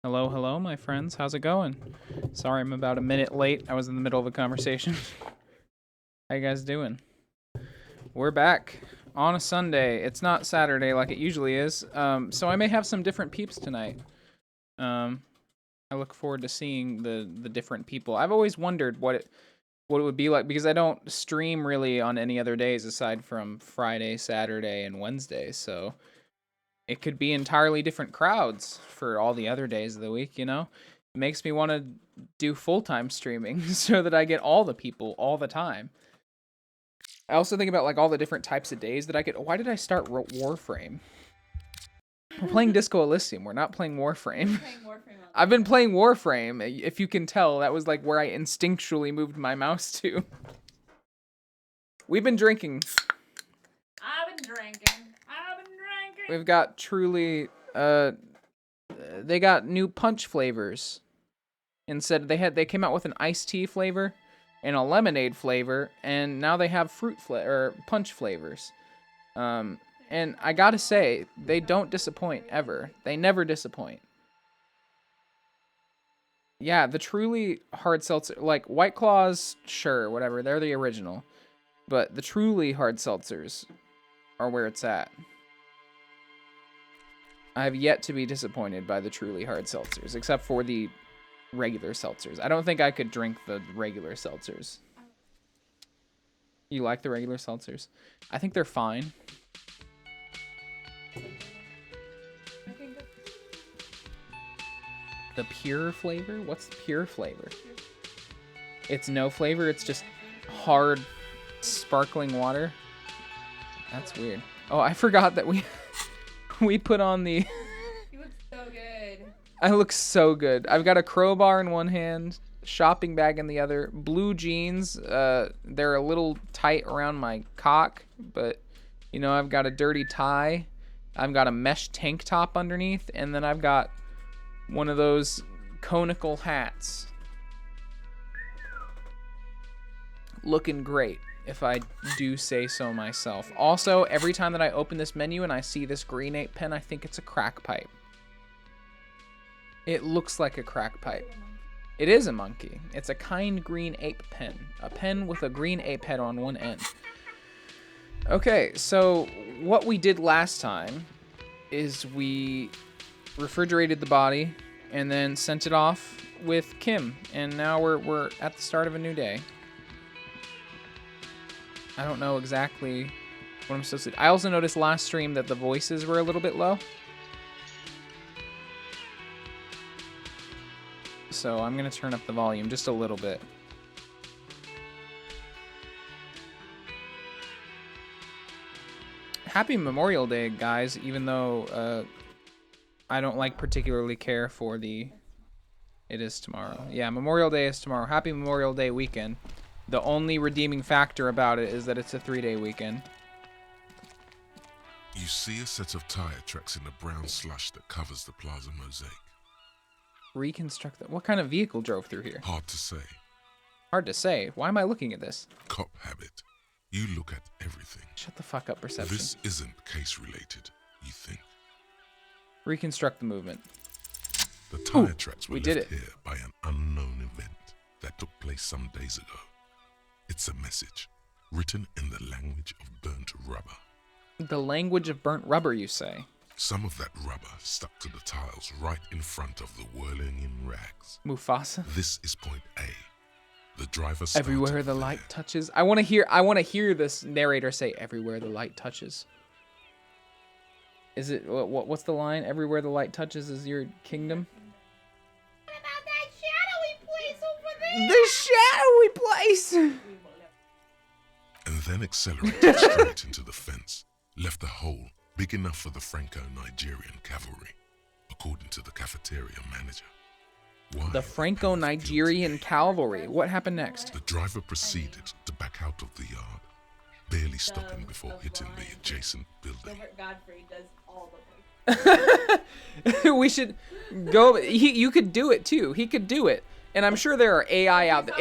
Hello, hello, my friends. How's it going? Sorry, I'm about a minute late. I was in the middle of a conversation. How you guys doing? We're back on a Sunday. It's not Saturday like it usually is. So I may have some different peeps tonight. I look forward to seeing the different people. I've always wondered what it would be like because I don't stream really on any other days aside from Friday, Saturday, and Wednesday. So it could be entirely different crowds for all the other days of the week, you know? It makes me want to do full-time streaming so that I get all the people all the time. I also think about like all the different types of days that I get. Why did I start Warframe? We're playing Disco Elysium. We're not playing Warframe. I've been playing Warframe. If you can tell, that was like where I instinctually moved my mouse to. We've been drinking. I've been drinking. We've got truly, they got new punch flavors. Instead, they came out with an iced tea flavor and a lemonade flavor, and now they have punch flavors. And I gotta say, they don't disappoint ever. They never disappoint. Yeah, the truly hard seltzer, like White Claws, sure, whatever, they're the original. But the truly hard seltzers are where it's at. I have yet to be disappointed by the truly hard seltzers, except for the regular seltzers. I don't think I could drink the regular seltzers. You like the regular seltzers? I think they're fine. The pure flavor? What's the pure flavor? It's no flavor, it's just hard, sparkling water. That's weird. Oh, I forgot that we put on the... You look so good. I look so good. I've got a crowbar in one hand, shopping bag in the other, blue jeans. They're a little tight around my cock, but, you know, I've got a dirty tie. I've got a mesh tank top underneath, and then I've got one of those conical hats. Looking great, if I do say so myself. Also, every time that I open this menu and I see this green ape pen, I think it's a crack pipe. It looks like a crack pipe. It is a monkey. It's a kind green ape pen. A pen with a green ape head on one end. Okay, so what we did last time is we refrigerated the body and then sent it off with Kim. And now we're at the start of a new day. I don't know exactly what I'm supposed to do. I also noticed last stream that the voices were a little bit low. So I'm going to turn up the volume just a little bit. Happy Memorial Day, guys, even though I don't particularly care for the... It is tomorrow. Yeah, Memorial Day is tomorrow. Happy Memorial Day weekend. The only redeeming factor about it is that it's a 3-day weekend. You see a set of tire tracks in the brown slush that covers the plaza mosaic. Reconstruct that. What kind of vehicle drove through here? Hard to say. Hard to say. Why am I looking at this? Cop habit. You look at everything. Shut the fuck up, perception. This isn't case related, you think. Reconstruct the movement. The tire tracks were did left it. here by an unknown event that took place some days ago. It's a message, written in the language of burnt rubber. The language of burnt rubber, you say? Some of that rubber stuck to the tiles right in front of the whirling in rags. Mufasa? This is point A. The driver started Everywhere the there. light touches. I want to hear this narrator say, everywhere the light touches. Is it, what's the line? Everywhere the light touches is your kingdom? What about that shadowy place over there? The shadowy place! And then accelerated straight into the fence, left a hole big enough for the Franco-Nigerian cavalry, according to the cafeteria manager. Why? The Franco-Nigerian cavalry. What happened next? The driver proceeded to back out of the yard, barely stopping before hitting the adjacent building. Gilbert Godfrey does all the voices. We should go. You could do it too. He could do it, and I'm sure there are AI out there.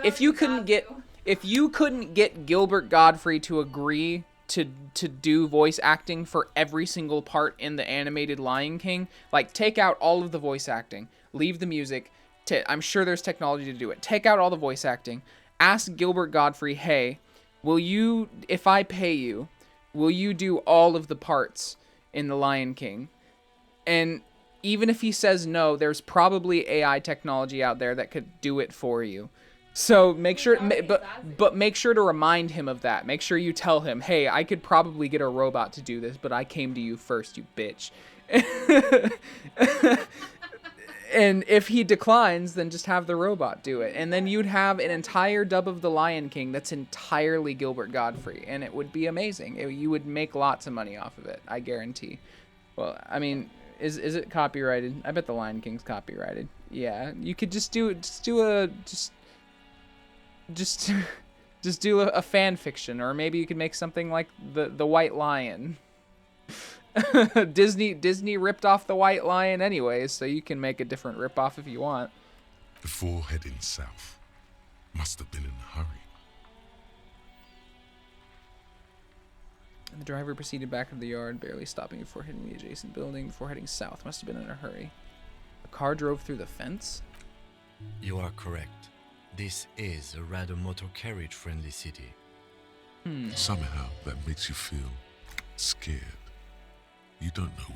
If you couldn't get Gilbert Godfrey to agree to do voice acting for every single part in the animated Lion King. Like, take out all of the voice acting, leave the music. I'm sure there's technology to do it. Take out all the voice acting. Ask Gilbert Godfrey, hey, will you, if I pay you, will you do all of the parts in the Lion King? And even if he says no, there's probably AI technology out there that could do it for you. So make sure, but make sure to remind him of that. Make sure you tell him, hey, I could probably get a robot to do this, but I came to you first, you bitch. And if he declines, then just have the robot do it. And then you'd have an entire dub of The Lion King that's entirely Gilbert Godfrey. And it would be amazing. You would make lots of money off of it, I guarantee. Well, I mean, is it copyrighted? I bet The Lion King's copyrighted. Yeah, you could just do a fan fiction, or maybe you could make something like the White Lion. Disney ripped off the White Lion anyways, so you can make a different ripoff if you want. Before heading south, must have been in a hurry. And the driver proceeded back of the yard, barely stopping before hitting the adjacent building. Before heading south, must have been in a hurry. A car drove through the fence? You are correct. This is a rather motor carriage friendly city. Somehow that makes you feel scared. You don't know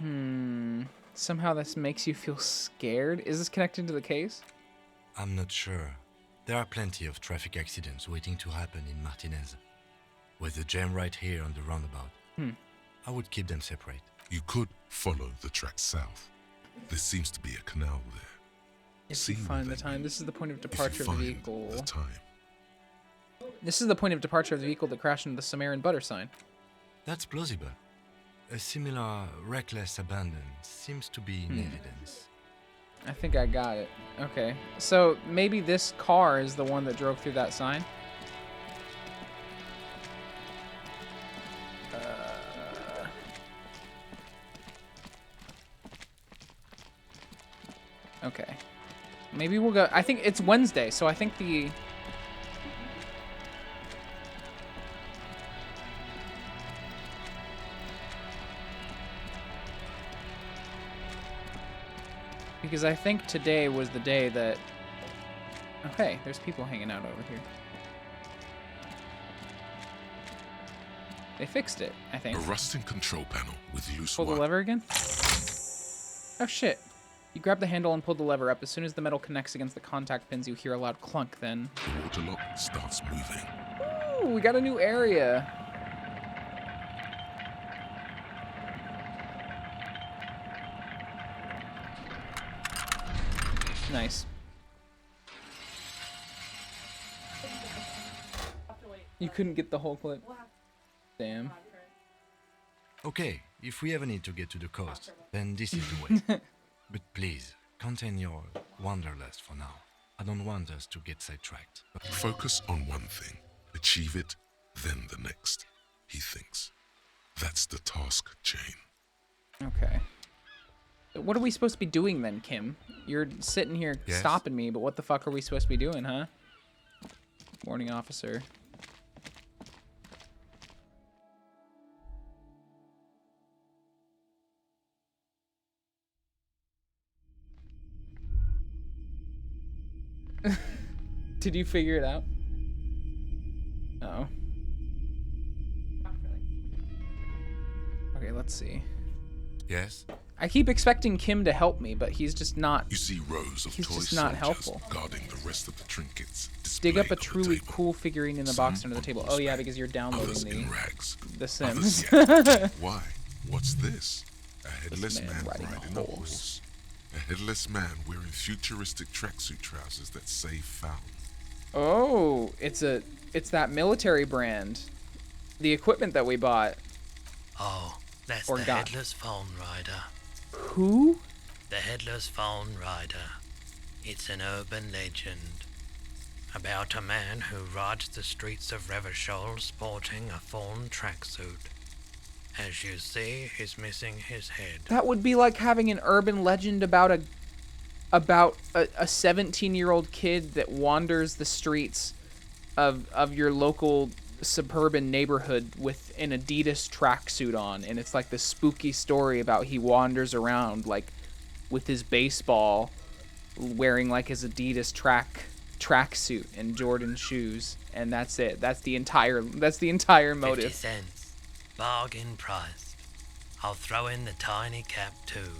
why. Somehow this makes you feel scared? Is this connected to the case? I'm not sure. There are plenty of traffic accidents waiting to happen in Martinez. With the jam right here on the roundabout, I would keep them separate. You could follow the track south. There seems to be a canal there. If you find the time. This is the point of departure of the vehicle. The time. This is the point of departure of the vehicle that crashed into the Sumerian butter sign. That's plausible. A similar reckless abandon seems to be in evidence. I think I got it. Okay. So maybe this car is the one that drove through that sign? Okay. Maybe we'll go... I think it's Wednesday, so I think the... Because I think today was the day that... Okay, there's people hanging out over here. They fixed it, I think. A rusting control panel with loose Pull the wire. lever again? Oh, shit. You grab the handle and pull the lever up. As soon as the metal connects against the contact pins, you hear a loud clunk, then... The water lock starts moving. Ooh, we got a new area. Nice. You couldn't get the whole clip. Damn. Okay, if we ever need to get to the coast, then this is the way. But please, contain your wanderlust for now. I don't want us to get sidetracked. Focus on one thing. Achieve it, then the next, he thinks. That's the task chain. Okay. What are we supposed to be doing then, Kim? You're sitting here stopping me, but what the fuck are we supposed to be doing, huh? Morning, officer. Did you figure it out? Uh-oh. Okay, let's see. Yes? I keep expecting Kim to help me, but he's just not. You see rows of He's toy just not soldiers helpful. guarding the rest of the trinkets. Dig up a displayed on the truly table. cool figurine in the box under the table. Oh yeah, because you're Others downloading in rags. The Others Sims. yet. Why? What's this? A headless man man riding riding a a horse. horse. A headless man wearing futuristic tracksuit trousers that say found. Oh, it's that military brand. The equipment that we bought. Oh, that's Or the got. Headless Phone Rider. Who? The Headless Phone Rider. It's an urban legend about a man who rides the streets of Revachol sporting a fawn tracksuit. As you see, he's missing his head. That would be like having an urban legend about a 17-year-old kid that wanders the streets of your local suburban neighborhood with an Adidas tracksuit on, and it's like this spooky story about he wanders around like with his baseball, wearing like his Adidas tracksuit and Jordan shoes, and that's it. That's the entire 50 motive. cents. Bargain priced. I'll throw in the tiny cap too.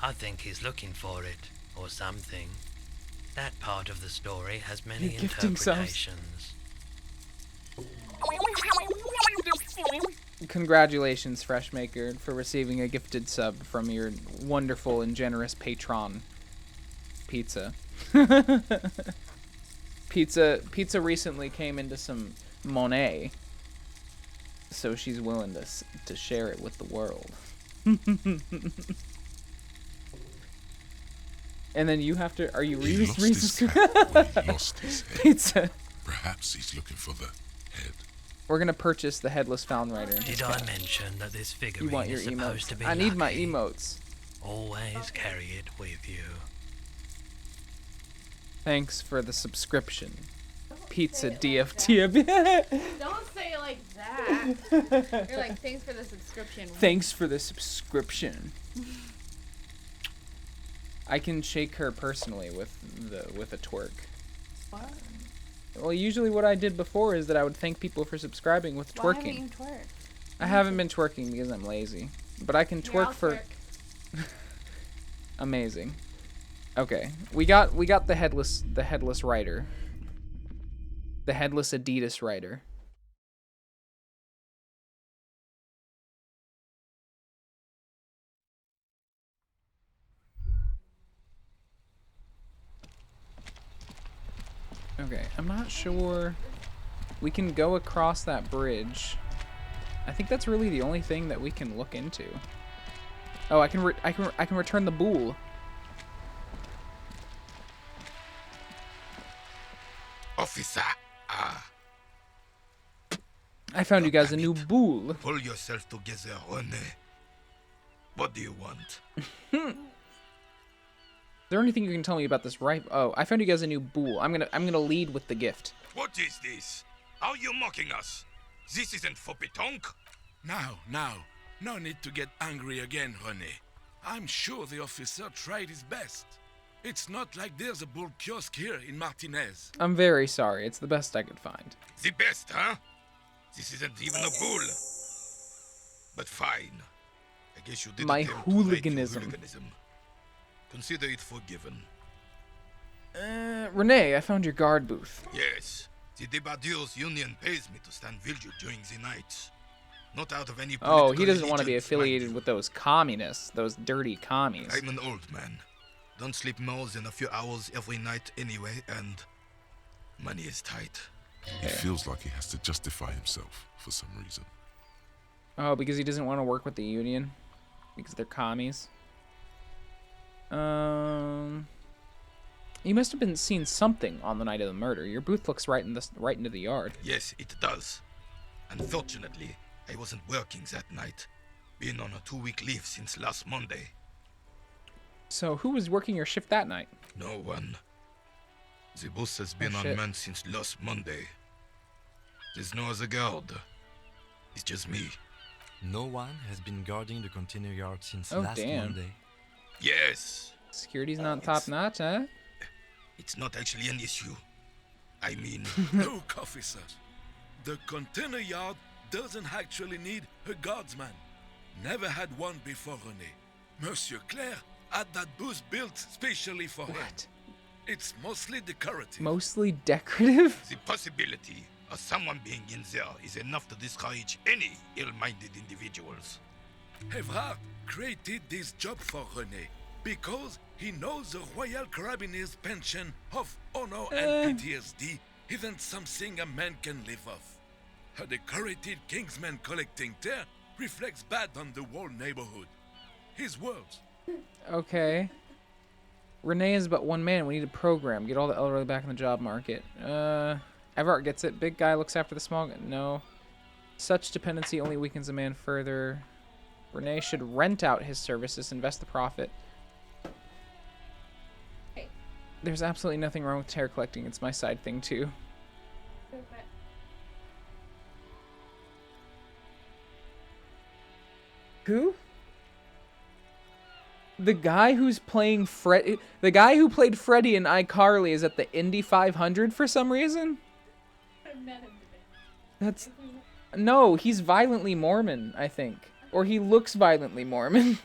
I think he's looking for it, or something. That part of the story has many You're gifting subs. interpretations. Congratulations, Freshmaker, for receiving a gifted sub from your wonderful and generous patron, Pizza. Pizza recently came into some money, so she's willing to share it with the world. And then you have to. Are you He reading? lost his cap when he lost his head. Pizza. Perhaps he's looking for the head. We're gonna purchase the headless found rider. in Did his I cap. mention that this You figurine want your is supposed emotes? to be I need my lucky? emotes. Always carry it with you. Thanks for the subscription. Don't Pizza say it like DFTB. that. Don't say it like that. You're like, thanks for the subscription. Thanks for the subscription. I can shake her personally with a twerk. What? Well, usually what I did before is that I would thank people for subscribing with Why haven't twerking. you twerked? I haven't been twerking because I'm lazy, but I can Here, twerk I'll for twerk. amazing. Okay, we got the headless rider. The headless Adidas rider. Okay, I'm not sure. We can go across that bridge. I think that's really the only thing that we can look into. Oh, I can return the bull. Officer, I found you guys a new bull. pull yourself together, Rene. What do you want? Is there anything you can tell me about this rifle? Oh, I found you guys a new bull. I'm gonna lead with the gift. What is this? Are you mocking us? This isn't for pétanque. Now, no need to get angry again, René. I'm sure the officer tried his best. It's not like there's a bull kiosk here in Martinez. I'm very sorry. It's the best I could find. The best, huh? This isn't even a bull. But fine. I guess you did My attempt to hide your hooliganism. hooliganism. Consider it forgiven. Renee, I found your guard booth. Yes, the Debardeurs Union pays me to stand vigil during the night. Not out of any Oh, political he doesn't want to be allegiance, affiliated mind with you. those communists, those dirty commies. I'm an old man. Don't sleep more than a few hours every night anyway, and money is tight. He feels like he has to justify himself for some reason. Oh, because he doesn't want to work with the union? Because they're commies? You must have been seeing something on the night of the murder. Your booth looks right into the yard. Yes, it does. Unfortunately, I wasn't working that night. Been on a 2-week leave since last Monday. So who was working your shift that night? No one. The bus has been shit. unmanned since last Monday. There's no other guard. It's just me. No one has been guarding the container yard since Oh, last damn. Monday. Yes, Security's not top notch, huh? it's not actually an issue. I mean, Look, officer. The container yard doesn't actually need a guardsman. Never had one before, René. Monsieur Claire had that booth built specially for him. What? It's mostly decorative. Mostly decorative? the possibility of someone being in there is enough to discourage any ill-minded individuals. Evrard created this job for René because he knows the Royal Carabiniers' pension of honor and PTSD isn't something a man can live off. A decorated Kingsman collecting tear reflects bad on the whole neighborhood. His words. Okay. Renee is but one man. We need a program. Get all the elderly back in the job market. Everett gets it. Big guy looks after the small guy. No. Such dependency only weakens a man further. Renee should rent out his services, invest the profit. Okay. There's absolutely nothing wrong with tear collecting. It's my side thing, too. Who? The guy who's playing the guy who played Freddy in iCarly is at the Indy 500 for some reason? I met him today. That's... No, he's violently Mormon, I think. Or he looks violently Mormon.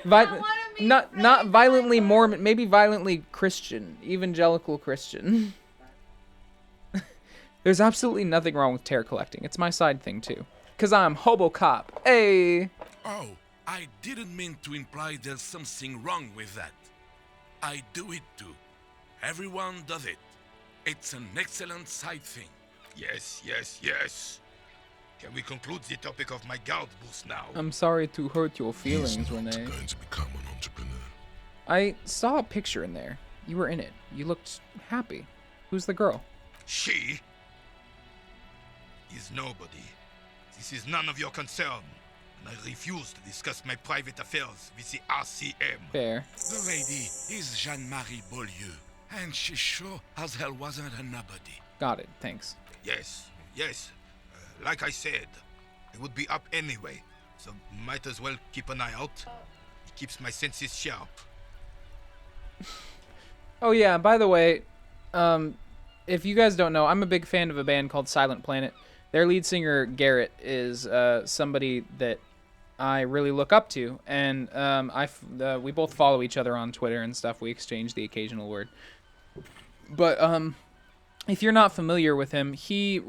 Not violently Mormon, maybe violently Christian, evangelical Christian. There's absolutely nothing wrong with tear collecting. It's my side thing too. 'Cause I'm hobocop. Hey. Oh, I didn't mean to imply there's something wrong with that. I do it too. Everyone does it. It's an excellent side thing. Yes, yes, yes. Can we conclude the topic of my guard boost now? I'm sorry to hurt your He's feelings, not Renee. going to become an entrepreneur. I saw a picture in there. You were in it. You looked happy. Who's the girl? She is nobody. This is none of your concern, and I refuse to discuss my private affairs with the RCM. Fair. The lady is Jeanne-Marie Beaulieu, and she sure as hell wasn't a nobody. Got it. Thanks. Yes, yes. Like I said, I would be up anyway, so might as well keep an eye out. It keeps my senses sharp. Oh yeah, by the way, if you guys don't know, I'm a big fan of a band called Silent Planet. Their lead singer, Garrett, is somebody that I really look up to, and we both follow each other on Twitter and stuff. We exchange the occasional word. But if you're not familiar with him, he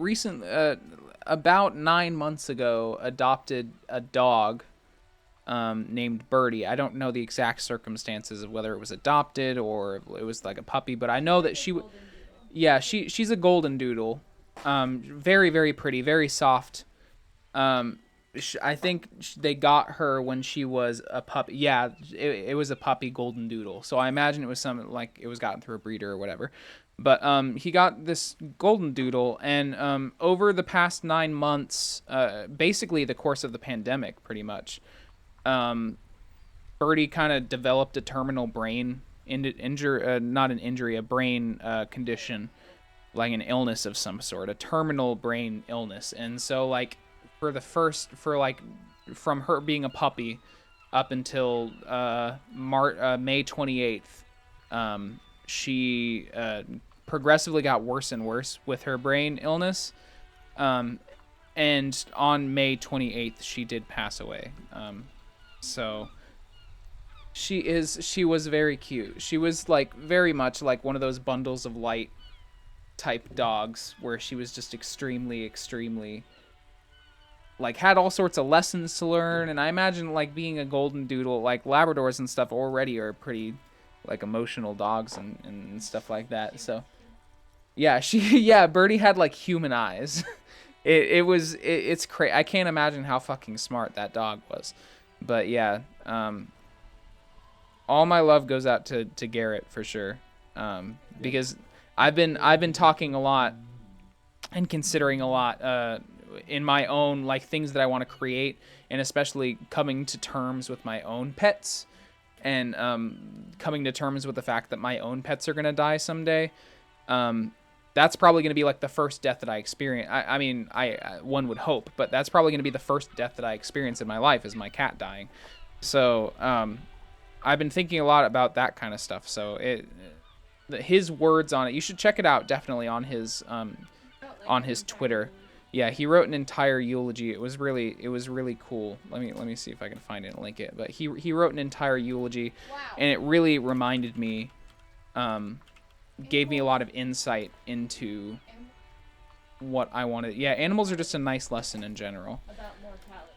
about 9 months ago, adopted a dog named Birdie. I don't know the exact circumstances of whether it was adopted or it was like a puppy, but I know that she's a golden doodle. Very, very pretty, very soft. I think they got her when she was a puppy. Yeah, it was a puppy golden doodle. So I imagine it was something like it was gotten through a breeder or whatever. But he got this golden doodle, and over the past 9 months, basically the course of the pandemic, pretty much, Birdie kind of developed a terminal brain a brain condition, like an illness of some sort, a terminal brain illness. And so, like, from her being a puppy up until May 28th, she progressively got worse and worse with her brain illness. And on May 28th, she did pass away. So she was very cute. She was like very much like one of those bundles of light type dogs where she was just extremely like had all sorts of lessons to learn. And I imagine like being a golden doodle, like Labradors and stuff already are pretty like emotional dogs and stuff like that. So yeah, Birdie had like human eyes. It's crazy. I can't imagine how fucking smart that dog was. But yeah, all my love goes out to Garrett for sure. Because I've been talking a lot and considering a lot in my own like things that I want to create, and especially coming to terms with my own pets, and coming to terms with the fact that my own pets are gonna die someday. That's probably gonna be like the first death that I experience. I mean, one would hope, but that's probably gonna be the first death that I experience in my life is my cat dying. So I've been thinking a lot about that kind of stuff. So his words on it, you should check it out definitely on his Twitter. Yeah, he wrote an entire eulogy. It was really cool. Let me see if I can find it and link it. But he wrote an entire eulogy, and it really reminded me, gave me a lot of insight into what I wanted. Yeah, animals are just a nice lesson in general. About mortality.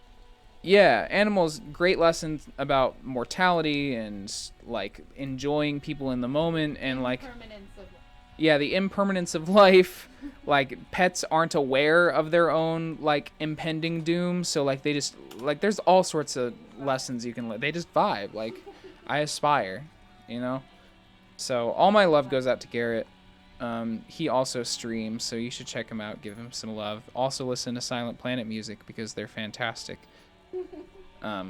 Yeah, animals, great lessons about mortality and like enjoying people in the moment and like the impermanence of life. Like pets aren't aware of their own like impending doom, so like they just like there's all sorts of lessons you can they just vibe. Like I aspire, you know. So all my love goes out to Garrett. He also streams, so you should check him out, give him some love. Also listen to Silent Planet music because they're fantastic. But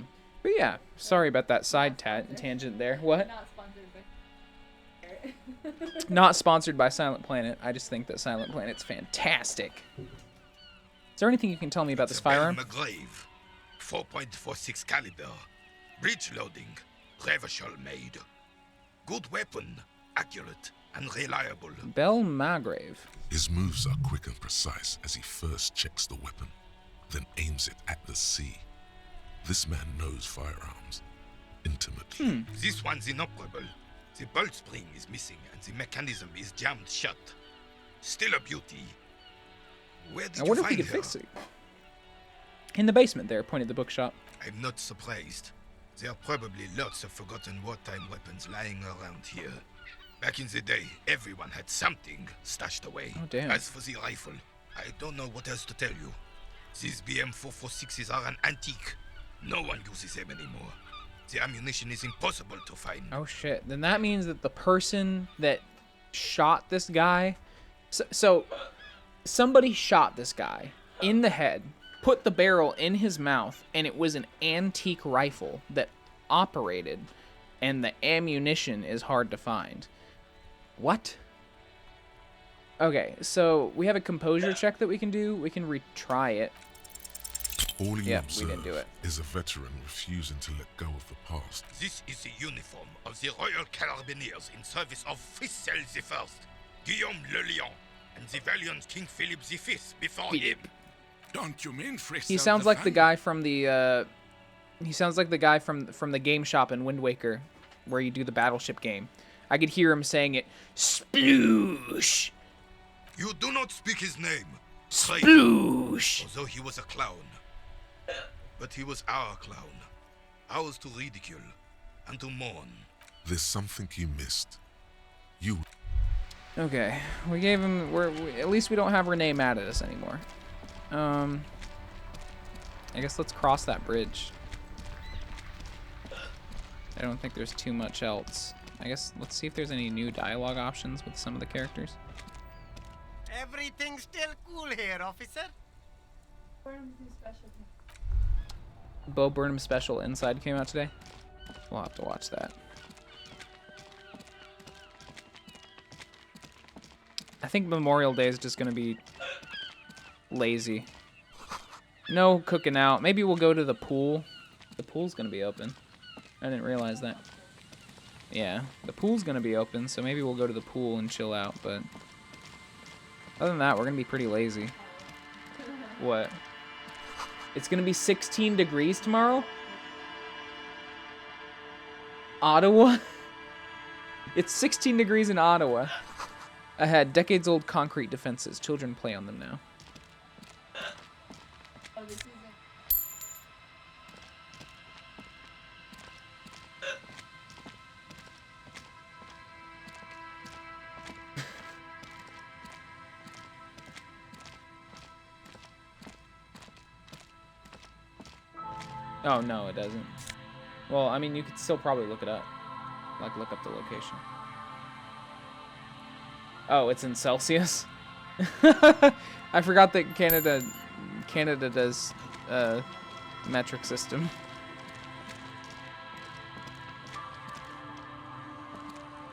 yeah, sorry about that side tangent there. What? Not sponsored by Garrett. Not sponsored by Silent Planet. I just think that Silent Planet's fantastic. Is there anything you can tell me about this firearm? McGlaive. .46 caliber. Breech loading. Revachol made. Good weapon. Accurate and reliable. Bel Magrave. His moves are quick and precise as he first checks the weapon, then aims it at the sea. This man knows firearms intimately. This one's inoperable. The bolt spring is missing and the mechanism is jammed shut. Still a beauty. Where did I you wonder if find we could her? fix it. In the basement there, pointed the bookshop. I'm not surprised. There are probably lots of forgotten wartime weapons lying around here. Back in the day, everyone had something stashed away. Oh, damn. As for the rifle, I don't know what else to tell you. These BM-446s are an antique. No one uses them anymore. The ammunition is impossible to find. Oh shit. Then that means that the person that shot this guy... So somebody shot this guy in the head, put the barrel in his mouth, and it was an antique rifle that operated, and the ammunition is hard to find. What? Okay, so we have a composure check that we can do. We can retry it. All you Yeah, we observe didn't do it. is a veteran refusing to let go of the past. This is the uniform of the Royal Carabiniers in service of Frissel I, Guillaume le Lion, and the valiant King Philip V before him. Don't you mean Frissel He sounds like the Fan? guy from the he sounds like the guy from the game shop in Wind Waker where you do the battleship game. I could hear him saying it. Sploosh. You do not speak his name. Sploosh. Although he was a clown. But he was our clown. Ours to ridicule and to mourn. There's something you missed. You Okay, we gave him. At least we don't have Renee mad at us anymore. I guess let's cross that bridge. I don't think there's too much else. I guess let's see if there's any new dialogue options with some of the characters. Everything's still cool here, officer. Bo Burnham Special Inside came out today. We'll have to watch that. I think Memorial Day is just gonna be lazy. No cooking out. Maybe we'll go to the pool. The pool's gonna be open. I didn't realize that. Yeah, the pool's gonna be open, so maybe we'll go to the pool and chill out, but other than that, we're gonna be pretty lazy. What? It's gonna be 16 degrees tomorrow? Ottawa? It's 16 degrees in Ottawa. Ahead, decades-old concrete defenses. Children play on them now. Oh, this isn't. Oh, no, it doesn't. Well, I mean, you could still probably look it up. Like, look up the location. Oh, it's in Celsius? I forgot that Canada does metric system.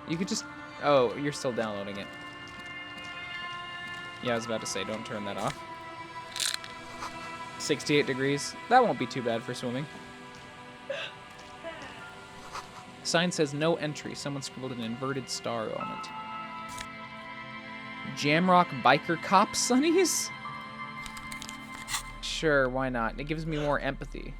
You could just... Oh, you're still downloading it. Yeah, I was about to say, don't turn that off. 68 degrees. That won't be too bad for swimming. Sign says no entry. Someone scribbled an inverted star on it. Jamrock Biker Cop Sunnies? Sure, why not? It gives me more empathy.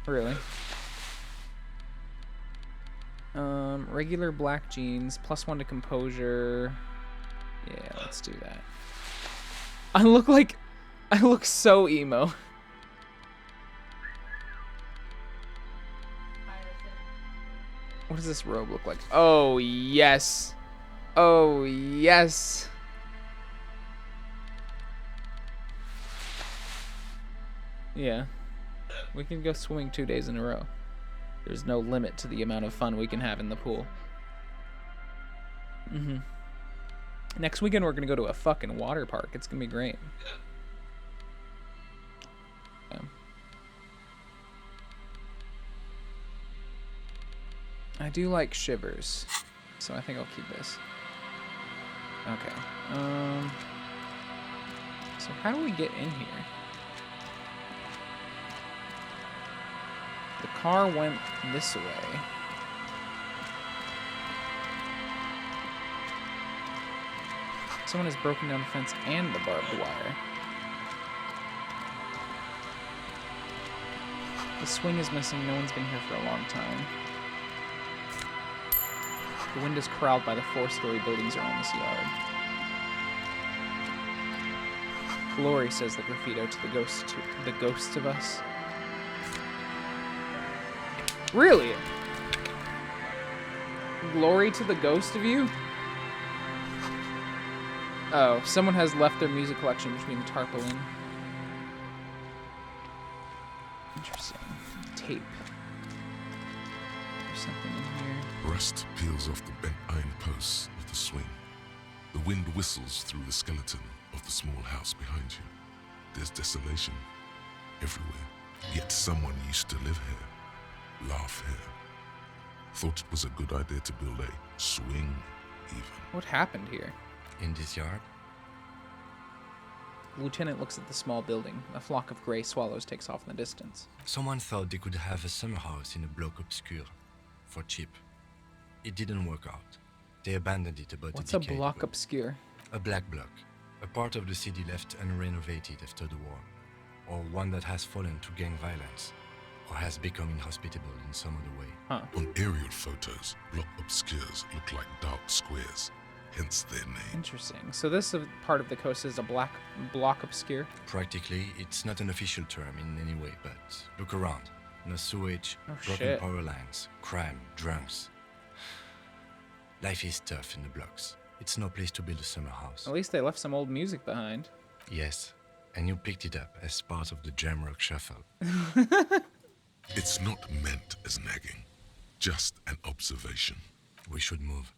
Really? Regular black jeans, +1 to composure. Yeah, let's do that. I look so emo. What does this robe look like? Oh, yes. Oh, yes. Yeah. We can go swimming 2 days in a row. There's no limit to the amount of fun we can have in the pool. Next weekend, we're going to go to a fucking water park. It's going to be great. Yeah. I do like shivers, so I think I'll keep this. Okay. So how do we get in here? The car went this way. Someone has broken down the fence and the barbed wire. The swing is missing. No one's been here for a long time. The wind is corralled by the 4-story buildings around this yard. Glory, says the graffito to the ghosts of us. Really? Glory to the ghost of you? Oh, someone has left their music collection between the tarpaulin. Interesting. Tape. There's something in here. Rust peels off the bent iron posts of the swing. The wind whistles through the skeleton of the small house behind you. There's desolation everywhere. Yet someone used to live here, laugh here. Thought it was a good idea to build a swing, even. What happened here? In this yard? The lieutenant looks at the small building. A flock of gray swallows takes off in the distance. Someone thought they could have a summer house in a block obscure for cheap. It didn't work out. They abandoned it about What's a a decade block ago. obscure? A black block. A part of the city left unrenovated after the war. Or one that has fallen to gang violence. Or has become inhospitable in some other way. Huh. On aerial photos, block obscures look like dark squares, hence their name. Interesting. So this part of the coast is a block obscure? Practically, it's not an official term in any way, but look around. No sewage, Oh, broken shit. power lines, crime, drunks. Life is tough in the blocks. It's no place to build a summer house. At least they left some old music behind. Yes, and you picked it up as part of the jam rock shuffle. It's not meant as nagging, just an observation. We should move.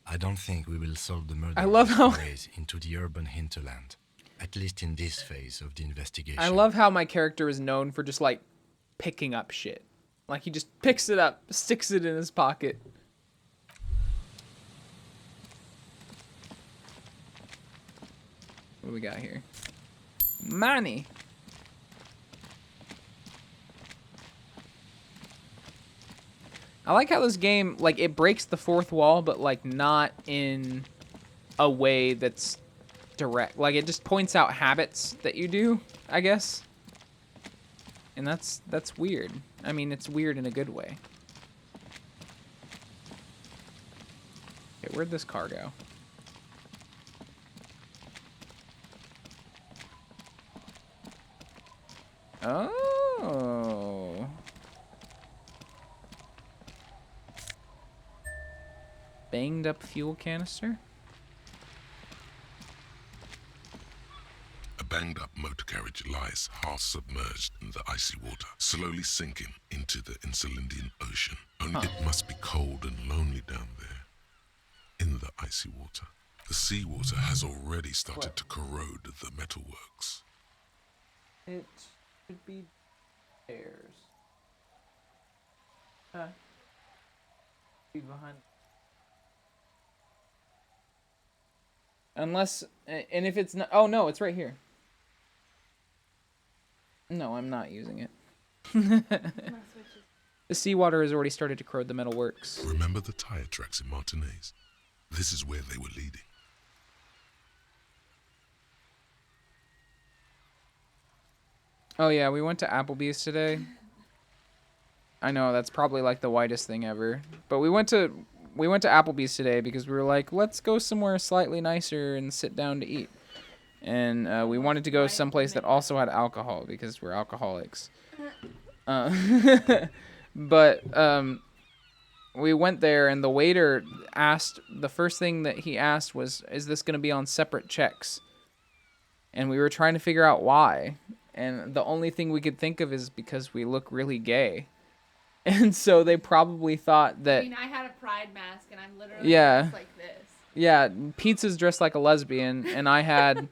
I don't think we will solve the murder I love how- ways into the urban hinterland, at least in this phase of the investigation. I love how my character is known for just, like, picking up shit. Like, he just picks it up, sticks it in his pocket. What do we got here? Money. I like how this game, like, it breaks the fourth wall, but, like, not in a way that's direct. Like, it just points out habits that you do, I guess. And that's weird. I mean, it's weird in a good way. Okay, where'd this car go? Oh. Banged up fuel canister? A banged up motor carriage lies half submerged in the icy water, slowly sinking into the Insulindian Ocean. Only it must be cold and lonely down there, in the icy water. The seawater has already started to corrode the metalworks. It should be stairs. Be behind. Unless, and if it's not, oh no, it's right here. No, I'm not using it. The seawater has already started to corrode the metalworks. Remember the tire tracks in Martinez? This is where they were leading. Oh yeah, we went to Applebee's today. I know that's probably like the whitest thing ever, but we went to Applebee's today because we were like, let's go somewhere slightly nicer and sit down to eat. And we wanted to go someplace that also had alcohol because we're alcoholics. But we went there and the waiter asked, the first thing that he asked was, is this going to be on separate checks? And we were trying to figure out why. And the only thing we could think of is because we look really gay. And so they probably thought that... I mean, I had a pride mask, and I'm literally Yeah. dressed like this. Yeah, Pizza's dressed like a lesbian, and I had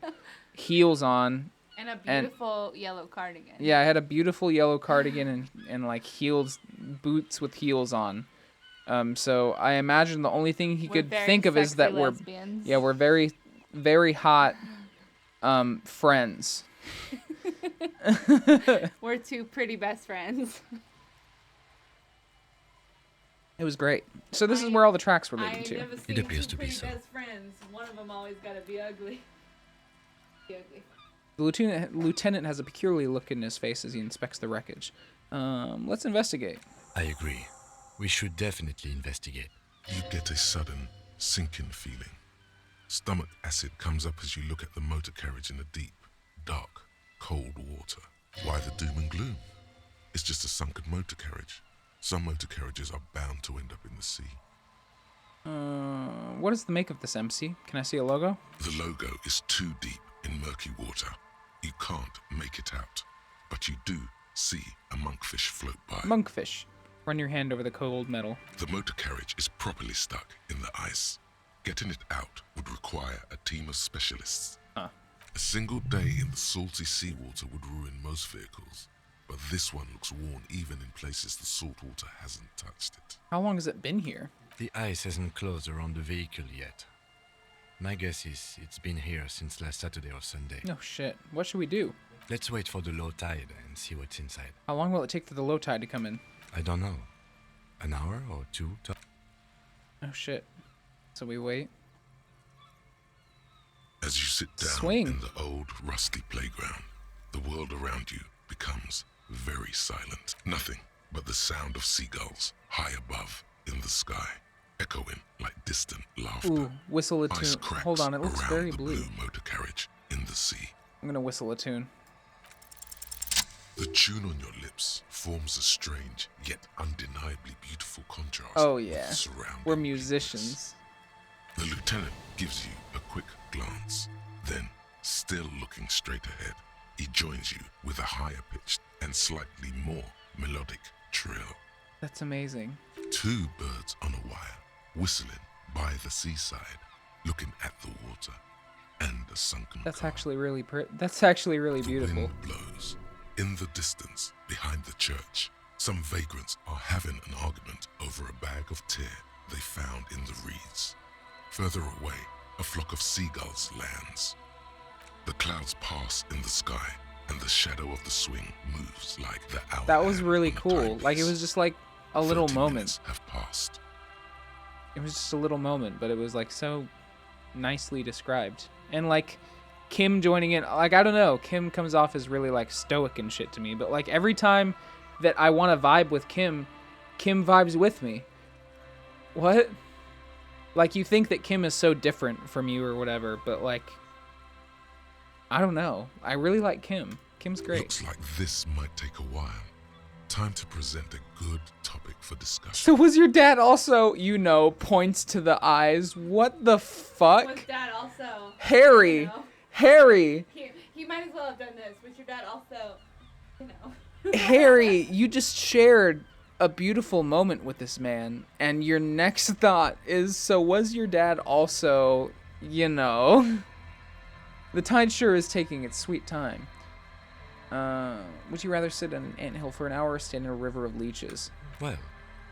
heels on. And a beautiful yellow cardigan. Yeah, I had a beautiful yellow cardigan and like heels, boots with heels on. So I imagine the only thing he We're could very think of is that sexy lesbians. we're very, very hot friends. We're two pretty best friends. It was great. So this is where all the tracks were leading I to. never It seen appears two to be pretty so. best friends. One of them always gotta be ugly. Be ugly. The lieutenant has a peculiar look in his face as he inspects the wreckage. Let's investigate. I agree. We should definitely investigate. You get a sudden sinking feeling. Stomach acid comes up as you look at the motor carriage in the deep, dark, cold water. Why the doom and gloom? It's just a sunken motor carriage. Some motor carriages are bound to end up in the sea. What is the make of this MC? Can I see a logo? The logo is too deep in murky water. You can't make it out, but you do see a monkfish float by. Monkfish. Run your hand over the cold metal. The motor carriage is properly stuck in the ice. Getting it out would require a team of specialists. Huh. A single day in the salty seawater would ruin most vehicles, but this one looks worn even in places the salt water hasn't touched it. How long has it been here? The ice hasn't closed around the vehicle yet. My guess is it's been here since last Saturday or Sunday. No shit. What should we do? Let's wait for the low tide and see what's inside. How long will it take for the low tide to come in? I don't know. An hour or two? Oh shit. So we wait. As you sit down Swing. in the old rusty playground, the world around you becomes very silent. Nothing but the sound of seagulls high above in the sky, echoing like distant laughter. Ooh, whistle a Ice tune. cracks Hold on, it looks around very the blue. blue motor carriage in the sea. I'm gonna whistle a tune. The tune on your lips forms a strange yet undeniably beautiful contrast. Oh with yeah. the surrounding We're bleakness. musicians. The lieutenant gives you a quick glance. Then, still looking straight ahead, he joins you with a higher pitched and slightly more melodic trill. That's amazing. Two birds on a wire, whistling by the seaside, looking at the water and the sunken That's car. actually really That's actually really The beautiful. wind blows. In the distance, behind the church, some vagrants are having an argument over a bag of tear they found in the reeds. Further away, a flock of seagulls lands. The clouds pass in the sky, and the shadow of the swing moves like the owl. That was really on the cool. Like it timepiece. was just like a little 30 moment. minutes have passed. It was just a little moment, but it was like so nicely described. And like Kim joining in, like I don't know, Kim comes off as really like stoic and shit to me, but like every time that I want to vibe with Kim, Kim vibes with me. What? Like you think that Kim is so different from you or whatever, but like I don't know. I really like Kim. Kim's great. Looks like this might take a while. Time to present a good topic for discussion. So was your dad also, you know, points to the eyes? What the fuck? Was dad also? Harry. You know, Harry. he might as well have done this. Was your dad also? You know. Harry, you just shared a beautiful moment with this man, and your next thought is, so was your dad also, you know? The tide sure is taking its sweet time. Would you rather sit on an anthill for an hour or stand in a river of leeches? Well,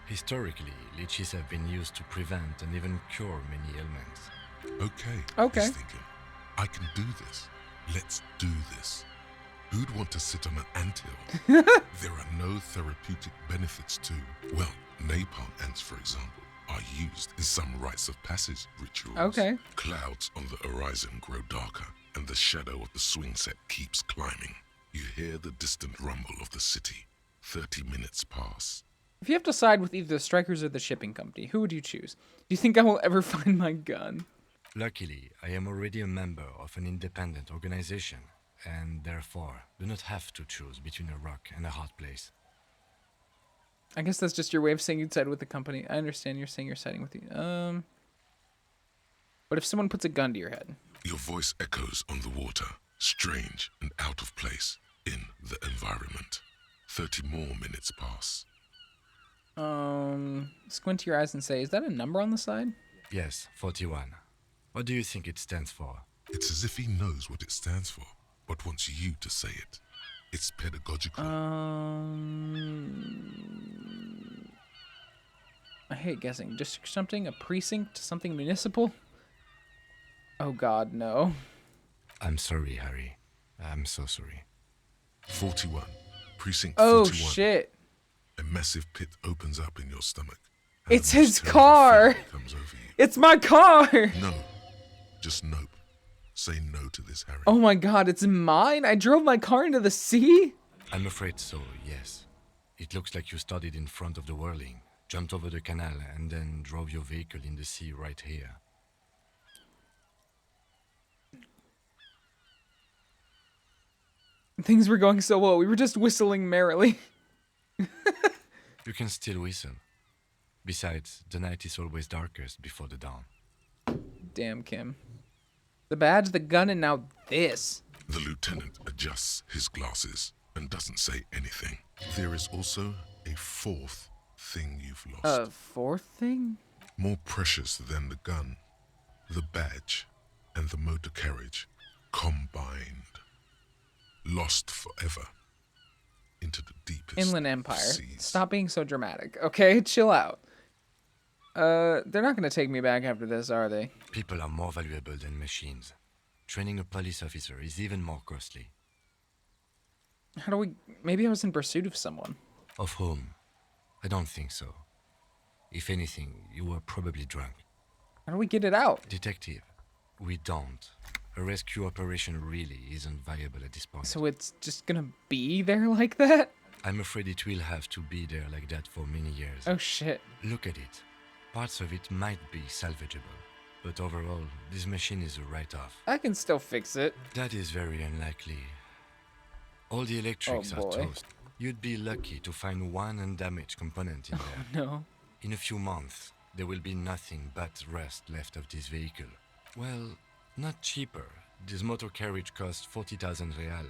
historically, leeches have been used to prevent and even cure many ailments. Okay. Okay. He's thinking, I can do this. Let's do this. Who'd want to sit on an anthill? There are no therapeutic benefits to, well, napalm ants, for example, are used in some rites of passage rituals. Okay. Clouds on the horizon grow darker, and the shadow of the swing set keeps climbing. You hear the distant rumble of the city. 30 minutes pass. If you have to side with either the strikers or the shipping company, who would you choose? Do you think I will ever find my gun? Luckily, I am already a member of an independent organization, and therefore do not have to choose between a rock and a hot place. I guess that's just your way of saying you'd side with the company. I understand you're saying you're siding with you. But if someone puts a gun to your head, Your voice echoes on the water, strange and out of place in the environment. 30 more minutes pass. squint your eyes and say, is that a number on the side? Yes, 41. What do you think it stands for? It's as if he knows what it stands for, but wants you to say it. It's pedagogical. I hate guessing. District something? A precinct? Something municipal? Oh god, no. I'm sorry, Harry. I'm so sorry. 41. Precinct Oh 41. shit. A massive pit opens up in your stomach. It's a most his terrible car! feeling comes over you. It's my car! No. Just nope. Say no to this, Harry. Oh my god, it's mine? I drove my car into the sea? I'm afraid so, yes. It looks like you started in front of the whirling, jumped over the canal, and then drove your vehicle in the sea right here. Things were going so well. We were just whistling merrily. You can still whistle. Besides, the night is always darkest before the dawn. Damn, Kim. The badge, the gun, and now this. The lieutenant adjusts his glasses and doesn't say anything. There is also a fourth thing you've lost. A fourth thing? More precious than the gun, the badge, and the motor carriage combined. Lost forever into the deepest Inland Empire. seas. Stop being so dramatic, okay? Chill out. They're not gonna take me back after this, are they? People are more valuable than machines. Training a police officer is even more costly. How do we... Maybe I was in pursuit of someone. Of whom? I don't think so. If anything, you were probably drunk. How do we get it out? Detective, we don't. A rescue operation really isn't viable at this point. So it's just gonna be there like that? I'm afraid it will have to be there like that for many years. Oh shit. Look at it. Parts of it might be salvageable, but overall, this machine is a write-off. I can still fix it. That is very unlikely. All the electrics Oh, are boy. toast. You'd be lucky to find one undamaged component in there. No. In a few months, there will be nothing but rust left of this vehicle. Well, not cheaper. This motor carriage costs 40,000 real.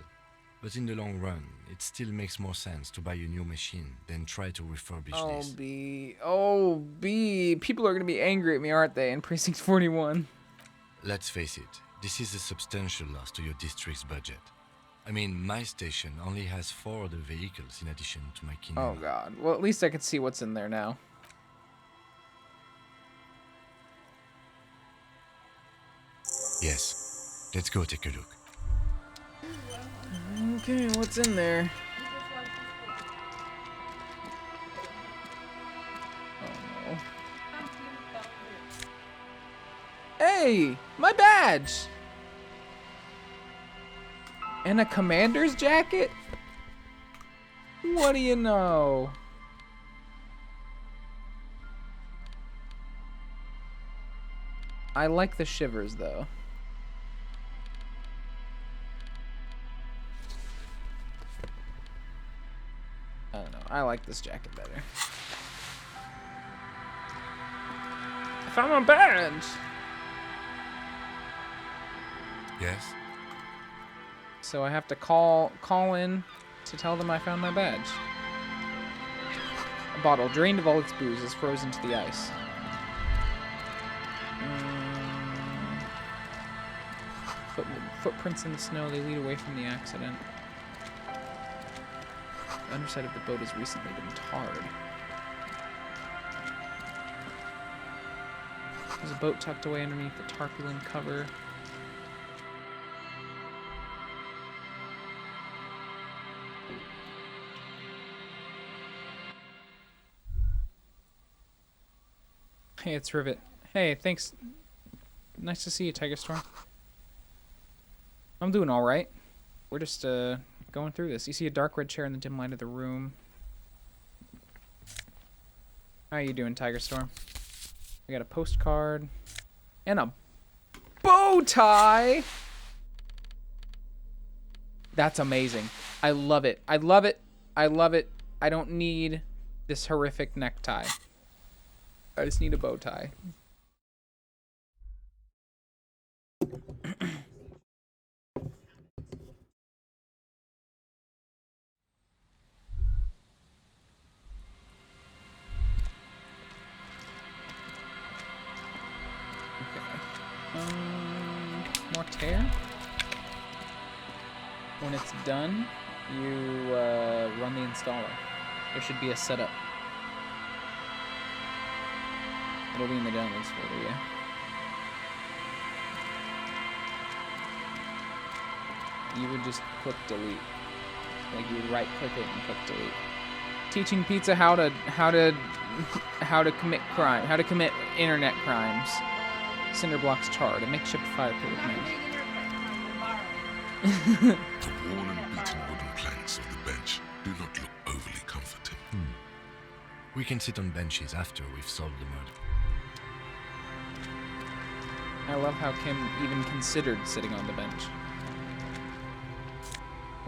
But in the long run, it still makes more sense to buy a new machine than try to refurbish Oh, this. B. Oh, B. People are gonna be angry at me, aren't they, in Precinct 41? Let's face it, this is a substantial loss to your district's budget. I mean, my station only has 4 other vehicles in addition to my kinema. Oh god. Well, at least I can see what's in there now. Yes, let's go take a look. Okay, what's in there? Oh no. Hey! My badge! And a commander's jacket? What do you know? I like the shivers though. I don't know. I like this jacket better. I found my badge! Yes? So I have to call in to tell them I found my badge. A bottle drained of all its booze is frozen to the ice. Footprints in the snow, they lead away from the accident. The underside of the boat has recently been tarred. There's a boat tucked away underneath the tarpaulin cover. Hey, it's Rivet. Hey, thanks. Nice to see you, Tiger Storm. I'm doing alright. We're just, going through this. You see a dark red chair in the dim light of the room. How you doing, Tiger Storm? We got a postcard. And a bow tie! That's amazing. I love it. I love it. I love it. I don't need this horrific necktie. I just need a bow tie. Mortaire. When it's done, you run the installer. There should be a setup. It'll be in the downloads folder, yeah. You would just click delete. Like you would right click it and click delete. Teaching Pizza how to commit crime, how to commit internet crimes. Cinder blocks charred, a makeshift fire pit with Not names. the big internet from borrowing. The worn and beaten wooden planks of the bench do not look overly comforting. We can sit on benches after we've solved the murder. I love how Kim even considered sitting on the bench.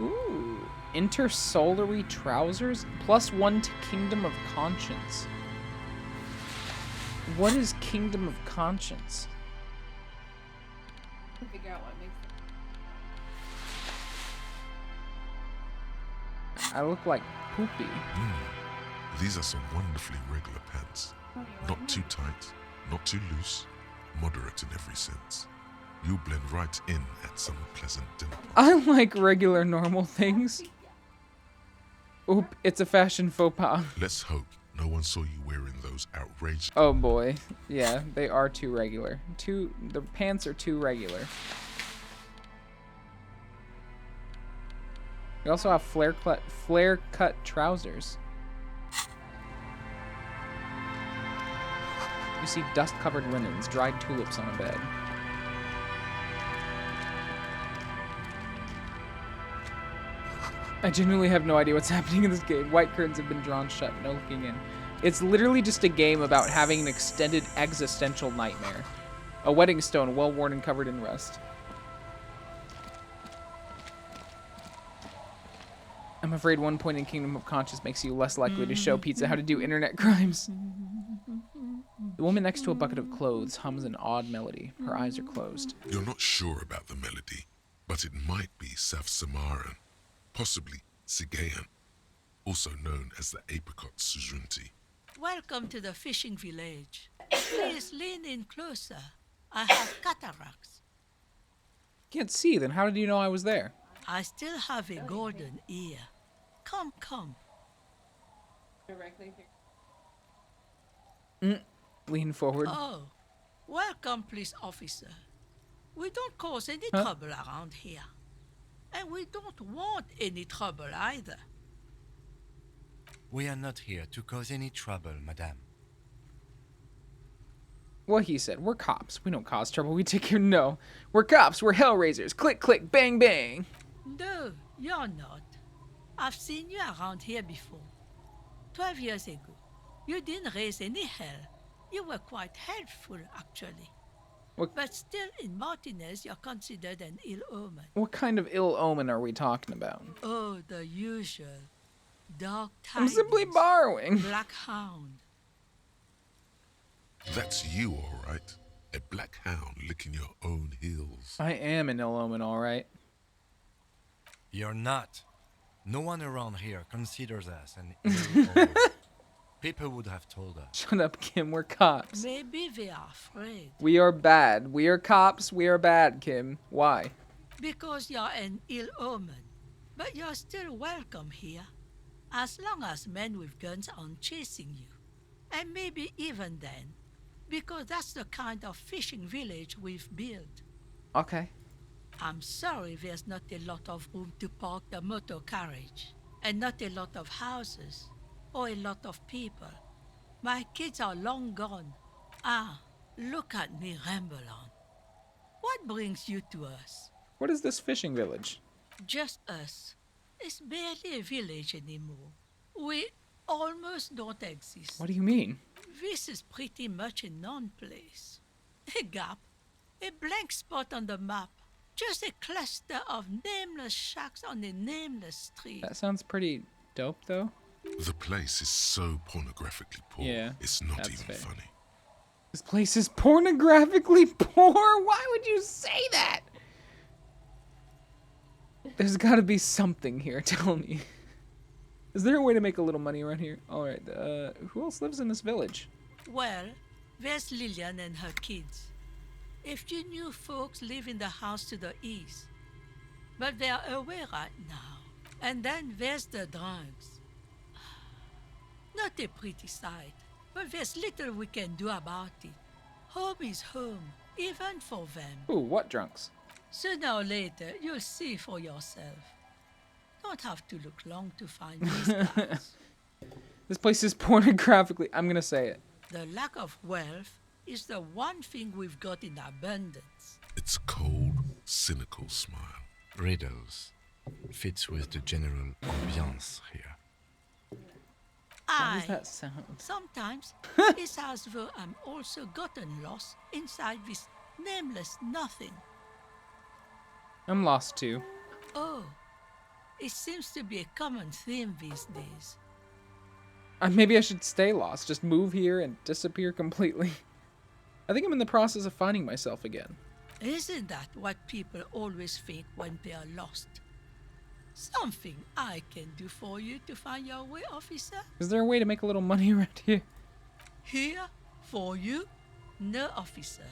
Ooh, intersolary trousers? +1 to Kingdom of Conscience. What is Kingdom of Conscience? Figure out what makes it. I look like Poopy. These are some wonderfully regular pants. Not too tight, not too loose, moderate in every sense. You blend right in at some pleasant dinner party. I like regular, normal things. Oop, it's a fashion faux pas. Let's hope no one saw you wearing those outrageous. Oh boy. Yeah, they are too regular. The pants are too regular. We also have flare cut trousers. You see dust-covered linens, dried tulips on a bed. I genuinely have no idea what's happening in this game. White curtains have been drawn shut, no looking in. It's literally just a game about having an extended existential nightmare. A wedding stone, well worn and covered in rust. I'm afraid one point in Kingdom of Conscience makes you less likely to show Pizza how to do internet crimes. The woman next to a bucket of clothes hums an odd melody. Her eyes are closed. You're not sure about the melody, but it might be South Samaran, possibly Sigayan, also known as the apricot suzunti. Welcome to the fishing village. Please lean in closer. I have cataracts. Can't see, then how did you know I was there? I still have a golden ear. Come, come. Directly here. Lean forward. Oh, welcome, police officer. We don't cause any trouble around here. And we don't want any trouble either. We are not here to cause any trouble, madame. What he said. We're cops. We don't cause trouble. We take care. No. We're cops. We're hellraisers. Click, click, bang, bang. No, you're not. I've seen you around here before. 12 years ago. You didn't raise any hell. You were quite helpful, actually. What? But still, in Martinez, you're considered an ill omen. What kind of ill omen are we talking about? Oh, the usual. Dark I'm tidings. simply borrowing. Black hound. That's you, all right. A black hound licking your own heels. I am an ill omen, all right. You're not. No one around here considers us an ill omen. People would have told us. Shut up, Kim. We're cops. Maybe they are afraid. We are bad. We are cops. We are bad, Kim. Why? Because you're an ill omen. But you're still welcome here. As long as men with guns aren't chasing you. And maybe even then. Because that's the kind of fishing village we've built. Okay. I'm sorry there's not a lot of room to park the motor carriage. And not a lot of houses. Or a lot of people. My kids are long gone. Ah, look at me ramble on. What brings you to us? What is this fishing village? Just us. It's barely a village anymore. We almost don't exist. What do you mean? This is pretty much a non-place. A gap. A blank spot on the map. Just a cluster of nameless shacks on a nameless street. That sounds pretty dope, though. The place is so pornographically poor. Yeah, it's not that's even fair. funny. This place is pornographically poor? Why would you say that? There's gotta be something here, tell me. Is there a way to make a little money around here? Alright, who else lives in this village? Well, there's Lillian and her kids. A few new folks live in the house to the east. But they're away right now. And then there's the drugs. Not a pretty sight. but there's little we can do about it. Home is home, even for them. Ooh, what drunks? Sooner or later, you'll see for yourself. Don't have to look long to find these guys. This place is pornographically. I'm gonna say it. The lack of wealth is the one thing we've got in abundance. It's a cold, cynical smile. Riddles. Fits with the general ambiance here. How does that sound? Sometimes it's as though I'm also gotten lost inside this nameless nothing. I'm lost too. Oh, it seems to be a common theme these days. Maybe I should stay lost. Just move here and disappear completely. I think I'm in the process of finding myself again. Isn't that what people always think when they are lost? Something I can do for you to find your way, officer? Is there a way to make a little money around here? Here? For you? No, officer.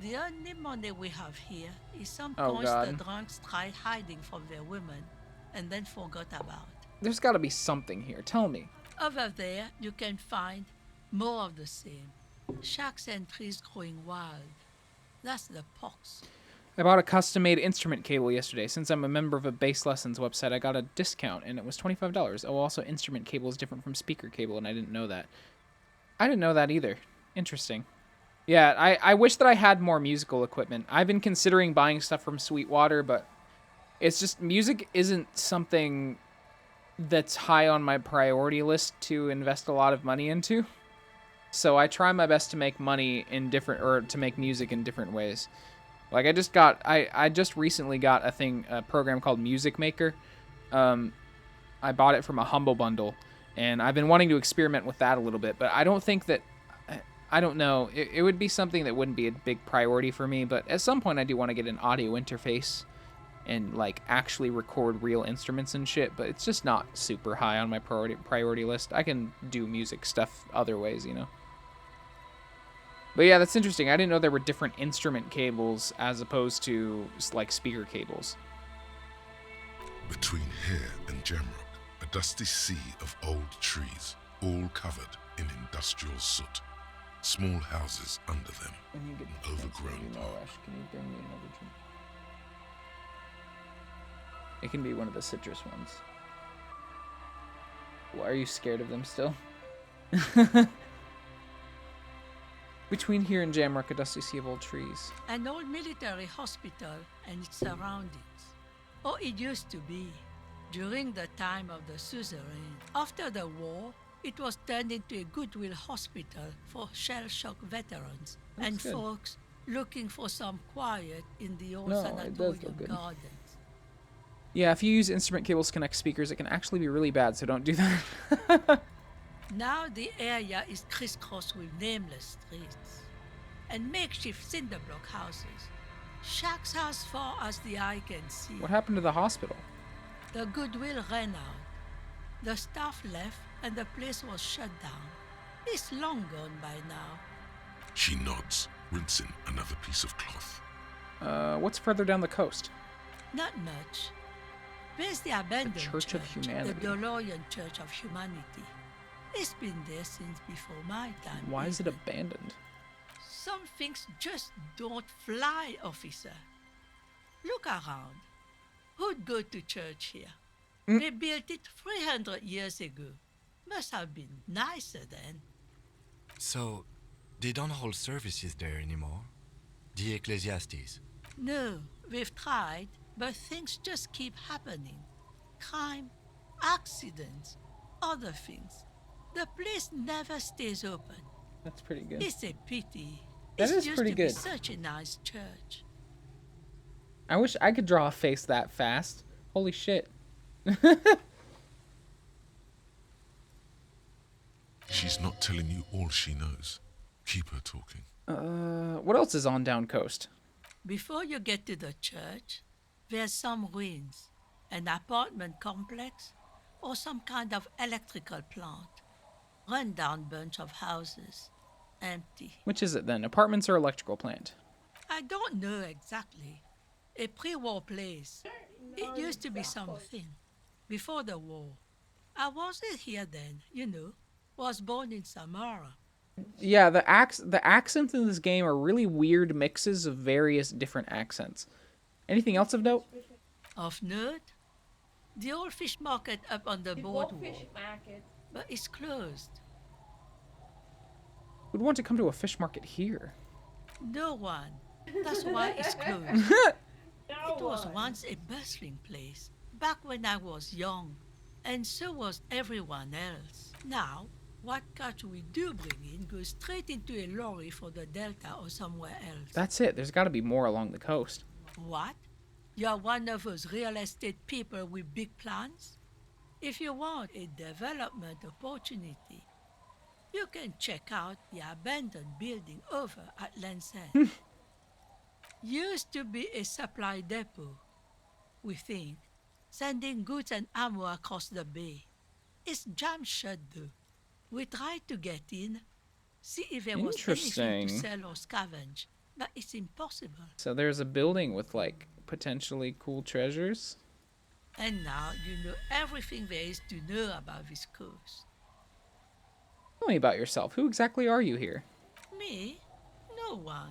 The only money we have here is some coins the drunks tried hiding from their women and then forgot about. There's gotta be something here. Tell me. Over there, you can find more of the same. Shacks and trees growing wild. That's the pox. I bought a custom-made instrument cable yesterday. Since I'm a member of a bass lessons website, I got a discount, and it was $25. Oh, also, instrument cable is different from speaker cable, and I didn't know that. I didn't know that either. Interesting. Yeah, I wish that I had more musical equipment. I've been considering buying stuff from Sweetwater, but it's just music isn't something that's high on my priority list to invest a lot of money into. So I try my best to make money in different, or to make music in different ways. Like I just recently got a program called Music Maker. I bought it from a Humble Bundle, and I've been wanting to experiment with that a little bit, but I don't think that, I don't know, it would be something that wouldn't be a big priority for me, but at some point I do want to get an audio interface and like actually record real instruments and shit, but it's just not super high on my priority list. I can do music stuff other ways, you know. But yeah, that's interesting. I didn't know there were different instrument cables as opposed to like speaker cables. Between here and Jamrock, a dusty sea of old trees, all covered in industrial soot. Small houses under them, an overgrown park. Can you bring me another drink? It can be one of the citrus ones. Well, are you scared of them still? Between here and Jamrock, a dusty sea of old trees. An old military hospital and its surroundings. Or it used to be, during the time of the suzerain. After the war, it was turned into a goodwill hospital for shell-shock veterans and folks looking for some quiet in the old sanatorium gardens. Yeah, if you use instrument cables to connect speakers, it can actually be really bad, so don't do that. Now the area is crisscrossed with nameless streets and makeshift cinderblock houses. Shacks as far as the eye can see. What happened to the hospital? The goodwill ran out. The staff left and the place was shut down. It's long gone by now. She nods, rinsing another piece of cloth. What's further down the coast? Not much. There's the abandoned Church of Humanity. The Dolorian Church of Humanity. It's been there since before my time. Why is it abandoned? Some things just don't fly, officer. Look around. Who'd go to church here? They built it 300 years ago. Must have been nicer then. So, they don't hold services there anymore? The Ecclesiastes? No, we've tried, but things just keep happening. Crime, accidents, other things. The place never stays open. That's pretty good. It's a pity. That It is used pretty to good. be such a nice church. I wish I could draw a face that fast. Holy shit. She's not telling you all she knows. Keep her talking. What else is on down coast? Before you get to the church, there's some ruins, an apartment complex, or some kind of electrical plant. Run-down bunch of houses, empty. Which is it then? Apartments or electrical plant? I don't know exactly. A pre-war place. It used to be something. Before the war. I wasn't here then, you know. Was born in Samara. Yeah, the accents in this game are really weird mixes of various different accents. Anything else of note? Of note, the old fish market up on the boardwalk, market. but it's closed. Who'd want to come to a fish market here? No one. That's why it's closed. It was once a bustling place, back when I was young, and so was everyone else. Now, what catch we do bring in goes straight into a lorry for the Delta or somewhere else. That's it. There's got to be more along the coast. What? You're one of those real estate people with big plans? If you want a development opportunity, you can check out the abandoned building over at Land's End. Used to be a supply depot, we think, sending goods and ammo across the bay. It's jammed shut though. We tried to get in, see if there was anything to sell or scavenge, but it's impossible. So there's a building with, like, potentially cool treasures? And now you know everything there is to know about this coast. Tell me about yourself. Who exactly are you here? Me? No one.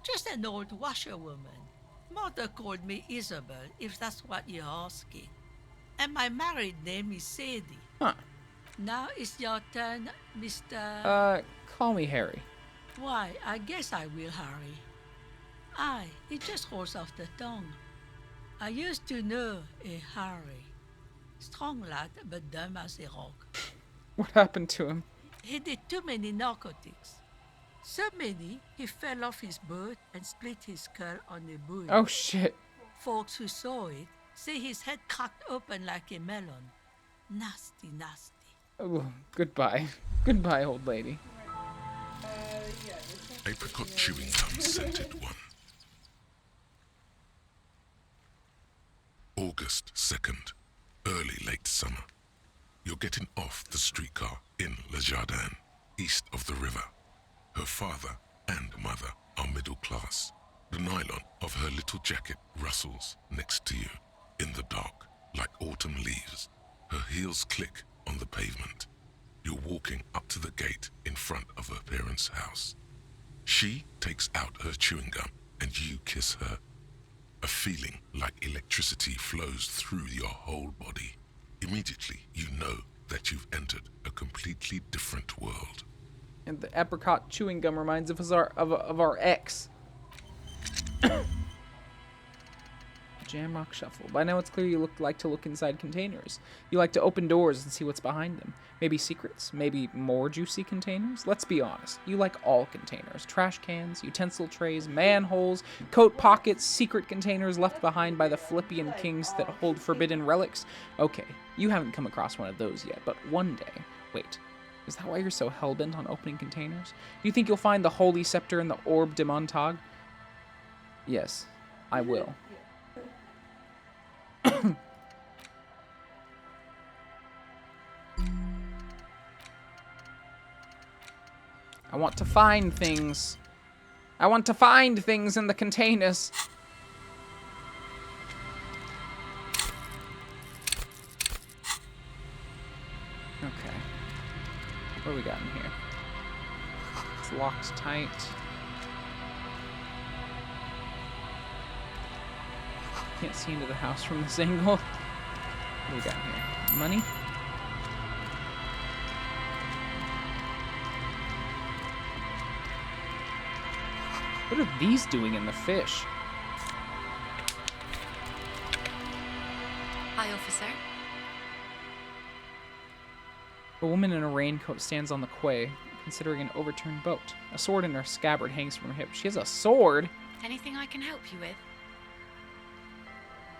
Just an old washerwoman. Mother called me Isabel, if that's what you're asking. And my married name is Sadie. Huh. Now it's your turn, Mr. Call me Harry. Why, I guess I will, Harry. Aye, it just rolls off the tongue. I used to know a Harry. Strong lad, but dumb as a rock. What happened to him? He did too many narcotics. So many, he fell off his boat and split his skull on a buoy. Oh, shit. Folks who saw it say his head cracked open like a melon. Nasty, nasty. Oh, goodbye. Goodbye, old lady. Apricot chewing gum scented one. August 2nd, early late summer. You're getting off the streetcar in Le Jardin, east of the river. Her father and mother are middle class. The nylon of her little jacket rustles next to you in the dark like autumn leaves. Her heels click on the pavement. You're walking up to the gate in front of her parents' house. She takes out her chewing gum and you kiss her. A feeling like electricity flows through your whole body. Immediately, you know that you've entered a completely different world. And the apricot chewing gum reminds us of our ex. Jamrock Shuffle. By now it's clear you like to look inside containers. You like to open doors and see what's behind them. Maybe secrets, maybe more juicy containers. Let's be honest, you like all containers. Trash cans, utensil trays, manholes, coat pockets, secret containers left behind by the Philippian kings that hold forbidden relics. Okay, you haven't come across one of those yet, but one day. Wait, is that why you're so hellbent on opening containers? Do you think you'll find the Holy Scepter in the Orb de Montag? Yes, I will. I want to find things. I want to find things in the containers. Okay. What do we got in here? It's locked tight. Can't see into the house from this angle. What do we got in here? Money? What are these doing in the fish? Hi, officer. A woman in a raincoat stands on the quay, considering an overturned boat. A sword in her scabbard hangs from her hip. She has a sword? Anything I can help you with?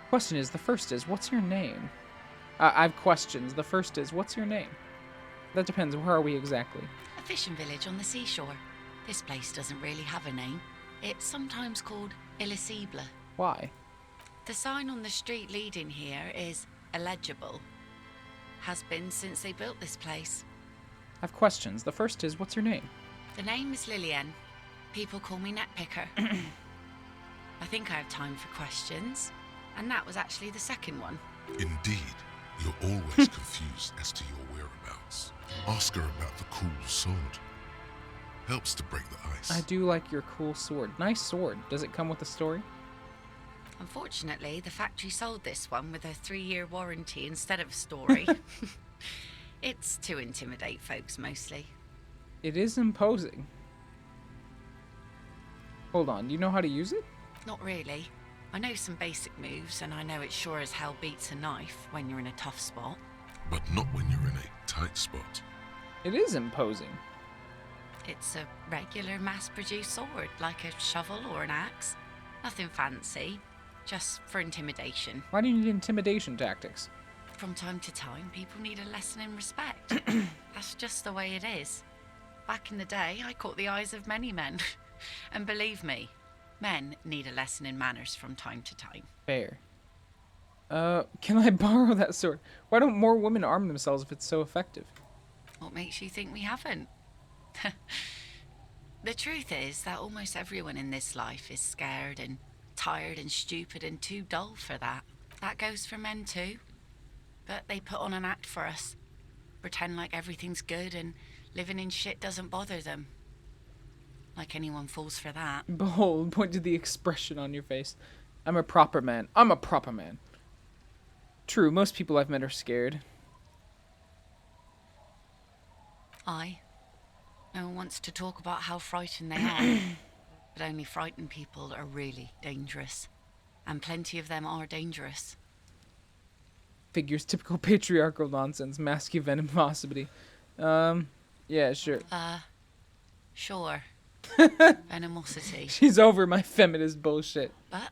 Question is, the first is, what's your name? I have questions. The first is, what's your name? That depends. Where are we exactly? A fishing village on the seashore. This place doesn't really have a name. It's sometimes called Elysium. Why? The sign on the street leading here is illegible. Has been since they built this place. I have questions. The first is, what's your name? The name is Lillian. People call me Netpicker. I think I have time for questions. And that was actually the second one. Indeed, you're always confused as to your whereabouts. Ask her about the cool sword. helps to break the ice. I do like your cool sword. Nice sword. Does it come with a story? Unfortunately, the factory sold this one with a 3-year warranty instead of a story. It's to intimidate folks mostly. It is imposing. Hold on, do you know how to use it? Not really. I know some basic moves, and I know it sure as hell beats a knife when you're in a tough spot. But not when you're in a tight spot. It is imposing. It's a regular mass-produced sword, like a shovel or an axe. Nothing fancy, just for intimidation. Why do you need intimidation tactics? From time to time, people need a lesson in respect. That's just the way it is. Back in the day, I caught the eyes of many men. And believe me, men need a lesson in manners from time to time. Fair. Can I borrow that sword? Why don't more women arm themselves if it's so effective? What makes you think we haven't? The truth is that almost everyone in this life is scared and tired and stupid and too dull for that. That goes for men too. But they put on an act for us. Pretend like everything's good and living in shit doesn't bother them. Like anyone falls for that. Behold, point to the expression on your face. I'm a proper man. I'm a proper man. True, most people I've met are scared. No one wants to talk about how frightened they are. But only frightened people are really dangerous. And plenty of them are dangerous. Figures typical patriarchal nonsense, masculine venomosity. Yeah, sure. Sure. Venomosity. She's over my feminist bullshit. But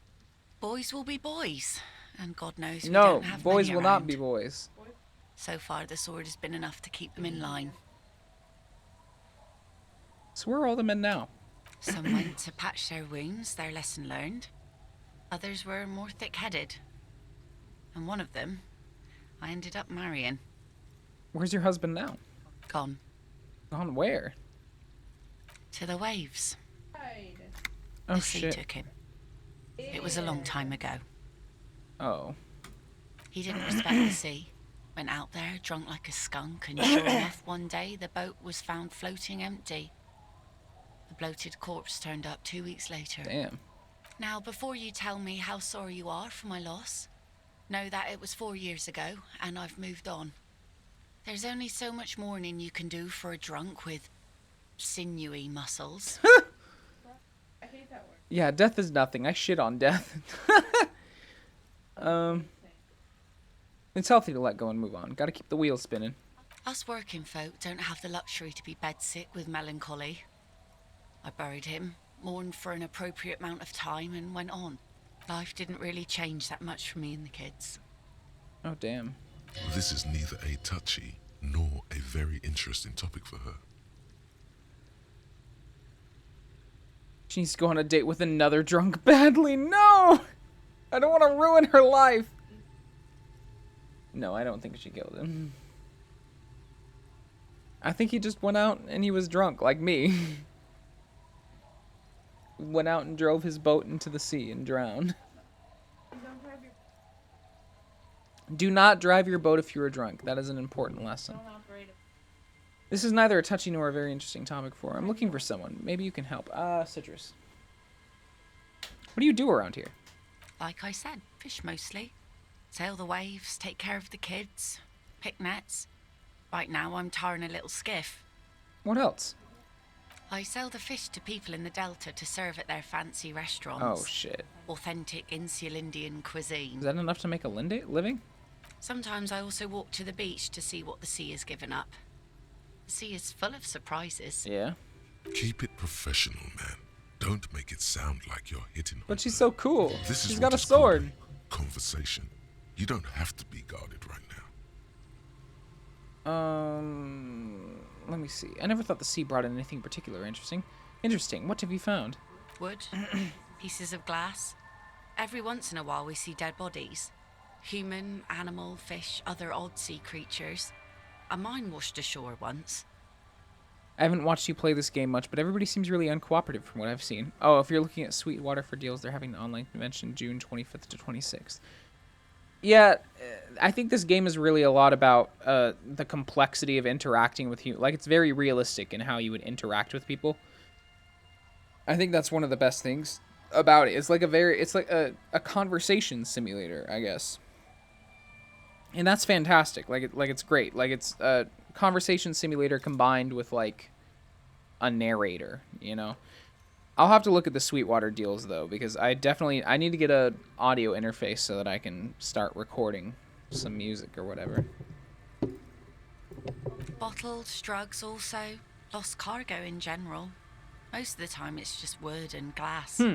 boys will be boys. And God knows we No, don't have boys many will not around. be boys. So far, the sword has been enough to keep them in line. So where are all the men now? Some went to patch their wounds, their lesson learned. Others were more thick-headed. And one of them, I ended up marrying. Where's your husband now? Gone. Gone where? To the waves. Oh, The sea shit. took him. It was a long time ago. Oh. He didn't respect the sea. Went out there, drunk like a skunk, and sure enough, one day the boat was found floating empty. The bloated corpse turned up 2 weeks later. Damn. Now, before you tell me how sorry you are for my loss, know that it was 4 years ago, and I've moved on. There's only so much mourning you can do for a drunk with sinewy muscles. Yeah, death is nothing. I shit on death. It's healthy to let go and move on. Gotta keep the wheel spinning. Us working folk don't have the luxury to be bedsick with melancholy. I buried him, mourned for an appropriate amount of time, and went on. Life didn't really change that much for me and the kids. Oh, damn. This is neither a touchy nor a very interesting topic for her. She needs to go on a date with another drunk badly. No! I don't want to ruin her life. No, I don't think she killed him. I think he just went out and he was drunk, like me. Went out and drove his boat into the sea and drowned. Do not drive your boat if you are drunk. That is an important lesson. This is neither a touchy nor a very interesting topic for her. I'm looking for someone. Maybe you can help. Citrus. What do you do around here? Like I said, fish mostly. Sail the waves, take care of the kids, pick nets. Right now I'm tarring a little skiff. What else? I sell the fish to people in the Delta to serve at their fancy restaurants. Oh, shit. Authentic insular Indian cuisine. Is that enough to make a living? Sometimes I also walk to the beach to see what the sea has given up. The sea is full of surprises. Yeah. Keep it professional, man. Don't make it sound like you're hitting. But she's so cool. This She's is got what a is called sword. Conversation. You don't have to be guarded right now. Let me see. I never thought the sea brought in anything particular interesting. Interesting. What have you found? Wood, pieces of glass. Every once in a while we see dead bodies. Human, animal, fish, other odd sea creatures. A mine washed ashore once. I haven't watched you play this game much, but everybody seems really uncooperative from what I've seen. Oh, if you're looking at Sweetwater for deals, they're having an online convention June 25th to 26th. Yeah, I think this game is really a lot about the complexity of interacting with you. Like, it's very realistic in how you would interact with people. I think that's one of the best things about it. It's like a conversation simulator, I guess. And that's fantastic. It's great. Like, it's a conversation simulator combined with like a narrator, you know. I'll have to look at the Sweetwater deals though, because I need to get a audio interface so that I can start recording some music or whatever. Bottles, drugs also, lost cargo in general. Most of the time it's just wood and glass. All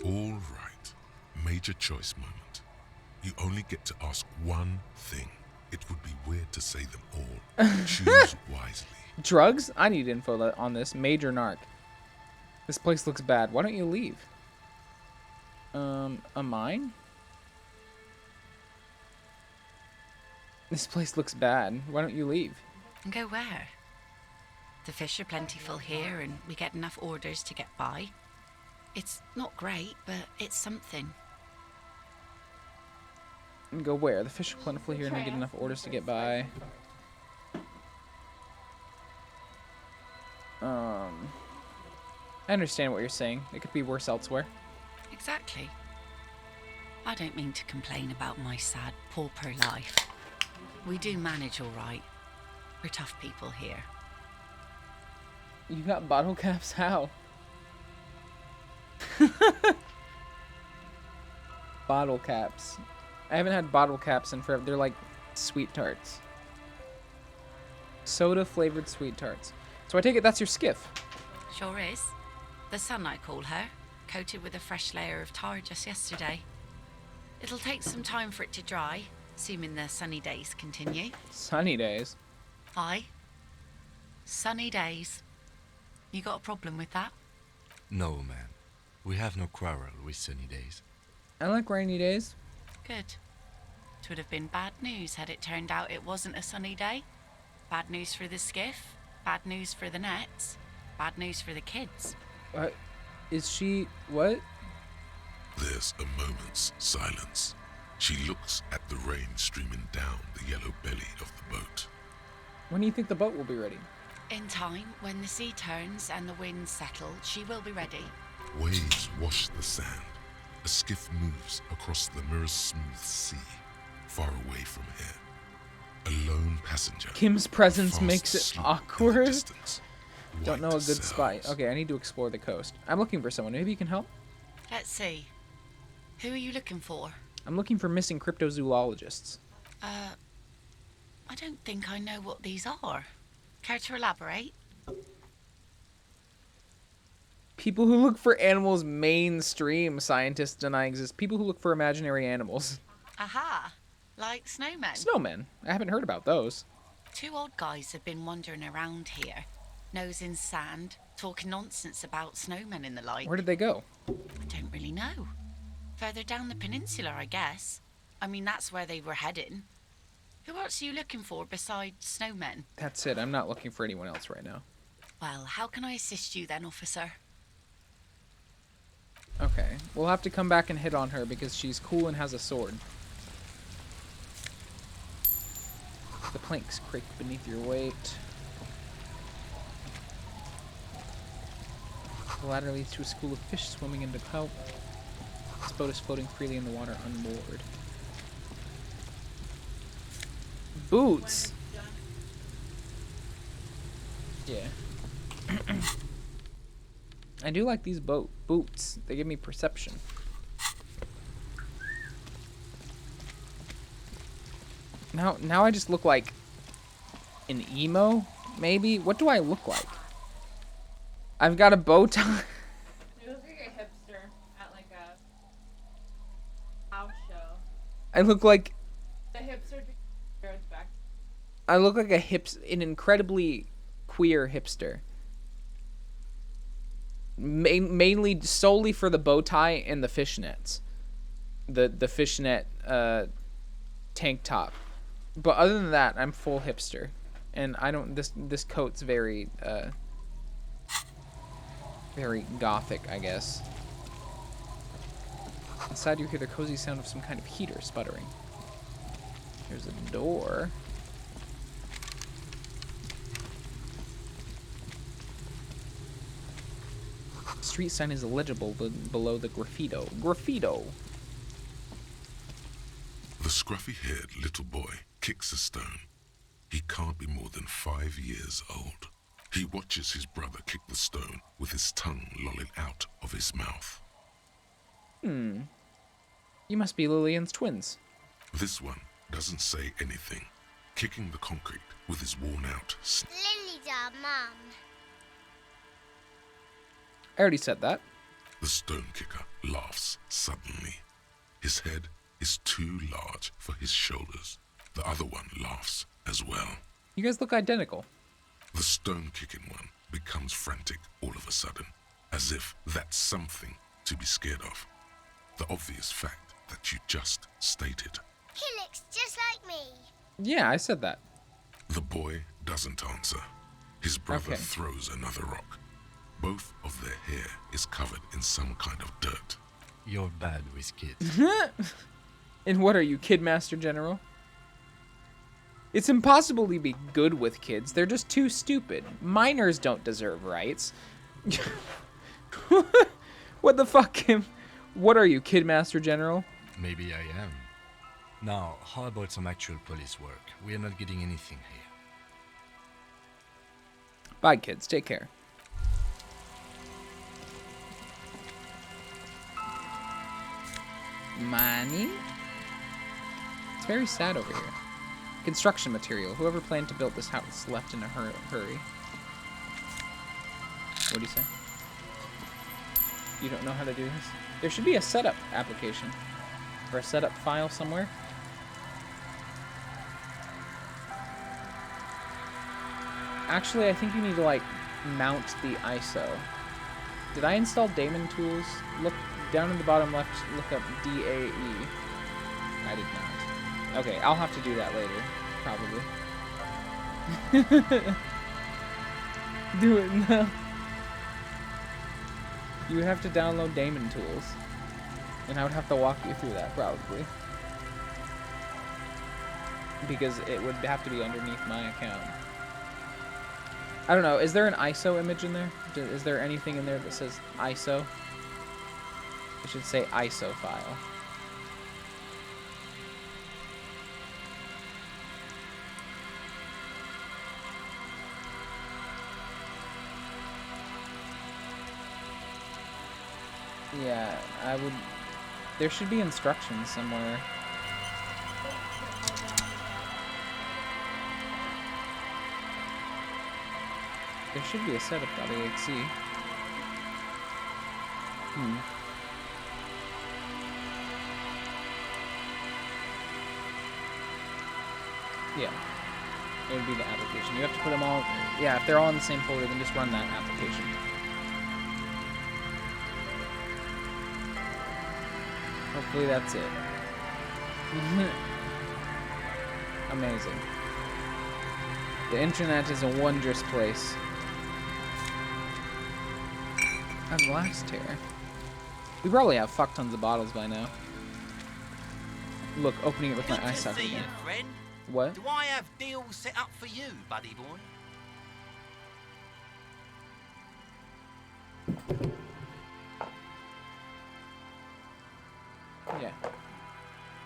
right. Major choice moment. You only get to ask one thing. It would be weird to say them all. Choose wisely. Drugs? I need info on this. Major narc. This place looks bad. Why don't you leave? A mine? This place looks bad. Why don't you leave? And go where? The fish are plentiful here and we get enough orders to get by. It's not great, but it's something. And go where? The fish are plentiful here and we get enough orders to get by. I understand what you're saying. It could be worse elsewhere. Exactly. I don't mean to complain about my sad, pauper life. We do manage all right. We're tough people here. You got bottle caps? How? Bottle caps. I haven't had bottle caps in forever. They're like sweet tarts. Soda flavored sweet tarts. So I take it that's your skiff. Sure is. The sun, I call her. Coated with a fresh layer of tar just yesterday. It'll take some time for it to dry, assuming the sunny days continue. Sunny days? Aye. Sunny days. You got a problem with that? No, man. We have no quarrel with sunny days. I like rainy days. Good. It would have been bad news had it turned out it wasn't a sunny day. Bad news for the skiff, bad news for the nets, bad news for the kids. What? Is she... what? There's a moment's silence. She looks at the rain streaming down the yellow belly of the boat. When do you think the boat will be ready? In time, when the sea turns and the winds settle, she will be ready. Waves wash the sand. A skiff moves across the mirror-smooth sea, far away from here. A lone passenger. Kim's presence fast makes it asleep in the awkward. distance. Don't know a White good spot. sails. Okay, I need to explore the coast. I'm looking for someone. Maybe you can help? Let's see. Who are you looking for? I'm looking for missing cryptozoologists. I don't think I know what these are. Care to elaborate? People who look for animals mainstream. Scientists deny exist. People who look for imaginary animals. Aha! Like snowmen. Snowmen. I haven't heard about those. Two old guys have been wandering around here, nose in sand, talking nonsense about snowmen and the like. Where did they go? I don't really know. Further down the peninsula, I guess. I mean, that's where they were heading. Who else are you looking for besides snowmen? That's it. I'm not looking for anyone else right now. Well, how can I assist you then, officer? Okay. We'll have to come back and hit on her because she's cool and has a sword. The planks creak beneath your weight. The ladder leads to a school of fish swimming into kelp. This boat is floating freely in the water unmoored. Boots! Yeah. I do like these boots. They give me perception. Now I just look like an emo, maybe? What do I look like? I've got a bow tie. You look like a hipster at like a house show. I look like The hipster back. I look like an incredibly queer hipster. Mainly solely for the bow tie and the fishnets. The fishnet tank top. But other than that, I'm full hipster. And I don't this coat's very gothic, I guess. Inside you hear the cozy sound of some kind of heater sputtering. There's a door. Street sign is illegible below the graffito. Graffito! The scruffy-haired little boy kicks a stone. He can't be more than 5 years old. He watches his brother kick the stone with his tongue lolling out of his mouth. You must be Lillian's twins. This one doesn't say anything, kicking the concrete with his worn-out Lily's our mum. I already said that. The stone kicker laughs suddenly. His head is too large for his shoulders. The other one laughs as well. You guys look identical. The stone-kicking one becomes frantic all of a sudden, as if that's something to be scared of. The obvious fact that you just stated. He looks just like me. Yeah, I said that. The boy doesn't answer. His brother Okay. throws another rock. Both of their hair is covered in some kind of dirt. You're bad with kids. And what are you, Kid Master General? It's impossible to be good with kids. They're just too stupid. Minors don't deserve rights. What the fuck, Kim? What are you, Kid Master General? Maybe I am. Now, how about some actual police work? We are not getting anything here. Bye, kids. Take care. Money? It's very sad over here. Construction material. Whoever planned to build this house left in a hurry. What do you say? You don't know how to do this? There should be a setup application. Or a setup file somewhere. Actually, I think you need to, like, mount the ISO. Did I install daemon tools? Look down in the bottom left, look up DAE. I did not. Okay, I'll have to do that later. Probably. Do it now. You would have to download daemon tools. And I would have to walk you through that, probably. Because it would have to be underneath my account. I don't know, is there an ISO image in there? Is there anything in there that says ISO? It should say ISO file. Yeah, I would... There should be instructions somewhere. There should be a setup.exe. Yeah. It would be the application. You have to put them all... Yeah, if they're all in the same folder, then just run that application. Hopefully that's it. Amazing. The internet is a wondrous place. A glass tear. We probably have fuck tons of bottles by now. Look, opening it with my eye socket again. Friend. What? Do I have deals set up for you, buddy boy? Yeah.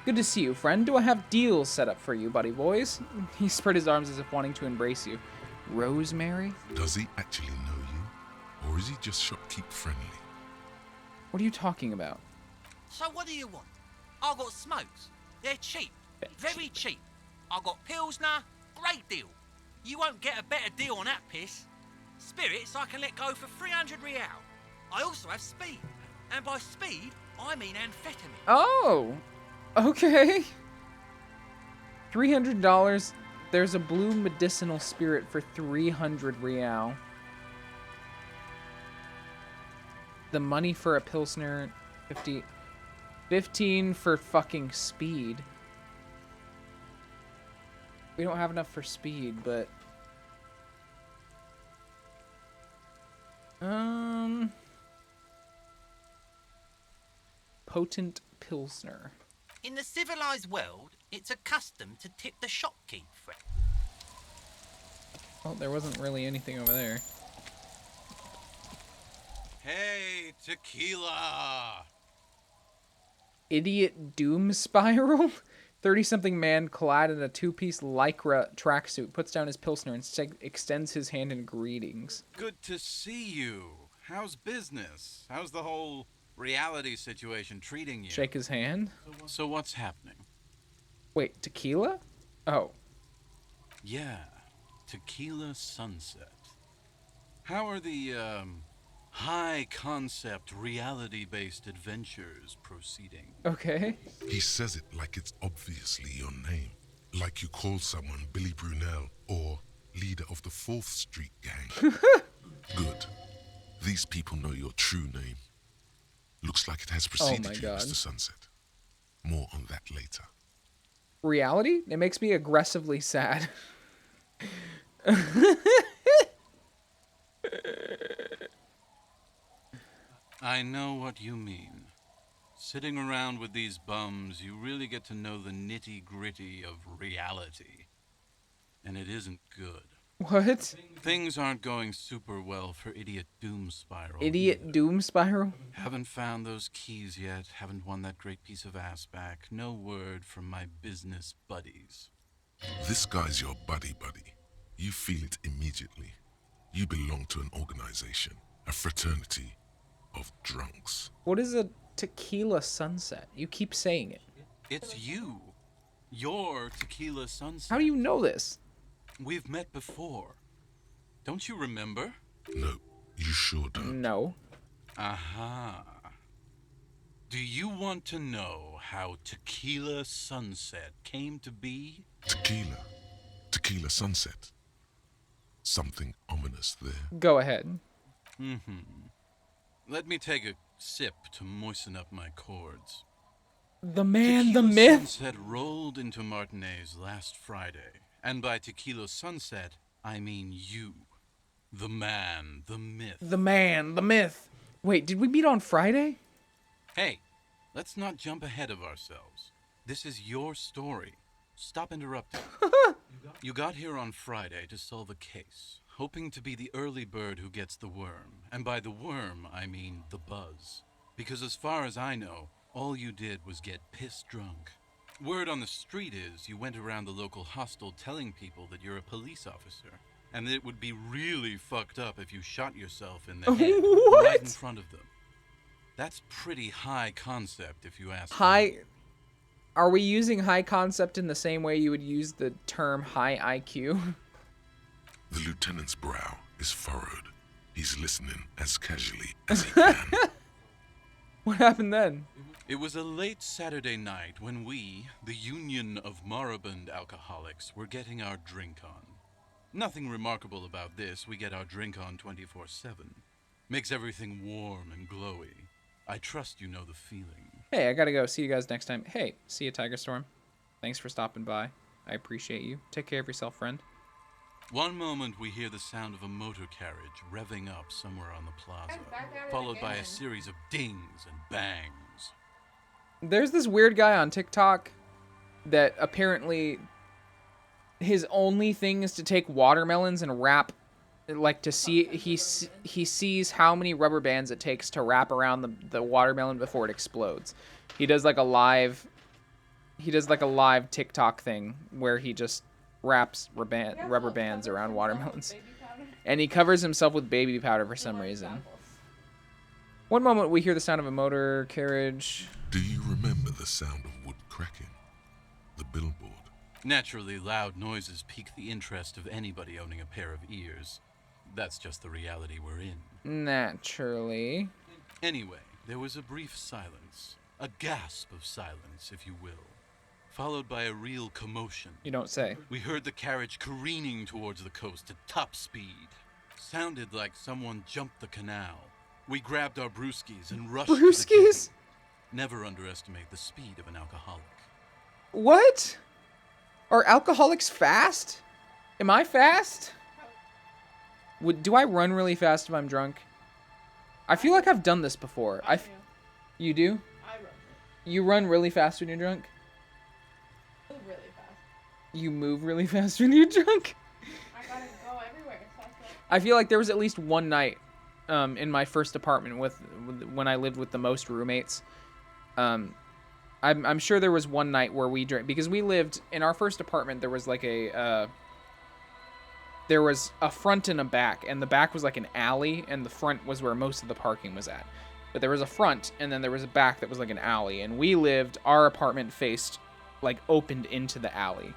Good to see you, friend. Do I have deals set up for you, buddy boys? He spread his arms as if wanting to embrace you. Rosemary? Does he actually know you? Or is he just shopkeep friendly? What are you talking about? So what do you want? I got smokes. They're cheap. Very cheap. I got Pilsner. Great deal. You won't get a better deal on that piss. Spirits I can let go for 300 real. I also have speed. And by speed, I mean amphetamine. Oh! Okay. $300. There's a blue medicinal spirit for 300 real. The money for a Pilsner, 15 for fucking speed. We don't have enough for speed, but... Potent Pilsner. In the civilized world, It's a custom to tip the shopkeeper. Oh, there wasn't really anything over there. Hey, tequila! Idiot doom spiral? 30-something man clad in a two-piece lycra tracksuit puts down his pilsner and extends his hand in greetings. Good to see you. How's business? How's the whole reality situation treating you? Shake his hand. So what's happening? Wait, tequila? Oh. Yeah, Tequila Sunset. How are the, high-concept, reality-based adventures proceeding? Okay. He says it like it's obviously your name. Like you call someone Billy Brunel or leader of the 4th Street gang. Good. These people know your true name. Looks like it has preceded you, Mr. Sunset. More on that later. Reality? It makes me aggressively sad. I know what you mean. Sitting around with these bums, you really get to know the nitty-gritty of reality. And it isn't good. What? Things aren't going super well for Idiot Doom Spiral. Idiot Doom Spiral? Haven't found those keys yet, haven't won that great piece of ass back. No word from my business buddies. This guy's your buddy. You feel it immediately. You belong to an organization, a fraternity of drunks. What is a Tequila Sunset? You keep saying it. It's you. Your Tequila Sunset. How do you know this? We've met before. Don't you remember? No, you sure don't. No. Aha. Do you want to know how Tequila Sunset came to be? Tequila Sunset. Something ominous there. Go ahead. Let me take a sip to moisten up my cords. The man, Tequila the myth. Sunset rolled into Martinez last Friday. And by Tequila Sunset, I mean you. The man, the myth. The man, the myth. Wait, did we meet on Friday? Hey, let's not jump ahead of ourselves. This is your story. Stop interrupting. You got here on Friday to solve a case, hoping to be the early bird who gets the worm. And by the worm, I mean the buzz. Because as far as I know, all you did was get piss drunk. Word on the street is you went around the local hostel telling people that you're a police officer, and that it would be really fucked up if you shot yourself in the head right in front of them. That's pretty high concept, if you ask me. Are we using high concept in the same way you would use the term high IQ? The lieutenant's brow is furrowed. He's listening as casually as he can. What happened then? It was a late Saturday night when we, the Union of Moribund Alcoholics, were getting our drink on. Nothing remarkable about this. We get our drink on 24/7. Makes everything warm and glowy. I trust you know the feeling. Hey, I gotta go. See you guys next time. Hey, see you, Tiger Storm. Thanks for stopping by. I appreciate you. Take care of yourself, friend. One moment we hear the sound of a motor carriage revving up somewhere on the plaza, followed by a series of dings and bangs. There's this weird guy on TikTok that apparently his only thing is to take watermelons and wrap, like to see, he sees how many rubber bands it takes to wrap around the watermelon before it explodes. He does like a live TikTok thing where he just wraps rubber bands around watermelons. And he covers himself with baby powder for some reason. One moment we hear the sound of a motor carriage. Do you remember the sound of wood cracking? The billboard? Naturally, loud noises pique the interest of anybody owning a pair of ears. That's just the reality we're in. Naturally. Anyway, there was a brief silence. A gasp of silence, if you will. Followed by a real commotion. You don't say. We heard the carriage careening towards the coast at top speed. Sounded like someone jumped the canal. We grabbed our brewskis and rushed to the Brewskis? kitchen. Never underestimate the speed of an alcoholic. What? Are alcoholics fast? Am I fast? Do I run really fast if I'm drunk? I feel like I've done this before. You do? I run. You run really fast when you're drunk? You move really fast when you're drunk. I gotta go everywhere. So I feel like there was at least one night in my first apartment when I lived with the most roommates. I'm sure there was one night where we drank, because we lived in our first apartment. There was like there was a front and a back, and the back was like an alley, and the front was where most of the parking was at. But there was a front, and then there was a back that was like an alley, and our apartment faced, like, opened into the alley.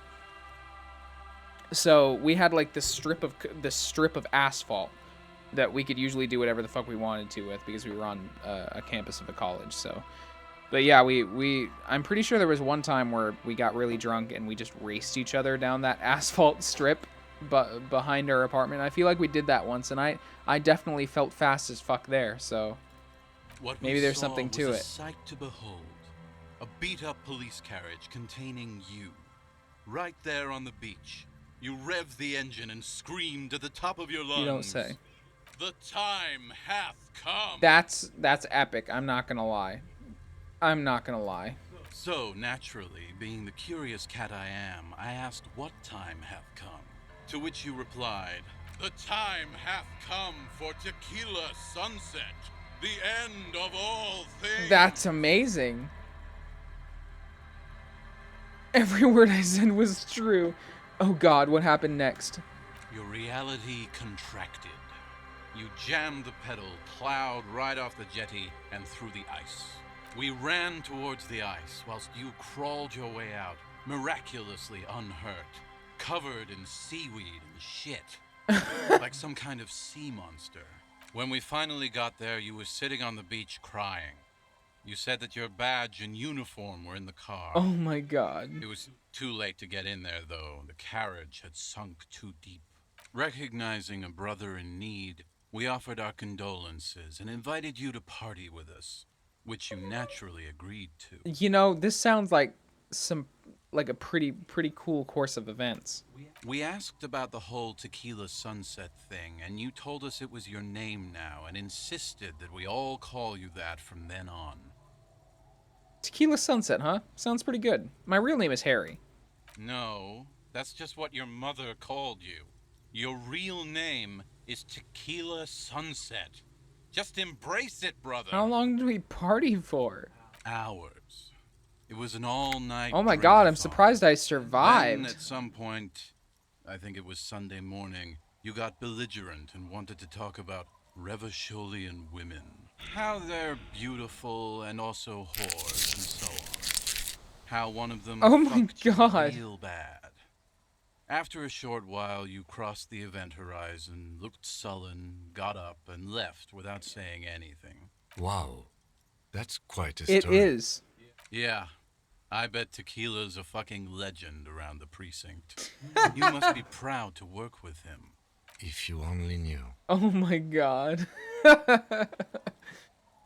So we had like this strip of asphalt that we could usually do whatever the fuck we wanted to with, because we were on a campus of a college. So, but yeah, I'm pretty sure there was one time where we got really drunk and we just raced each other down that asphalt strip behind our apartment. I feel like we did that once, and I definitely felt fast as fuck there. So maybe there's something to was it. A sight to behold. A beat-up police carriage containing you. Right there on the beach. You revved the engine and screamed at the top of your lungs. You don't say. The time hath come. That's epic. I'm not gonna lie. So, naturally, being the curious cat I am, I asked what time hath come. To which you replied, the time hath come for tequila sunset, the end of all things. That's amazing. Every word I said was true. Oh God, what happened next? Your reality contracted. You jammed the pedal, plowed right off the jetty, and through the ice. We ran towards the ice, whilst you crawled your way out, miraculously unhurt, covered in seaweed and shit, like some kind of sea monster. When we finally got there, you were sitting on the beach crying. You said that your badge and uniform were in the car. Oh my God. It was too late to get in there, though. The carriage had sunk too deep. Recognizing a brother in need, we offered our condolences and invited you to party with us, which you naturally agreed to. You know, this sounds like a pretty cool course of events. We asked about the whole tequila sunset thing, and you told us it was your name now and insisted that we all call you that from then on. Tequila Sunset, huh? Sounds pretty good. My real name is Harry. No, that's just what your mother called you. Your real name is Tequila Sunset. Just embrace it, brother. How long did we party for? Hours. It was an all-night. Oh my God, I'm surprised I survived. Then at some point, I think it was Sunday morning, you got belligerent and wanted to talk about Revacholian women. How they're beautiful and also whores and so on. How one of them fucked you real bad. After a short while, you crossed the event horizon, looked sullen, got up, and left without saying anything. Wow, that's quite a story. It is. Yeah, I bet Tequila's a fucking legend around the precinct. You must be proud to work with him. If you only knew. Oh my God.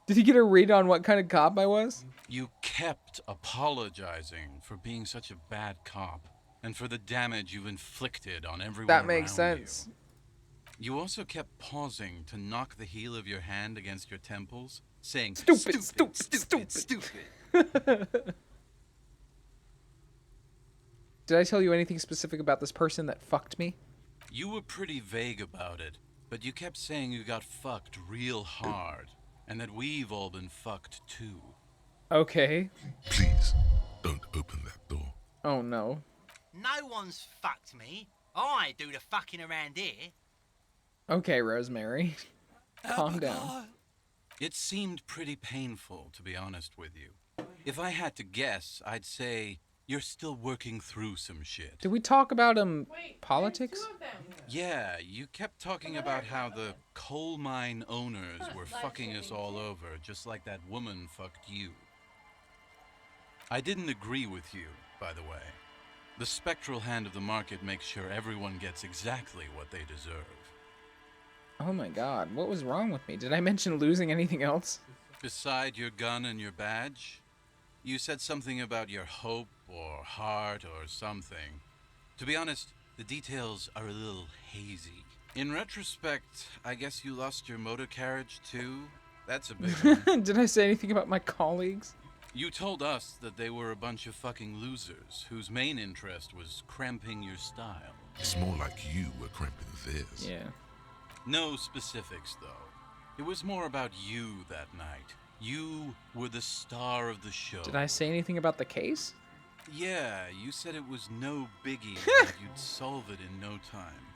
Did he get a read on what kind of cop I was? You kept apologizing for being such a bad cop and for the damage you've inflicted on everyone That makes around sense. You also kept pausing to knock the heel of your hand against your temples, saying, Stupid. Did I tell you anything specific about this person that fucked me? You were pretty vague about it, but you kept saying you got fucked real hard, and that we've all been fucked too. Okay. Please, don't open that door. Oh no. No one's fucked me. I do the fucking around here. Okay, Rosemary. Calm down. It seemed pretty painful, to be honest with you. If I had to guess, I'd say you're still working through some shit. Did we talk about politics? Yeah, you kept talking about how the coal mine owners were fucking us all over, just like that woman fucked you. I didn't agree with you, by the way. The spectral hand of the market makes sure everyone gets exactly what they deserve. Oh my God, what was wrong with me? Did I mention losing anything else? Beside your gun and your badge, you said something about your hope or heart or something. To be honest, the details are a little hazy. In retrospect, I guess you lost your motor carriage too? That's a big one. Did I say anything about my colleagues? You told us that they were a bunch of fucking losers whose main interest was cramping your style. It's more like you were cramping theirs. Yeah. No specifics, though. It was more about you that night. You were the star of the show. Did I say anything about the case? Yeah, you said it was no biggie, that you'd solve it in no time.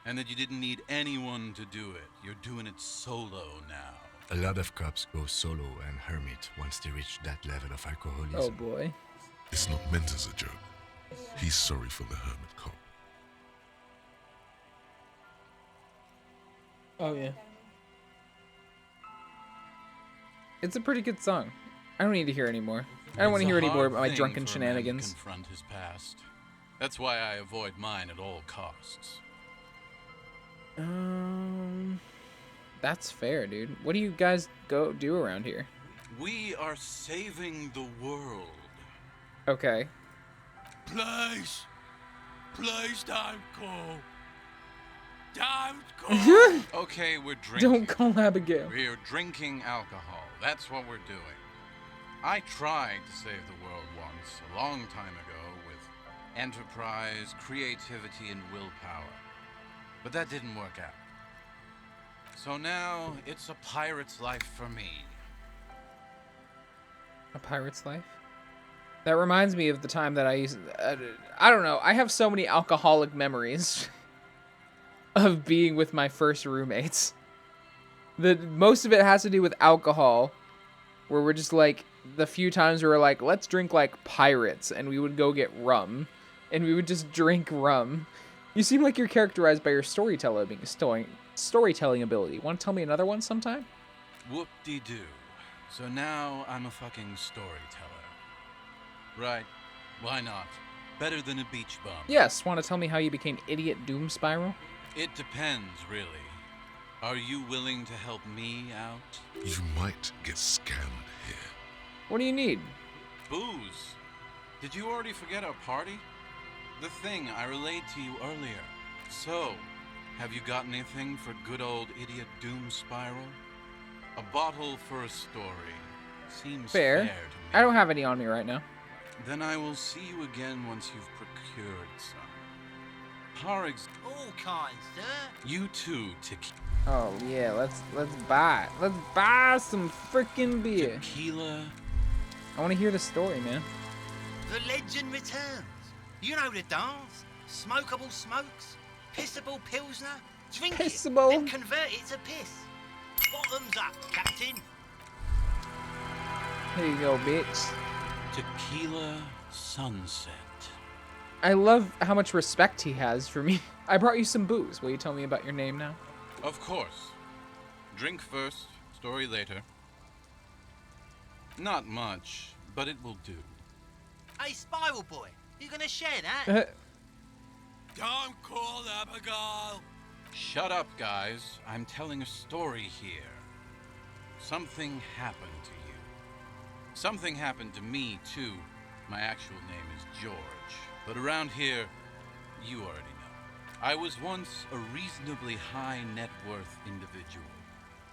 And that you didn't need anyone to do it. You're doing it solo now. A lot of cops go solo and hermit once they reach that level of alcoholism. Oh boy. It's not meant as a joke. He's sorry for the hermit cop. Oh yeah. It's a pretty good song. I don't need to hear any more. I don't want to hear any more about my drunken shenanigans. Confront his past. That's why I avoid mine at all costs. That's fair, dude. What do you guys go do around here? We are saving the world. Okay. Please. Please don't go. Don't go. Okay, we're drinking. Don't call Abigail. We're drinking alcohol. That's what we're doing. I tried to save the world once, a long time ago, with enterprise, creativity, and willpower. But that didn't work out. So now, it's a pirate's life for me. A pirate's life? That reminds me of the time that I used... I don't know. I have so many alcoholic memories of being with my first roommates. Most of it has to do with alcohol, where we're just like... The few times we were like, let's drink like pirates, and we would go get rum, and we would just drink rum. You seem like you're characterized by your storytelling ability. Want to tell me another one sometime? Whoop-de-doo. So now I'm a fucking storyteller. Right. Why not? Better than a beach bum. Yes. Want to tell me how you became Idiot Doom Spiral? It depends, really. Are you willing to help me out? You might get scammed here. What do you need? Booze. Did you already forget our party? The thing I relayed to you earlier. So, have you got anything for good old Idiot Doom Spiral? A bottle for a story. Seems fair to me. I don't have any on me right now. Then I will see you again once you've procured some. All kinds, sir. You too, Tequila. Oh yeah, let's buy some freaking beer. Tequila. I want to hear the story, man. The legend returns. You know the dance. Smokable smokes, pissable pilsner. Drink Pissable. it and convert it to piss. Bottoms up, Captain. Here you go, bitch. Tequila Sunset. I love how much respect he has for me. I brought you some booze. Will you tell me about your name now? Of course. Drink first, story later. Not much, but it will do. Hey, Spiral Boy, you gonna share that? Don't call Abigail. Shut up, guys. I'm telling a story here. Something happened to you. Something happened to me, too. My actual name is George. But around here, you already know. I was once a reasonably high net worth individual.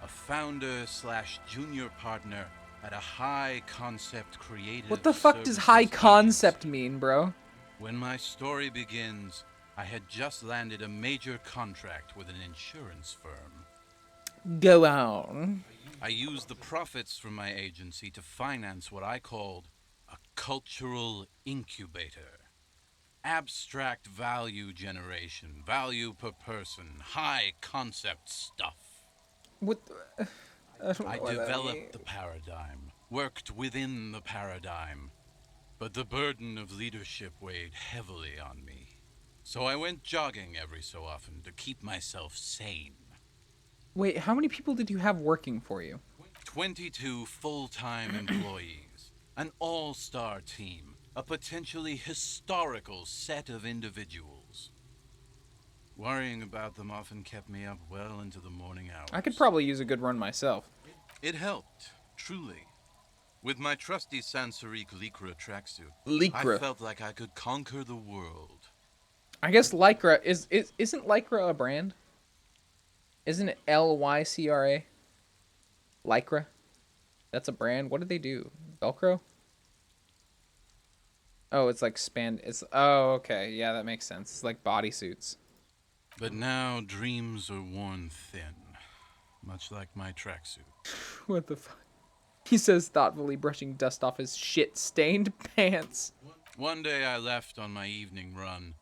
A founder/junior partner at a high concept creative. What the fuck does high concept mean, bro? When my story begins, I had just landed a major contract with an insurance firm. Go on. I used the profits from my agency to finance what I called a cultural incubator. Abstract value generation, value per person, high concept stuff. What? I developed the paradigm, worked within the paradigm, but the burden of leadership weighed heavily on me. So I went jogging every so often to keep myself sane. Wait, how many people did you have working for you? 22 full-time employees, an all-star team, a potentially historical set of individuals. Worrying about them often kept me up well into the morning hours. I could probably use a good run myself. It helped, truly. With my trusty Sansarique Lycra tracksuit, Lycra. I felt like I could conquer the world. I guess Lycra isn't Lycra a brand? Isn't it Lycra? Lycra? That's a brand. What did they do? Velcro? Oh, it's like oh, okay. Yeah, that makes sense. It's like bodysuits. But now dreams are worn thin, much like my tracksuit. What the fuck? He says thoughtfully, brushing dust off his shit-stained pants. One day I left on my evening run.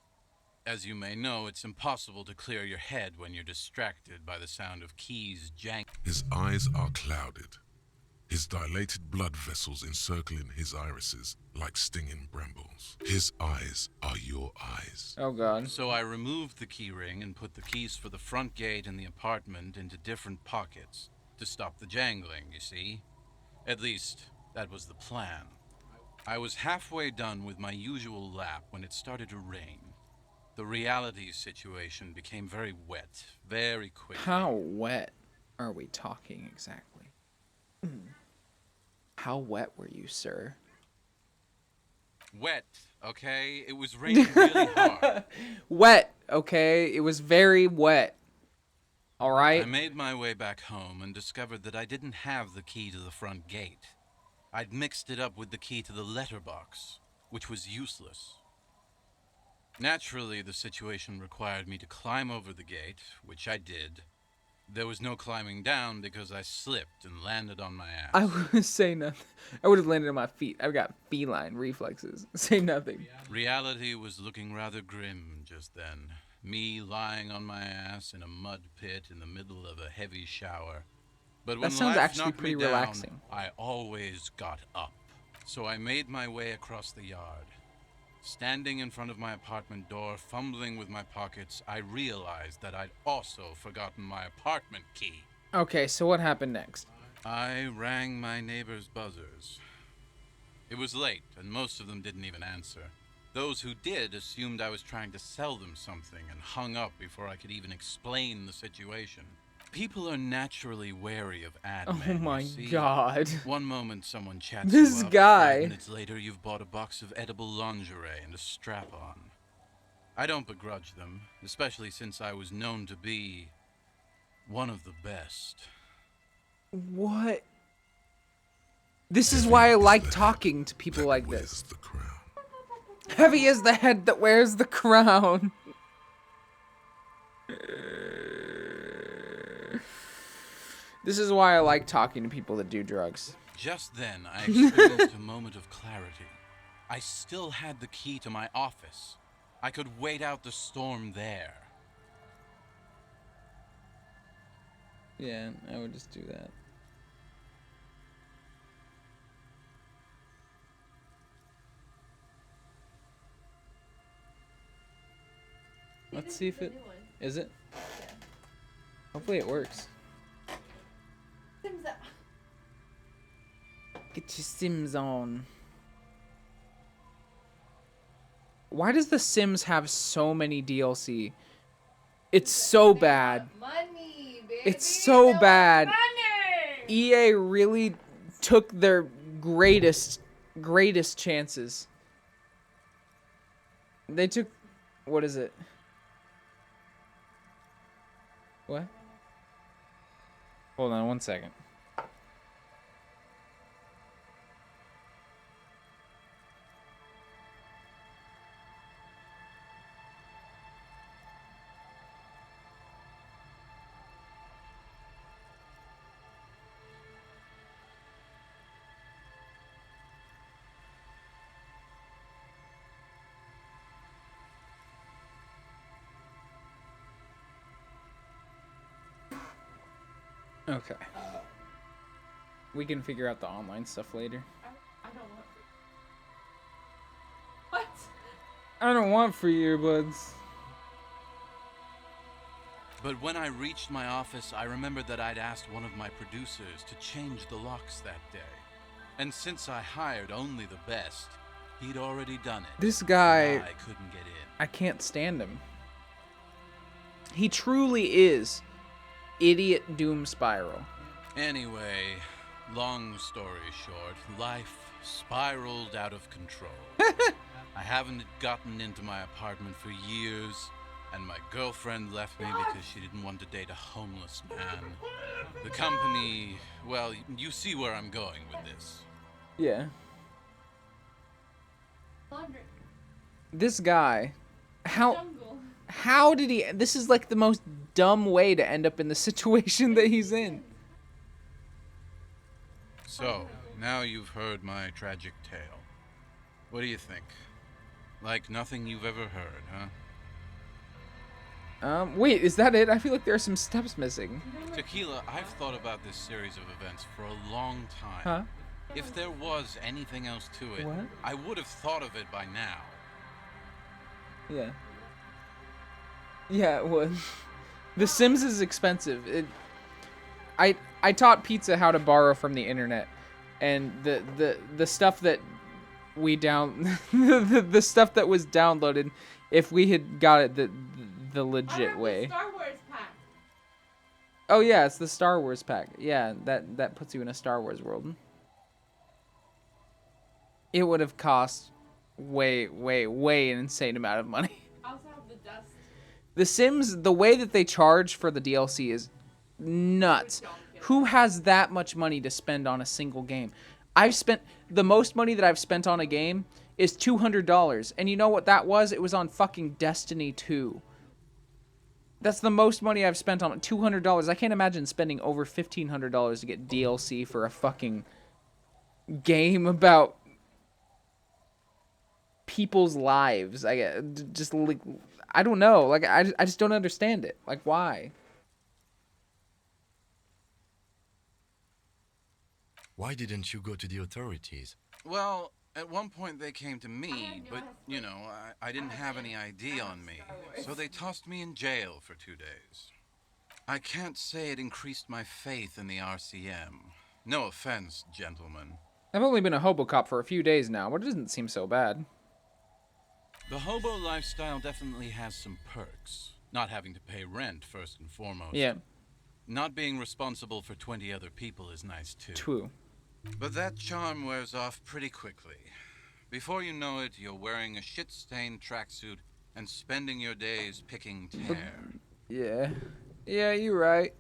As you may know, it's impossible to clear your head when you're distracted by the sound of keys jangling. His eyes are clouded, his dilated blood vessels encircling his irises like stinging brambles. His eyes are your eyes. Oh, God. So I removed the key ring and put the keys for the front gate and the apartment into different pockets to stop the jangling, you see? At least, that was the plan. I was halfway done with my usual lap when it started to rain. The reality situation became very wet, very quickly. How wet are we talking exactly? How wet were you, sir? Wet, okay? It was raining really hard. Wet, okay? It was very wet. All right? I made my way back home and discovered that I didn't have the key to the front gate. I'd mixed it up with the key to the letterbox, which was useless. Naturally, the situation required me to climb over the gate, which I did. There was no climbing down because I slipped and landed on my ass. I would say nothing. I would have landed on my feet. I've got feline reflexes. Say nothing. Reality was looking rather grim just then. Me lying on my ass in a mud pit in the middle of a heavy shower. But when That sounds life actually knocked pretty me down, relaxing. I always got up. So I made my way across the yard. Standing in front of my apartment door, fumbling with my pockets, I realized that I'd also forgotten my apartment key. Okay, so what happened next? I rang my neighbors' buzzers. It was late, and most of them didn't even answer. Those who did assumed I was trying to sell them something and hung up before I could even explain the situation. People are naturally wary of ad men. Oh my you see. God. One moment someone chats This you up, guy. 5 minutes later you've bought a box of edible lingerie and a strap-on. I don't begrudge them, especially since I was known to be one of the best. What? This is why I like talking to people like this. The crown. Heavy is the head that wears the crown. This is why I like talking to people that do drugs. Just then, I experienced a moment of clarity. I still had the key to my office. I could wait out the storm there. Yeah, I would just do that. Let's see if it is it. Hopefully it works. Sims up. Get your Sims on. Why does The Sims have so many DLC? It's so bad. Money, baby. It's so bad. Money. EA really took their greatest chances. They took, what is it? What? Hold on 1 second. Okay. We can figure out the online stuff later. I don't want. What? I don't want free earbuds. But when I reached my office, I remembered that I'd asked one of my producers to change the locks that day. And since I hired only the best, he'd already done it. This guy, I couldn't get in. I can't stand him. He truly is idiot doom spiral. Anyway, long story short, life spiraled out of control. I haven't gotten into my apartment for years, and my girlfriend left me because she didn't want to date a homeless man. The company, well, you see where I'm going with this. Yeah. This guy, how Jungle. did he? This is like the most dumb way to end up in the situation that he's in. So, now you've heard my tragic tale. What do you think? Like nothing you've ever heard, huh? Wait, is that it? I feel like there are some steps missing. Tequila, I've thought about this series of events for a long time. Huh? If there was anything else to it, What? I would have thought of it by now. Yeah. Yeah, it would. The Sims is expensive. I taught Pizza how to borrow from the internet, and the stuff that we the stuff that was downloaded, if we had got it the legit way. Star Wars pack. Oh yeah, it's the Star Wars pack. Yeah, that puts you in a Star Wars world. It would have cost way an insane amount of money. I also have the dust. The Sims, the way that they charge for the DLC is nuts. Who has that much money to spend on a single game? The most money that I've spent on a game is $200. And you know what that was? It was on fucking Destiny 2. That's the most money I've spent on it. $200. I can't imagine spending over $1,500 to get DLC for a fucking game about people's lives. I don't know. Like I just don't understand it. Like why? Why didn't you go to the authorities? Well, at one point they came to me, but, you know, I didn't have any ID on me, so they tossed me in jail for 2 days. I can't say it increased my faith in the RCM. No offense, gentlemen. I've only been a hobocop for a few days now, but it doesn't seem so bad. The hobo lifestyle definitely has some perks. Not having to pay rent, first and foremost. Yeah. Not being responsible for 20 other people is nice, too. True. But that charm wears off pretty quickly. Before you know it, you're wearing a shit-stained tracksuit and spending your days picking tear. Yeah. Yeah, you're right.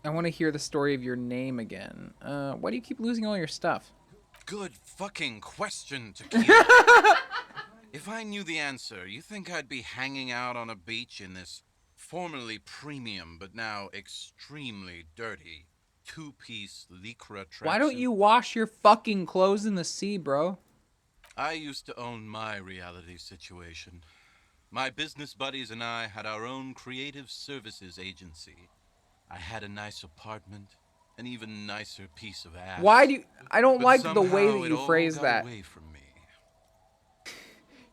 I want to hear the story of your name again. Why do you keep losing all your stuff? Good fucking question, Tequila. If I knew the answer, you think I'd be hanging out on a beach in this formerly premium but now extremely dirty two-piece lycra tracksuit? Why don't you wash your fucking clothes in the sea, bro? I used to own my reality situation. My business buddies and I had our own creative services agency. I had a nice apartment, an even nicer piece of ass. Why do you... I don't But like the way somehow that it you all phrase got that. away from me.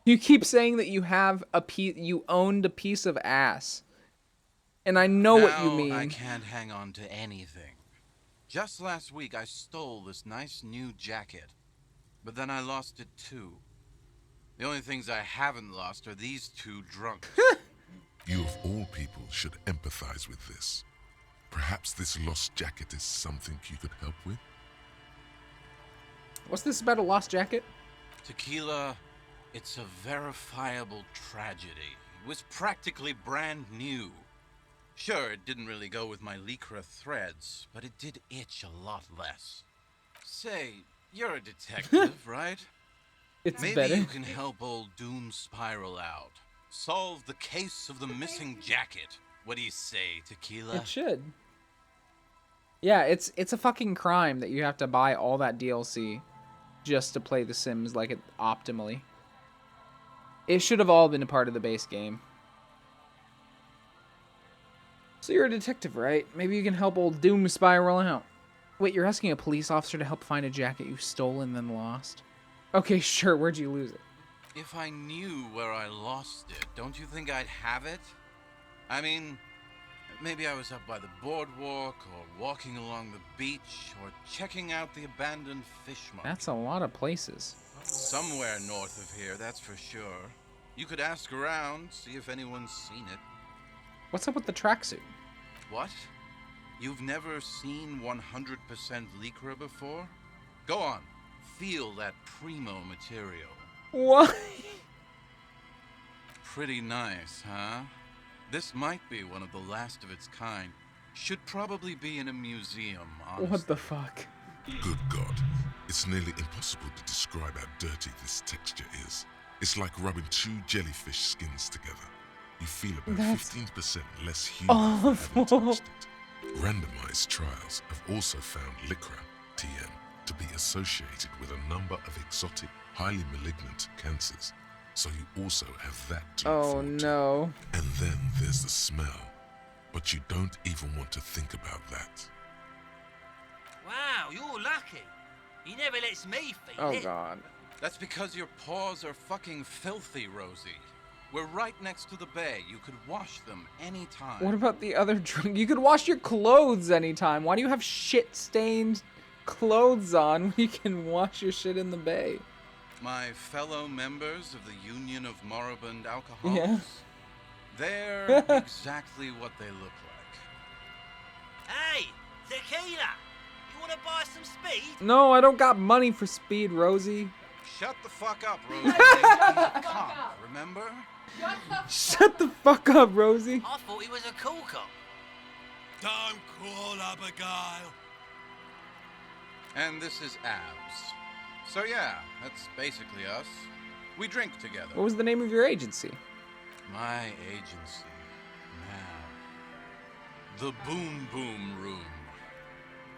You keep saying that you have you owned a piece of ass. And I know what you Now mean. I can't hang on to anything. Just last week I stole this nice new jacket, but then I lost it too. The only things I haven't lost are these two drunks. You of all people should empathize with this. Perhaps this lost jacket is something you could help with? What's this about a lost jacket? Tequila, it's a verifiable tragedy. It was practically brand new. Sure, it didn't really go with my lycra threads, but it did itch a lot less. Say, you're a detective, right? It's Maybe better. you can help old Doom Spiral out. Solve the case of the missing jacket. What do you say, Tequila? It should. Yeah, it's a fucking crime that you have to buy all that DLC just to play The Sims like it optimally. It should have all been a part of the base game. So you're a detective, right? Maybe you can help old Doom Spiral out. Wait, you're asking a police officer to help find a jacket you've stolen then lost? Okay, sure. Where'd you lose it? If I knew where I lost it, don't you think I'd have it? I mean, maybe I was up by the boardwalk, or walking along the beach, or checking out the abandoned fish market. That's a lot of places. Somewhere north of here, that's for sure. You could ask around, see if anyone's seen it. What's up with the tracksuit? What? You've never seen 100% lycra before? Go on, feel that primo material. What? Pretty nice, huh? This might be one of the last of its kind. Should probably be in a museum, honestly. What the fuck? Good God. It's nearly impossible to describe how dirty this texture is. It's like rubbing 2 jellyfish skins together. You feel about 15% less human for having touched it. Randomized trials have also found Lycra, TM, to be associated with a number of exotic, highly malignant cancers. So you also have that to look forward to. And then there's the smell. But you don't even want to think about that. Wow, you're lucky. He never lets me feel it. Oh god. That's because your paws are fucking filthy, Rosie. We're right next to the bay. You could wash them anytime. What about the other drunk? You could wash your clothes anytime. Why do you have shit-stained clothes on when you can wash your shit in the bay? My fellow members of the Union of Moribund Alcoholics? Yeah. They're exactly what they look like. Hey, tequila! You wanna buy some speed? No, I don't got money for speed, Rosie. Shut the fuck up, Rosie. Come, remember? Shut the fuck up, Rosie. I thought he was a cool cop. Don't call Abigail. And this is Abs. So yeah, that's basically us. We drink together. What was the name of your agency? My agency. Now. The Boom Boom Room.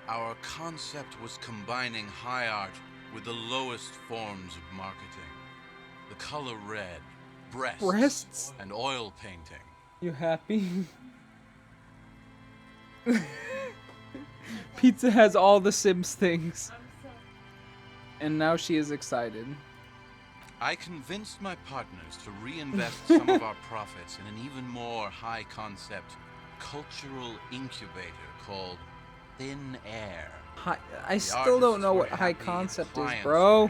Our concept was combining high art with the lowest forms of marketing. The color red, breasts, and oil painting. You happy? Pizza has all the Sims things. And now she is excited. I convinced my partners to reinvest some of our profits in an even more high concept cultural incubator called Thin Air. I still don't know what high concept is, bro.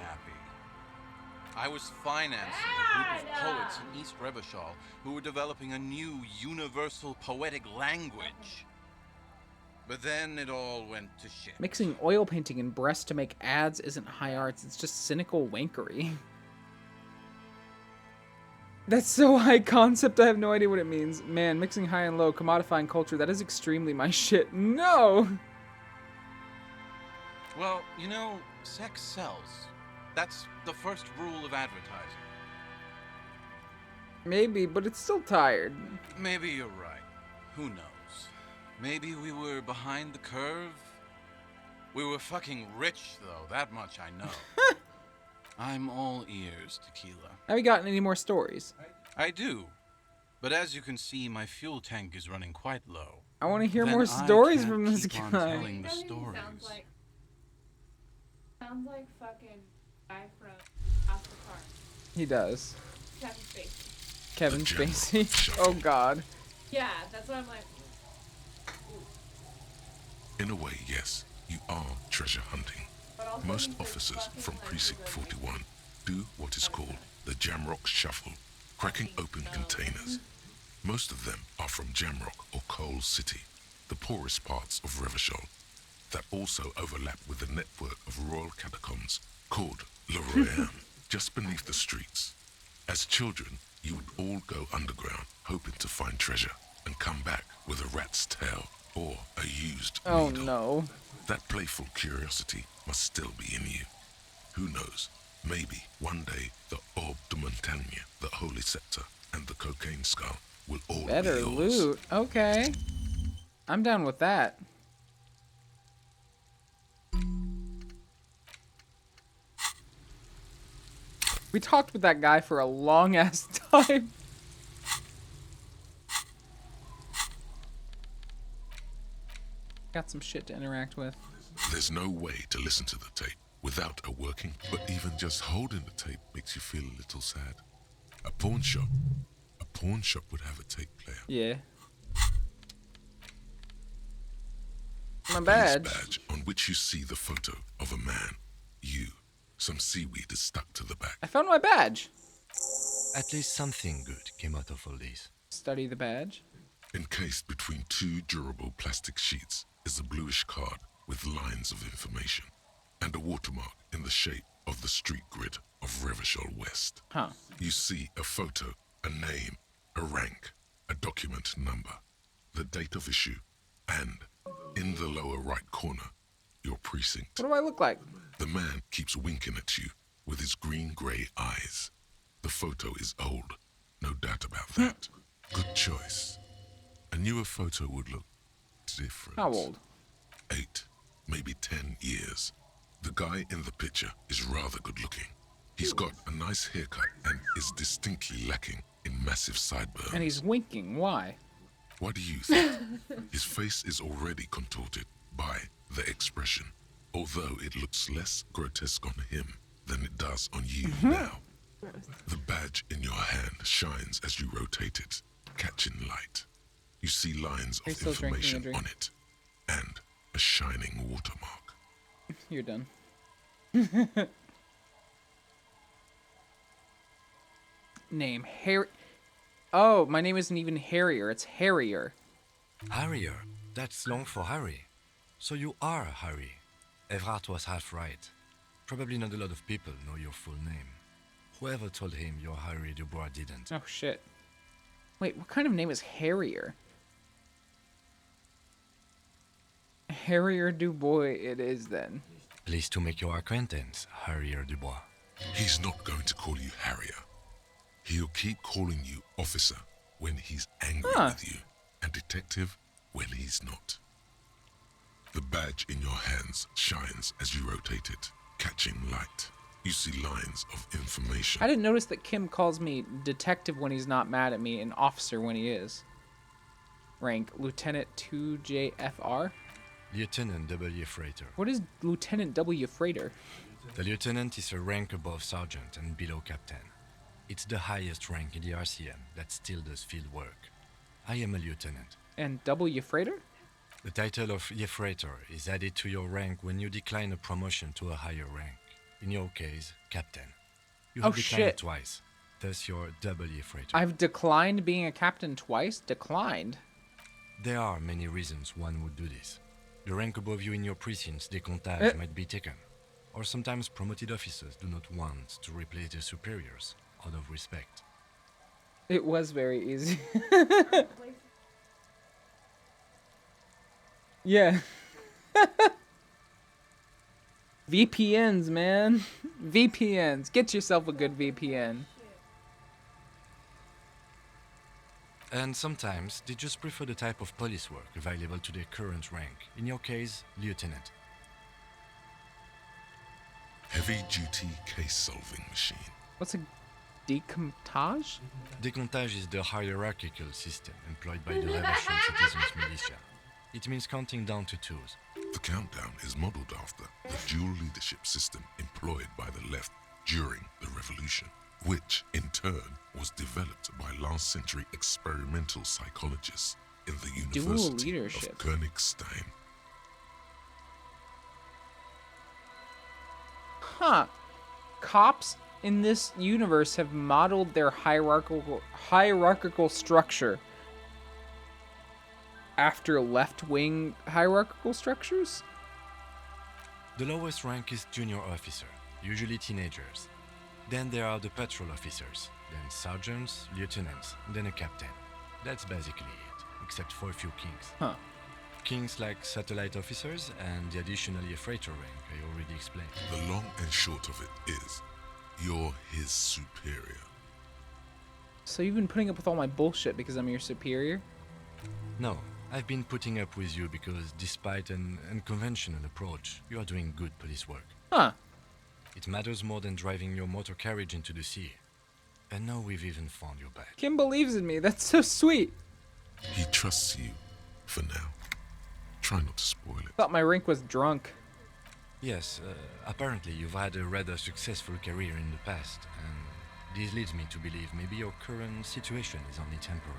I was financing a group of poets in East Revachol who were developing a new universal poetic language. But then it all went to shit. Mixing oil painting and breasts to make ads isn't high arts, it's just cynical wankery. That's so high concept, I have no idea what it means. Man, mixing high and low, commodifying culture, that is extremely my shit. No! Well, you know, sex sells. That's the first rule of advertising. Maybe, but it's still tired. Maybe you're right. Who knows? Maybe we were behind the curve? We were fucking rich, though. That much I know. I'm all ears, Tequila. Have you gotten any more stories? I do. But as you can see, my fuel tank is running quite low. I want to hear Then more stories can't from this keep on guy. telling the stories. Sounds like fucking guy from House of Cards. He does. Kevin Spacey. Kevin Spacey. Oh god. Yeah, that's what I'm like. In a way, yes, you are treasure hunting. Most officers from Precinct 41 do what is called the Jamrock Shuffle, cracking open containers. Most of them are from Jamrock or Coal City, the poorest parts of Revachol, that also overlap with the network of royal catacombs called Le Royaume, just beneath the streets. As children, you would all go underground, hoping to find treasure, and come back with a rat's tail or a used needle. No. That playful curiosity must still be in you. Who knows? Maybe one day the Orbe de Montagne, the Holy Scepter, and the Cocaine Skull will all Better be yours. loot. Okay. I'm down with that. We talked with that guy for a long ass time. Got some shit to interact with. There's no way to listen to the tape without a working, but even just holding the tape makes you feel a little sad. A pawn shop would have a tape player. Yeah. My Police badge. badge on which you see the photo of a man. You. Some seaweed is stuck to the back. I found my badge. At least something good came out of all this. Study the badge. Encased between 2 durable plastic sheets is a bluish card with lines of information and a watermark in the shape of the street grid of Revachol West. Huh. You see a photo, a name, a rank, a document number, the date of issue, and in the lower right corner, your precinct. What do I look like? The man keeps winking at you with his green-grey eyes. The photo is old, no doubt about that. Good choice. A newer photo would look different. How old? 8, maybe 10 years. The guy in the picture is rather good-looking. He's got a nice haircut and is distinctly lacking in massive sideburns. And he's winking. Why? What do you think? His face is already contorted by the expression, although it looks less grotesque on him than it does on you now. The badge in your hand shines as you rotate it, catching light. You see lines You're of still drinking information a drink. on it, and a shining watermark. You're done. Name Harry. Oh, my name isn't even Harrier. It's Harrier. Harrier. That's long for Harry. So you are Harry. Evrard was half right. Probably not a lot of people know your full name. Whoever told him you're Harry Dubois didn't. Oh shit. Wait, what kind of name is Harrier? Harrier Dubois it is then. Pleased to make your acquaintance, Harrier Dubois. He's not going to call you Harrier. He'll keep calling you officer when he's angry with you, and detective when he's not. The badge in your hands shines as you rotate it, catching light. You see lines of information. I didn't notice that Kim calls me detective when he's not mad at me and officer when he is. Rank Lieutenant 2JFR? Lieutenant W. Freighter. What is Lieutenant W. Freighter? The lieutenant is a rank above sergeant and below captain. It's the highest rank in the RCM that still does field work. I am a lieutenant. And W. Freighter? The title of Freighter is added to your rank when you decline a promotion to a higher rank. In your case, captain. You have declined it twice. Thus your W. Freighter. I've declined being a captain twice? Declined? There are many reasons one would do this. The rank above you in your precinct's décomptage might be taken. Or sometimes promoted officers do not want to replace their superiors out of respect. It was very easy. Yeah. VPNs, man. VPNs. Get yourself a good VPN. And sometimes they just prefer the type of police work available to their current rank. In your case, lieutenant. Heavy-duty case-solving machine. What's a decomptage? Décomptage is the hierarchical system employed by the Revolution Citizens Militia. It means counting down to twos. The countdown is modeled after the dual leadership system employed by the left during the revolution, which in turn was developed by last century experimental psychologists in the University of Königstein. Huh. Cops in this universe have modeled their hierarchical structure after left-wing hierarchical structures? The lowest rank is junior officer, usually teenagers. Then there are the patrol officers, then sergeants, lieutenants, then a captain. That's basically it, except for a few kings. Huh. Kings like satellite officers and the additionally a freighter rank I already explained. The long and short of it is, you're his superior. So you've been putting up with all my bullshit because I'm your superior? No, I've been putting up with you because despite an unconventional approach, you are doing good police work. Huh. It matters more than driving your motor carriage into the sea. And now we've even found your badge. Kim believes in me. That's so sweet. He trusts you for now. Try not to spoil it. Thought my rank was drunk. Yes, apparently you've had a rather successful career in the past, and this leads me to believe maybe your current situation is only temporary.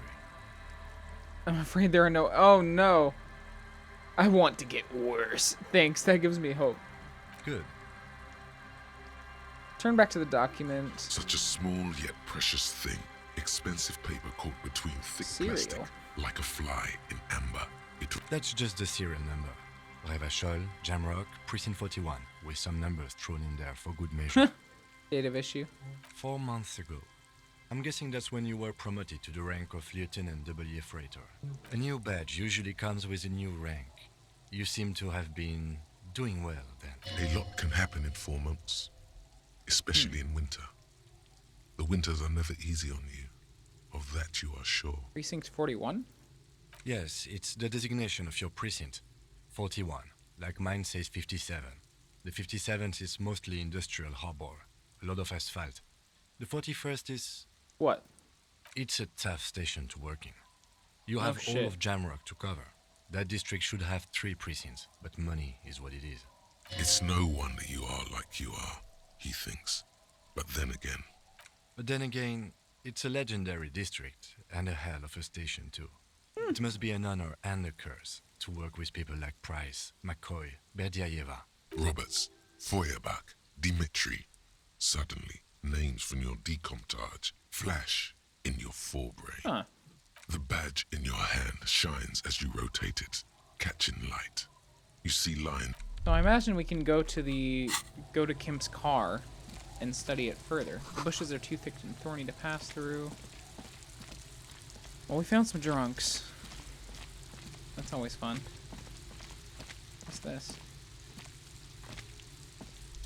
I'm afraid there are no... Oh, no. I want to get worse. Thanks, that gives me hope. Good. Turn back to the document. Such a small yet precious thing. Expensive paper caught between thick plastic, like a fly in amber. That's just the serial number. Revachol, Jamrock, Precinct 41, with some numbers thrown in there for good measure. Date of issue. 4 months ago. I'm guessing that's when you were promoted to the rank of Lieutenant W. Freighter. A new badge usually comes with a new rank. You seem to have been doing well, then. A lot can happen in 4 months, especially in winter. The winters are never easy on you. Of that you are sure. Precinct 41? Yes, it's the designation of your precinct. 41. Like mine says 57. The 57th is mostly industrial harbor. A lot of asphalt. The 41st is... What? It's a tough station to work in. You Oh, have shit. all of Jamrock to cover. That district should have 3 precincts, but money is what it is. It's no wonder you are like you are, he thinks. But then again, it's a legendary district, and a hell of a station too. It must be an honor and a curse to work with people like Price, McCoy, Berdiayeva. Roberts, Feuerbach, Dimitri. Suddenly, names from your decomptage flash in your forebrain. Huh. The badge in your hand shines as you rotate it, catching light. You see line. So I imagine we can go to Kim's car and study it further. The bushes are too thick and thorny to pass through. Well, we found some drunks. That's always fun. What's this?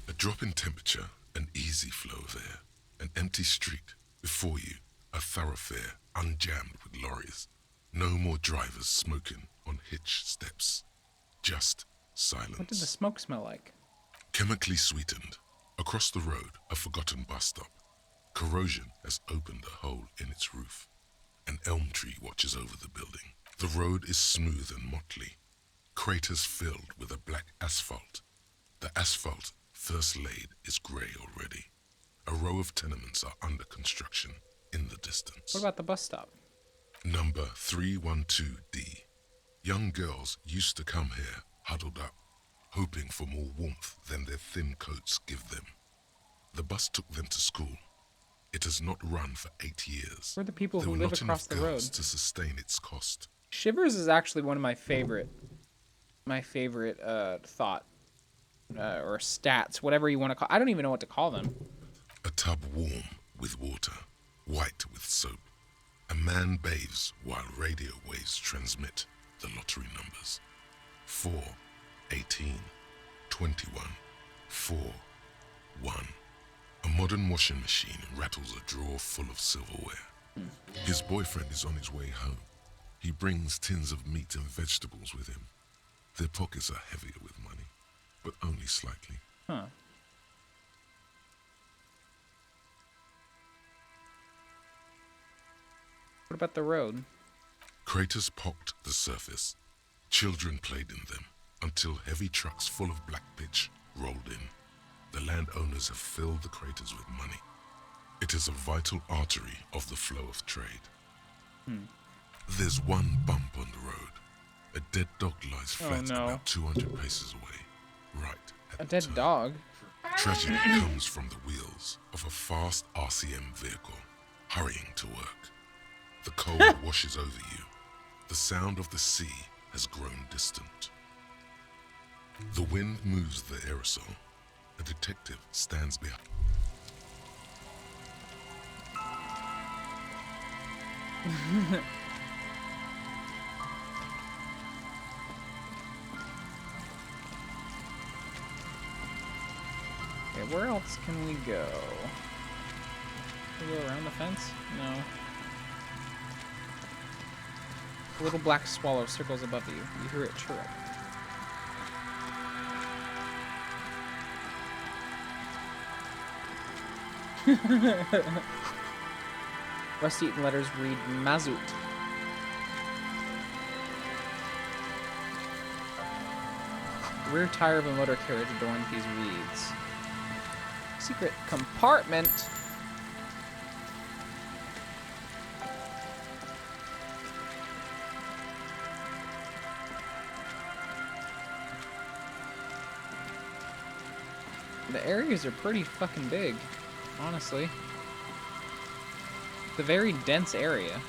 A drop in temperature, an easy flow of air, an empty street. Before you, a thoroughfare unjammed with lorries. No more drivers smoking on hitch steps. Just silence. What did the smoke smell like? Chemically sweetened. Across the road, a forgotten bus stop. Corrosion has opened a hole in its roof. An elm tree watches over the building. The road is smooth and motley. Craters filled with a black asphalt. The asphalt, first laid, is grey already. A row of tenements are under construction in the distance. What about the bus stop? Number 312D. Young girls used to come here, huddled up, hoping for more warmth than their thin coats give them. The bus took them to school. It has not run for 8 years. We're the people There who were live not across enough the road. girls to sustain its cost. Shivers is actually one of my favorite thought or stats, whatever you want to call. I don't even know what to call them. A tub warm with water, white with soap. A man bathes while radio waves transmit the lottery numbers. 4, 18, 21, 4, 1. A modern washing machine rattles a drawer full of silverware. His boyfriend is on his way home. He brings tins of meat and vegetables with him. Their pockets are heavier with money, but only slightly. Huh. What about the road? Craters pocked the surface. Children played in them until heavy trucks full of black pitch rolled in. The landowners have filled the craters with money. It is a vital artery of the flow of trade. There's one bump on the road. A dead dog lies flat about 200 paces away, right at A the dead turn. dog? Tragedy comes from the wheels of a fast RCM vehicle hurrying to work. The cold washes over you. The sound of the sea has grown distant. The wind moves the aerosol. A detective stands behind. Okay, where else can we go? Can we go around the fence? No. A little black swallow circles above you. You hear it chirrup. Rust-eaten letters read Mazout. Rear tire of a motor carriage adorned these reeds. Secret compartment. The areas are pretty fucking big, honestly. It's a very dense area.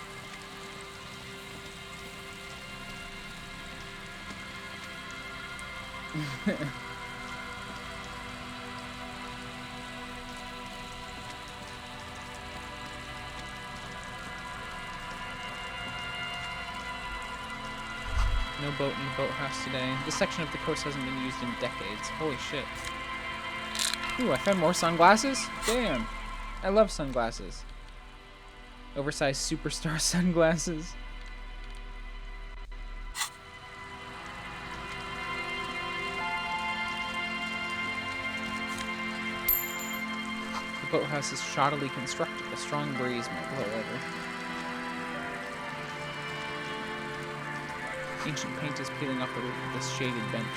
No boat in the boathouse today. This section of the coast hasn't been used in decades. Holy shit. Ooh, I found more sunglasses? Damn. I love sunglasses. Oversized superstar sunglasses. The boathouse is shoddily constructed. A strong breeze might blow over. Ancient paint is peeling off the roof of this shaded bench.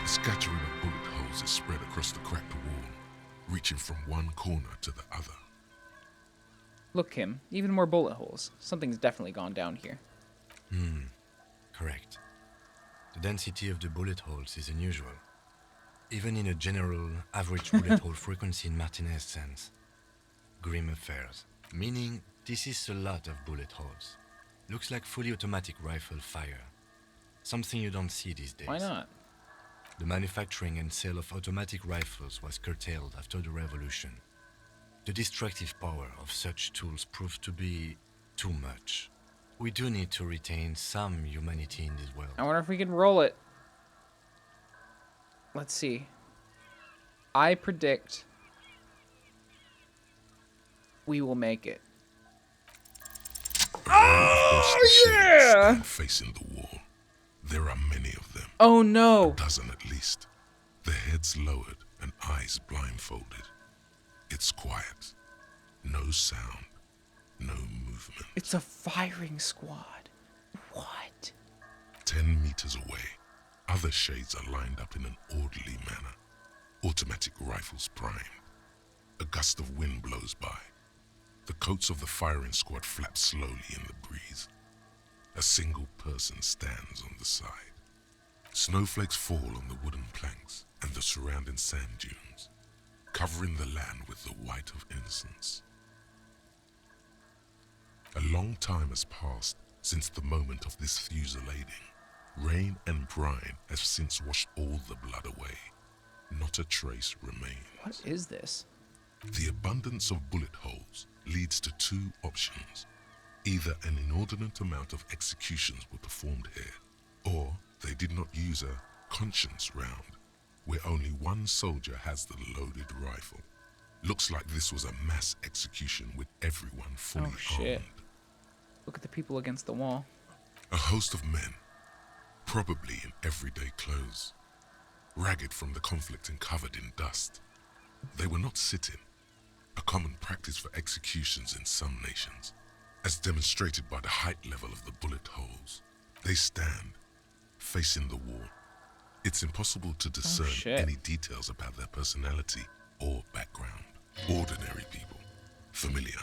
A scattering of bullet holes is spread across the cracked wall, reaching from one corner to the other. Look, Kim, even more bullet holes. Something's definitely gone down here. Correct. The density of the bullet holes is unusual. Even in a general average bullet hole frequency in Martinez sense. Grim affairs. Meaning, this is a lot of bullet holes. Looks like fully automatic rifle fire. Something you don't see these days. Why not? The manufacturing and sale of automatic rifles was curtailed after the revolution. The destructive power of such tools proved to be too much. We do need to retain some humanity in this world. I wonder if we can roll it. Let's see. I predict we will make it. Oh, yeah! Facing the wall. There are many of them. Oh no! A dozen at least. Their heads lowered and eyes blindfolded. It's quiet. No sound. No movement. It's a firing squad. What? 10 meters away, other shades are lined up in an orderly manner. Automatic rifles primed. A gust of wind blows by. The coats of the firing squad flap slowly in the breeze. A single person stands on the side. Snowflakes fall on the wooden planks and the surrounding sand dunes, covering the land with the white of innocence. A long time has passed since the moment of this fusillading. Rain and brine have since washed all the blood away. Not a trace remains. What is this? The abundance of bullet holes leads to two options. Either an inordinate amount of executions were performed here, or they did not use a conscience round, where only one soldier has the loaded rifle. Looks like this was a mass execution with everyone fully armed. Look at the people against the wall. A host of men, probably in everyday clothes, ragged from the conflict and covered in dust. They were not sitting, a common practice for executions in some nations, as demonstrated by the height level of the bullet holes. They stand, facing the wall. It's impossible to discern any details about their personality or background. Ordinary people, familiar,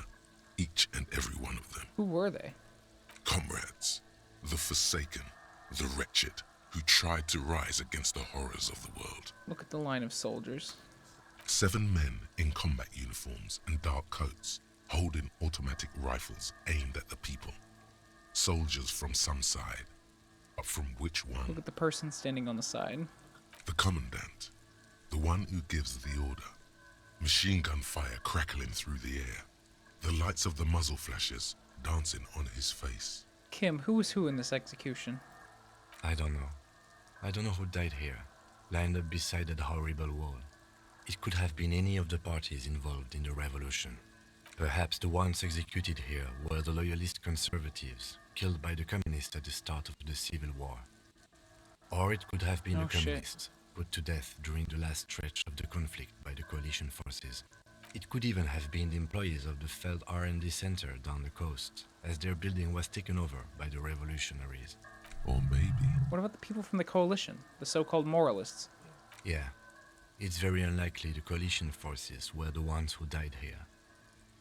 each and every one of them. Who were they? Comrades, the forsaken, the wretched, who tried to rise against the horrors of the world. Look at the line of soldiers. 7 men in combat uniforms and dark coats, holding automatic rifles aimed at the people. Soldiers from some side, but from which one? Look at the person standing on the side. The commandant, the one who gives the order. Machine gun fire crackling through the air. The lights of the muzzle flashes dancing on his face. Kim, who was who in this execution? I don't know. I don't know who died here, lined up beside that horrible wall. It could have been any of the parties involved in the revolution. Perhaps the ones executed here were the loyalist conservatives, killed by the communists at the start of the Civil War. Or it could have been the communists, put to death during the last stretch of the conflict by the coalition forces. It could even have been the employees of the failed R&D center down the coast, as their building was taken over by the revolutionaries. Or maybe... What about the people from the coalition, the so-called moralists? Yeah, it's very unlikely the coalition forces were the ones who died here.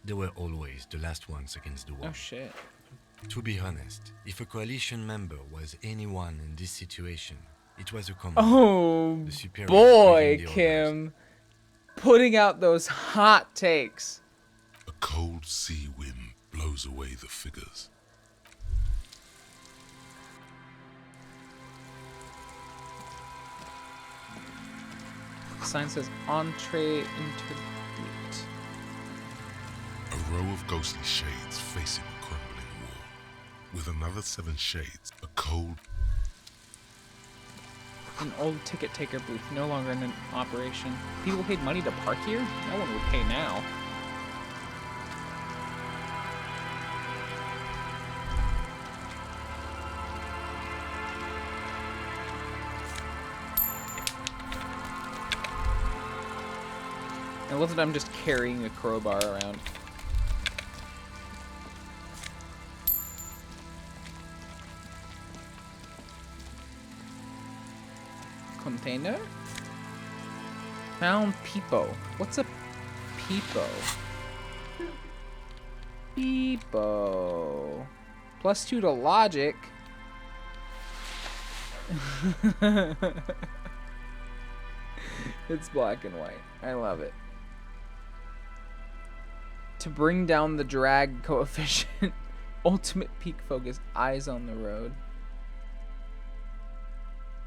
They were always the last ones against the war. Oh shit. To be honest, if a coalition member was anyone in this situation, it was a common. Oh the superior boy, the Kim. Putting out those hot takes. A cold sea wind blows away the figures. The sign says entree interdite. A row of ghostly shades facing a crumbling wall. with another 7 shades, a cold... An old ticket taker booth, no longer in operation. People paid money to park here? No one would pay now. I love that I'm just carrying a crowbar around. Container? Found peepo. What's a peepo? Peepo. +2 to logic. It's black and white. I love it. To bring down the drag coefficient. Ultimate peak focus. Eyes on the road.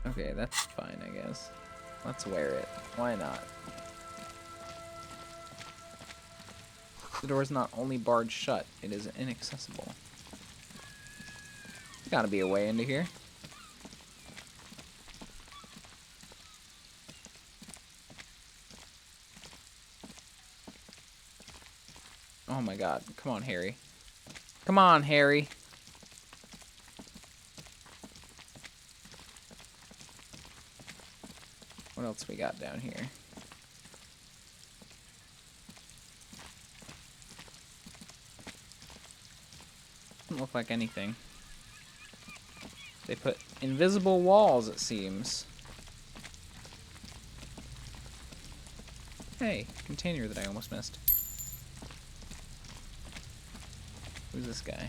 Okay, that's fine, I guess. Let's wear it. Why not? The door is not only barred shut, it is inaccessible. There's gotta be a way into here. Oh my god. Come on, Harry. Come on, Harry. What else we got down here? Doesn't look like anything. They put invisible walls, it seems. Hey, container that I almost missed. Who's this guy?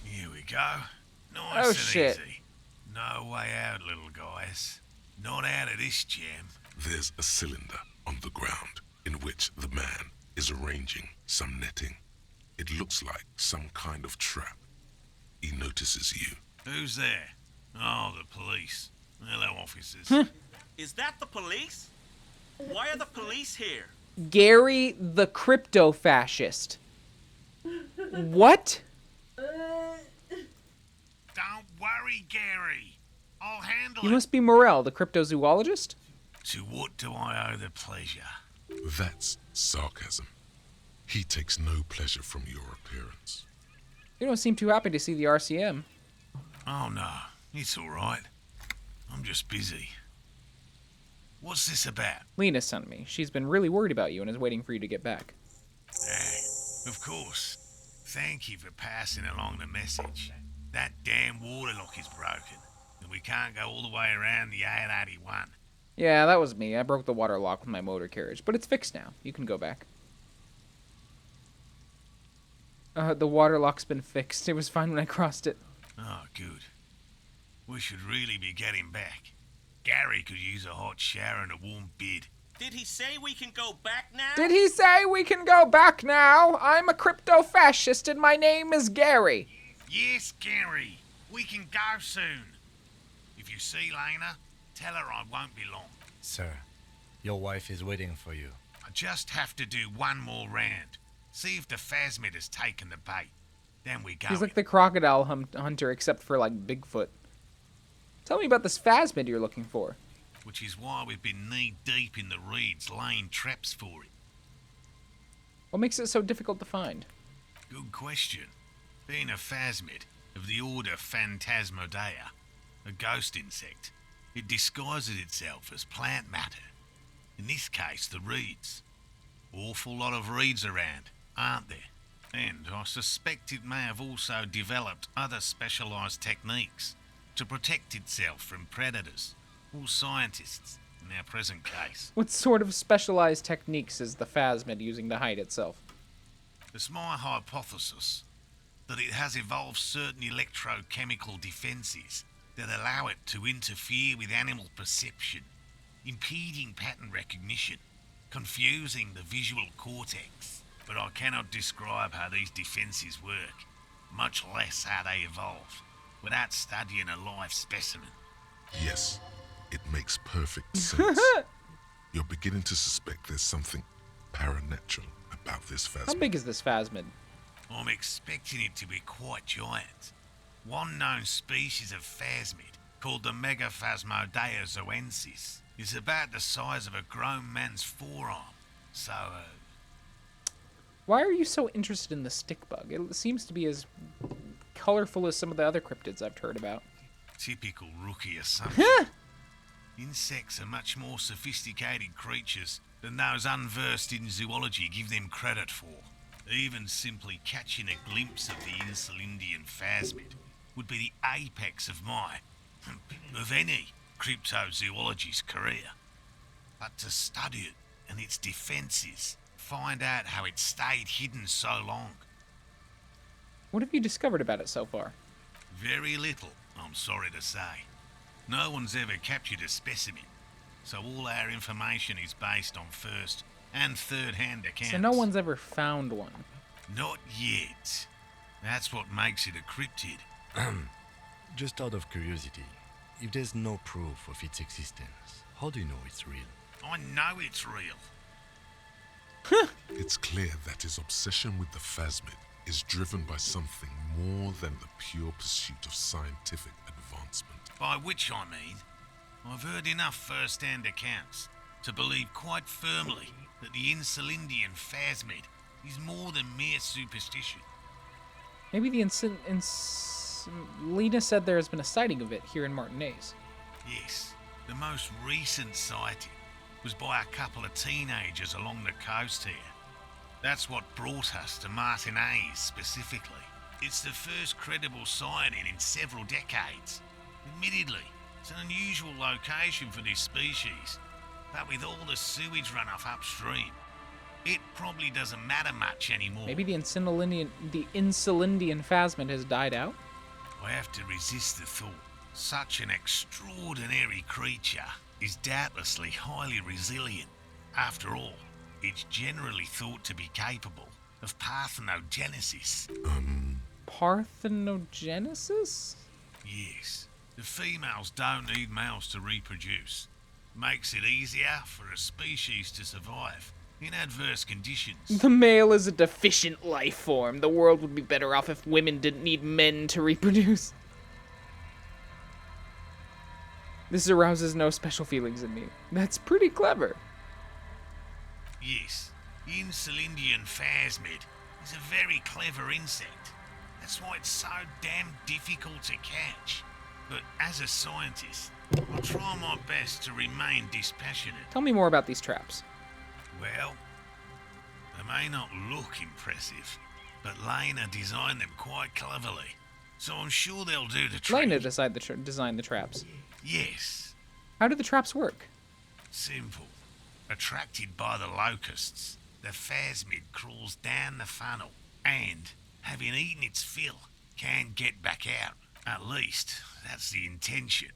Here we go. Nice Oh, and shit. easy. No way out, little guys. Not out of this jam. There's a cylinder on the ground in which the man is arranging some netting. It looks like some kind of trap. He notices you. Who's there? Oh, the police. Hello, officers. Is that the police? Why are the police here? Gary the crypto fascist. What? Don't worry, Gary. I'll handle You it. must be Morel, the cryptozoologist? To what do I owe the pleasure? That's sarcasm. He takes no pleasure from your appearance. You don't seem too happy to see the RCM. Oh, no. It's all right. I'm just busy. What's this about? Lena sent me. She's been really worried about you and is waiting for you to get back. Of course. Thank you for passing along the message. That damn water lock is broken, and we can't go all the way around the 881. Yeah, that was me. I broke the water lock with my motor carriage, but it's fixed now. You can go back. The water lock's been fixed. It was fine when I crossed it. Oh, good. We should really be getting back. Gary could use a hot shower and a warm bed. Did he say we can go back now? Did he say we can go back now? I'm a crypto-fascist and my name is Gary. Yes, Gary. We can go soon. If you see Lena, tell her I won't be long. Sir, your wife is waiting for you. I just have to do one more round. See if the phasmid has taken the bait. Then we go. He's like the crocodile hunter, except for, like, Bigfoot. Tell me about this phasmid you're looking for. Which is why we've been knee-deep in the reeds laying traps for it. What makes it so difficult to find? Good question. Being a phasmid of the order Phantasmodea, a ghost insect, it disguises itself as plant matter. In this case, the reeds. Awful lot of reeds around, aren't there? And I suspect it may have also developed other specialised techniques to protect itself from predators or scientists in our present case. What sort of specialized techniques is the phasmid using to hide itself? It's my hypothesis that it has evolved certain electrochemical defences that allow it to interfere with animal perception, impeding pattern recognition, confusing the visual cortex. But I cannot describe how these defences work, much less how they evolve, without studying a live specimen. Yes, it makes perfect sense. You're beginning to suspect there's something paranatural about this phasmid. How big is this phasmid? I'm expecting it to be quite giant. One known species of phasmid, called the Megaphasmodea zoensis, is about the size of a grown man's forearm. So, Why are you so interested in the stick bug? It seems to be as colorful as some of the other cryptids I've heard about. typical rookie assumption. Insects are much more sophisticated creatures than those unversed in zoology give them credit for. Even simply catching a glimpse of the Insulindian phasmid would be the apex of of any cryptozoology's career. But to study it and its defences, find out how it stayed hidden so long. What have you discovered about it so far? Very little, I'm sorry to say. No one's ever captured a specimen, so all our information is based on first and third-hand accounts. So no one's ever found one. Not yet. That's what makes it a cryptid. Just out of curiosity, if there's no proof of its existence, how do you know it's real? I know it's real. It's clear that his obsession with the phasmid is driven by something more than the pure pursuit of scientific advancement. By which I mean, I've heard enough first-hand accounts to believe quite firmly that the Insulindian phasmid is more than mere superstition. Maybe the Lena said there has been a sighting of it here in Martinez. Yes, the most recent sighting was by a couple of teenagers along the coast here. That's what brought us to Martinez specifically. It's the first credible sighting in several decades. Admittedly, it's an unusual location for this species, but with all the sewage runoff upstream, it probably doesn't matter much anymore. Maybe the Insulindian phasmid has died out? I have to resist the thought. Such an extraordinary creature is doubtlessly highly resilient. After all, it's generally thought to be capable of parthenogenesis. Parthenogenesis? Yes. The females don't need males to reproduce. Makes it easier for a species to survive in adverse conditions. The male is a deficient life form. The world would be better off if women didn't need men to reproduce. This arouses no special feelings in me. That's pretty clever. Yes, the Insulindian phasmid is a very clever insect. That's why it's so damn difficult to catch. But as a scientist, I'll try my best to remain dispassionate. Tell me more about these traps. Well, they may not look impressive, but Lena designed them quite cleverly, so I'm sure they'll do the trick. Lena designed the traps. Yes. How do the traps work? Simple. Attracted by the locusts, the phasmid crawls down the funnel and, having eaten its fill, can't get back out. At least, that's the intention.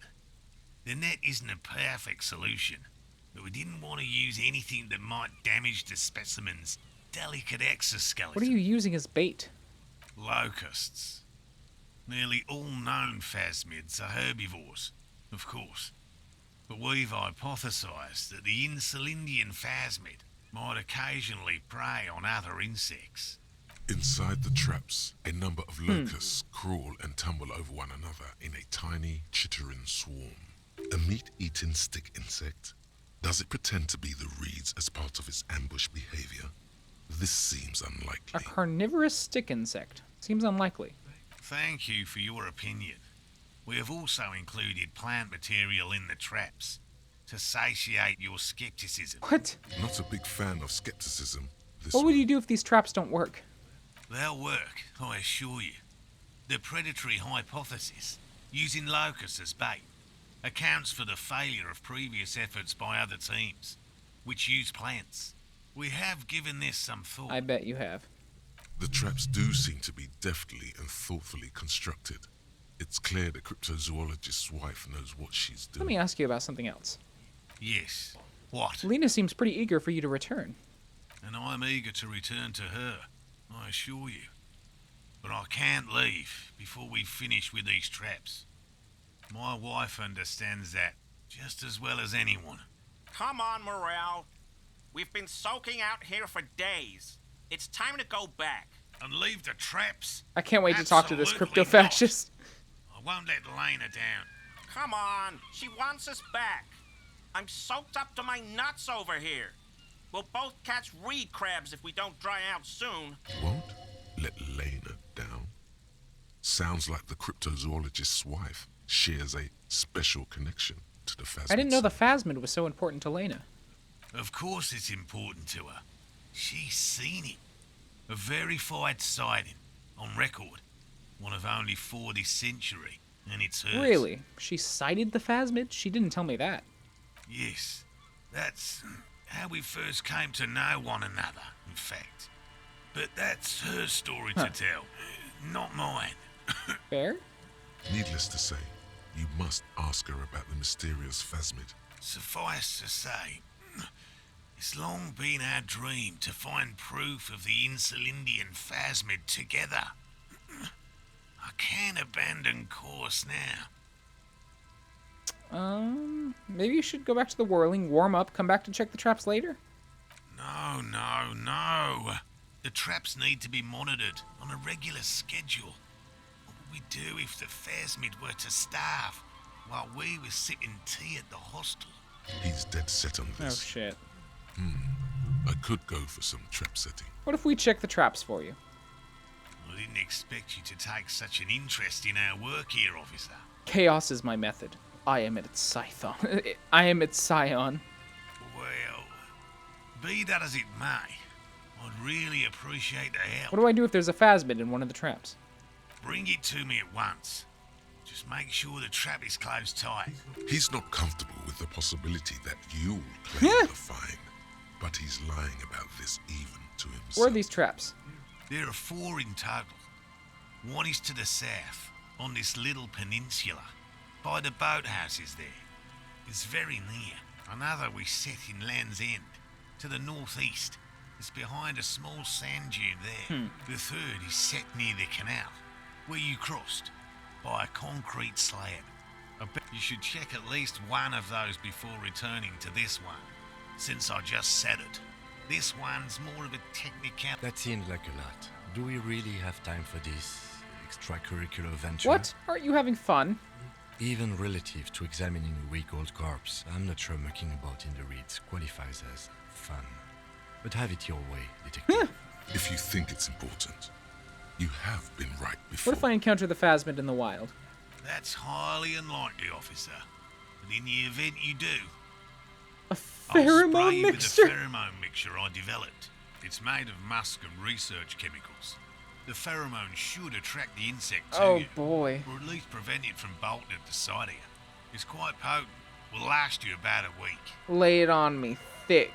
The net isn't a perfect solution, but we didn't want to use anything that might damage the specimen's delicate exoskeleton. What are you using as bait? Locusts. Nearly all known phasmids are herbivores, of course. But we've hypothesized that the Insulindian phasmid might occasionally prey on other insects. Inside the traps, a number of locusts crawl and tumble over one another in a tiny, chittering swarm. A meat-eating stick insect? Does it pretend to be the reeds as part of its ambush behavior? This seems unlikely. A carnivorous stick insect. Seems unlikely. Thank you for your opinion. We have also included plant material in the traps to satiate your skepticism. What? Not a big fan of skepticism. What would you do if these traps don't work? They'll work, I assure you. The predatory hypothesis, using locusts as bait, accounts for the failure of previous efforts by other teams, which use plants. We have given this some thought. I bet you have. The traps do seem to be deftly and thoughtfully constructed. It's clear the cryptozoologist's wife knows what she's doing. Let me ask you about something else. Yes. What? Lena seems pretty eager for you to return. And I'm eager to return to her, I assure you. But I can't leave before we finish with these traps. My wife understands that just as well as anyone. Come on, Morale. We've been soaking out here for days. It's time to go back. And leave the traps? I can't wait to talk to this Absolutely crypto fascist. I won't let Lena down. Come on, she wants us back. I'm soaked up to my nuts over here. We'll both catch reed crabs if we don't dry out soon. Won't let Lena down? Sounds like the cryptozoologist's wife shares a special connection to the Phasmid. I didn't know the Phasmid was so important to Lena. Of course it's important to her. She's seen it. A verified sighting, on record. One of only 4 this century, and it's hers. Really? She sighted the Phasmid? She didn't tell me that. Yes, that's how we first came to know one another, in fact. But that's her story to tell, not mine. Fair? Needless to say, you must ask her about the mysterious Phasmid. Suffice to say, it's long been our dream to find proof of the Insulindian Phasmid together. I can't abandon course now. Maybe you should go back to the whirling, warm up, come back to check the traps later? No. The traps need to be monitored on a regular schedule. What would we do if the Phasmid were to starve while we were sipping tea at the hostel? He's dead set on Oh, this. shit. I could go for some trap setting. What if we check the traps for you? I didn't expect you to take such an interest in our work here, officer. Chaos is my method. I am its scython. I am its scion. Well, be that as it may, I'd really appreciate the help. What do I do if there's a Phasmid in one of the traps? Bring it to me at once. Just make sure the trap is closed tight. He's not comfortable with the possibility that you'll claim the find, but he's lying about this even to himself. Where are these traps? There are 4 in total. One is to the south, on this little peninsula, by the boathouses there. It's very near. Another we set in Land's End, to the northeast. It's behind a small sand dune there. The third is set near the canal, where you crossed, by a concrete slab. I bet you should check at least one of those before returning to this one, since I just said it. This one's more of a technical... That seems like a lot. Do we really have time for this extracurricular venture? What? Aren't you having fun? Even relative to examining a weak old corpse, I'm not sure mucking about in the reeds qualifies as fun. But have it your way, detective. If you think it's important, you have been right before. What if I encounter the Phasmid in the wild? That's highly unlikely, officer. But in the event you do, A I'll spray pheromone you with mixture? a pheromone mixture I developed. It's made of musk and research chemicals. The pheromone should attract the insect to Oh you, boy. or at least prevent it from bolting at the sight of you. It's quite potent. Will last you about a week. Lay it on me thick.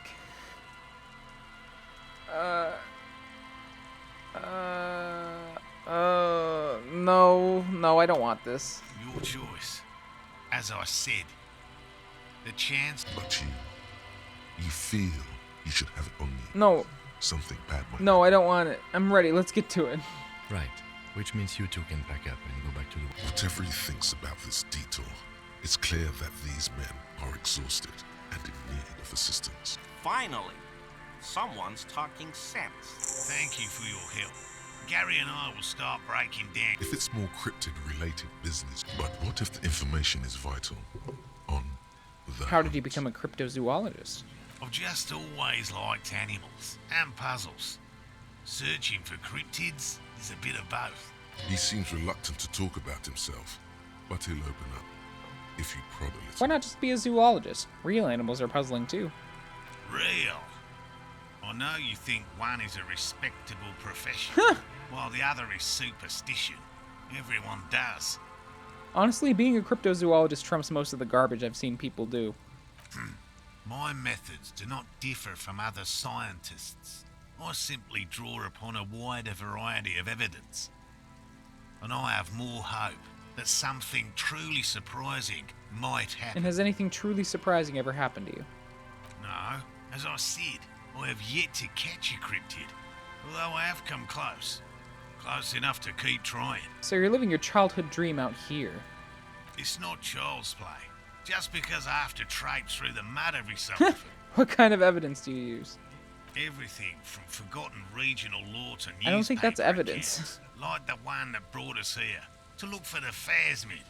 No, I don't want this. Your choice. As I said, the chance... But you feel you should have it on you. No, Something bad might no, I don't want it. I'm ready. Let's get to it. Right, which means you two can pack up and go back to the... Whatever he thinks about this detour, it's clear that these men are exhausted and in need of assistance. Finally, someone's talking sense. Thank you for your help. Gary and I will start breaking down. If it's more cryptid-related business, but what if the information is vital on the How did he become a cryptozoologist? I've just always liked animals and puzzles. Searching for cryptids is a bit of both. He seems reluctant to talk about himself, but he'll open up if you prod a little. Why not just be a zoologist? Real animals are puzzling too. Real. I know you think one is a respectable profession, while the other is superstition. Everyone does. Honestly, being a cryptozoologist trumps most of the garbage I've seen people do. My methods do not differ from other scientists. I simply draw upon a wider variety of evidence. And I have more hope that something truly surprising might happen. And has anything truly surprising ever happened to you? No, as I said, I have yet to catch a cryptid, although I have come close. Close enough to keep trying. So you're living your childhood dream out here. It's not child's play. Just because I have to traipse through the mud every so often. What kind of evidence do you use? Everything from forgotten regional lore to newspaper I don't think that's evidence. accounts, like the one that brought us here, to look for the phasmid.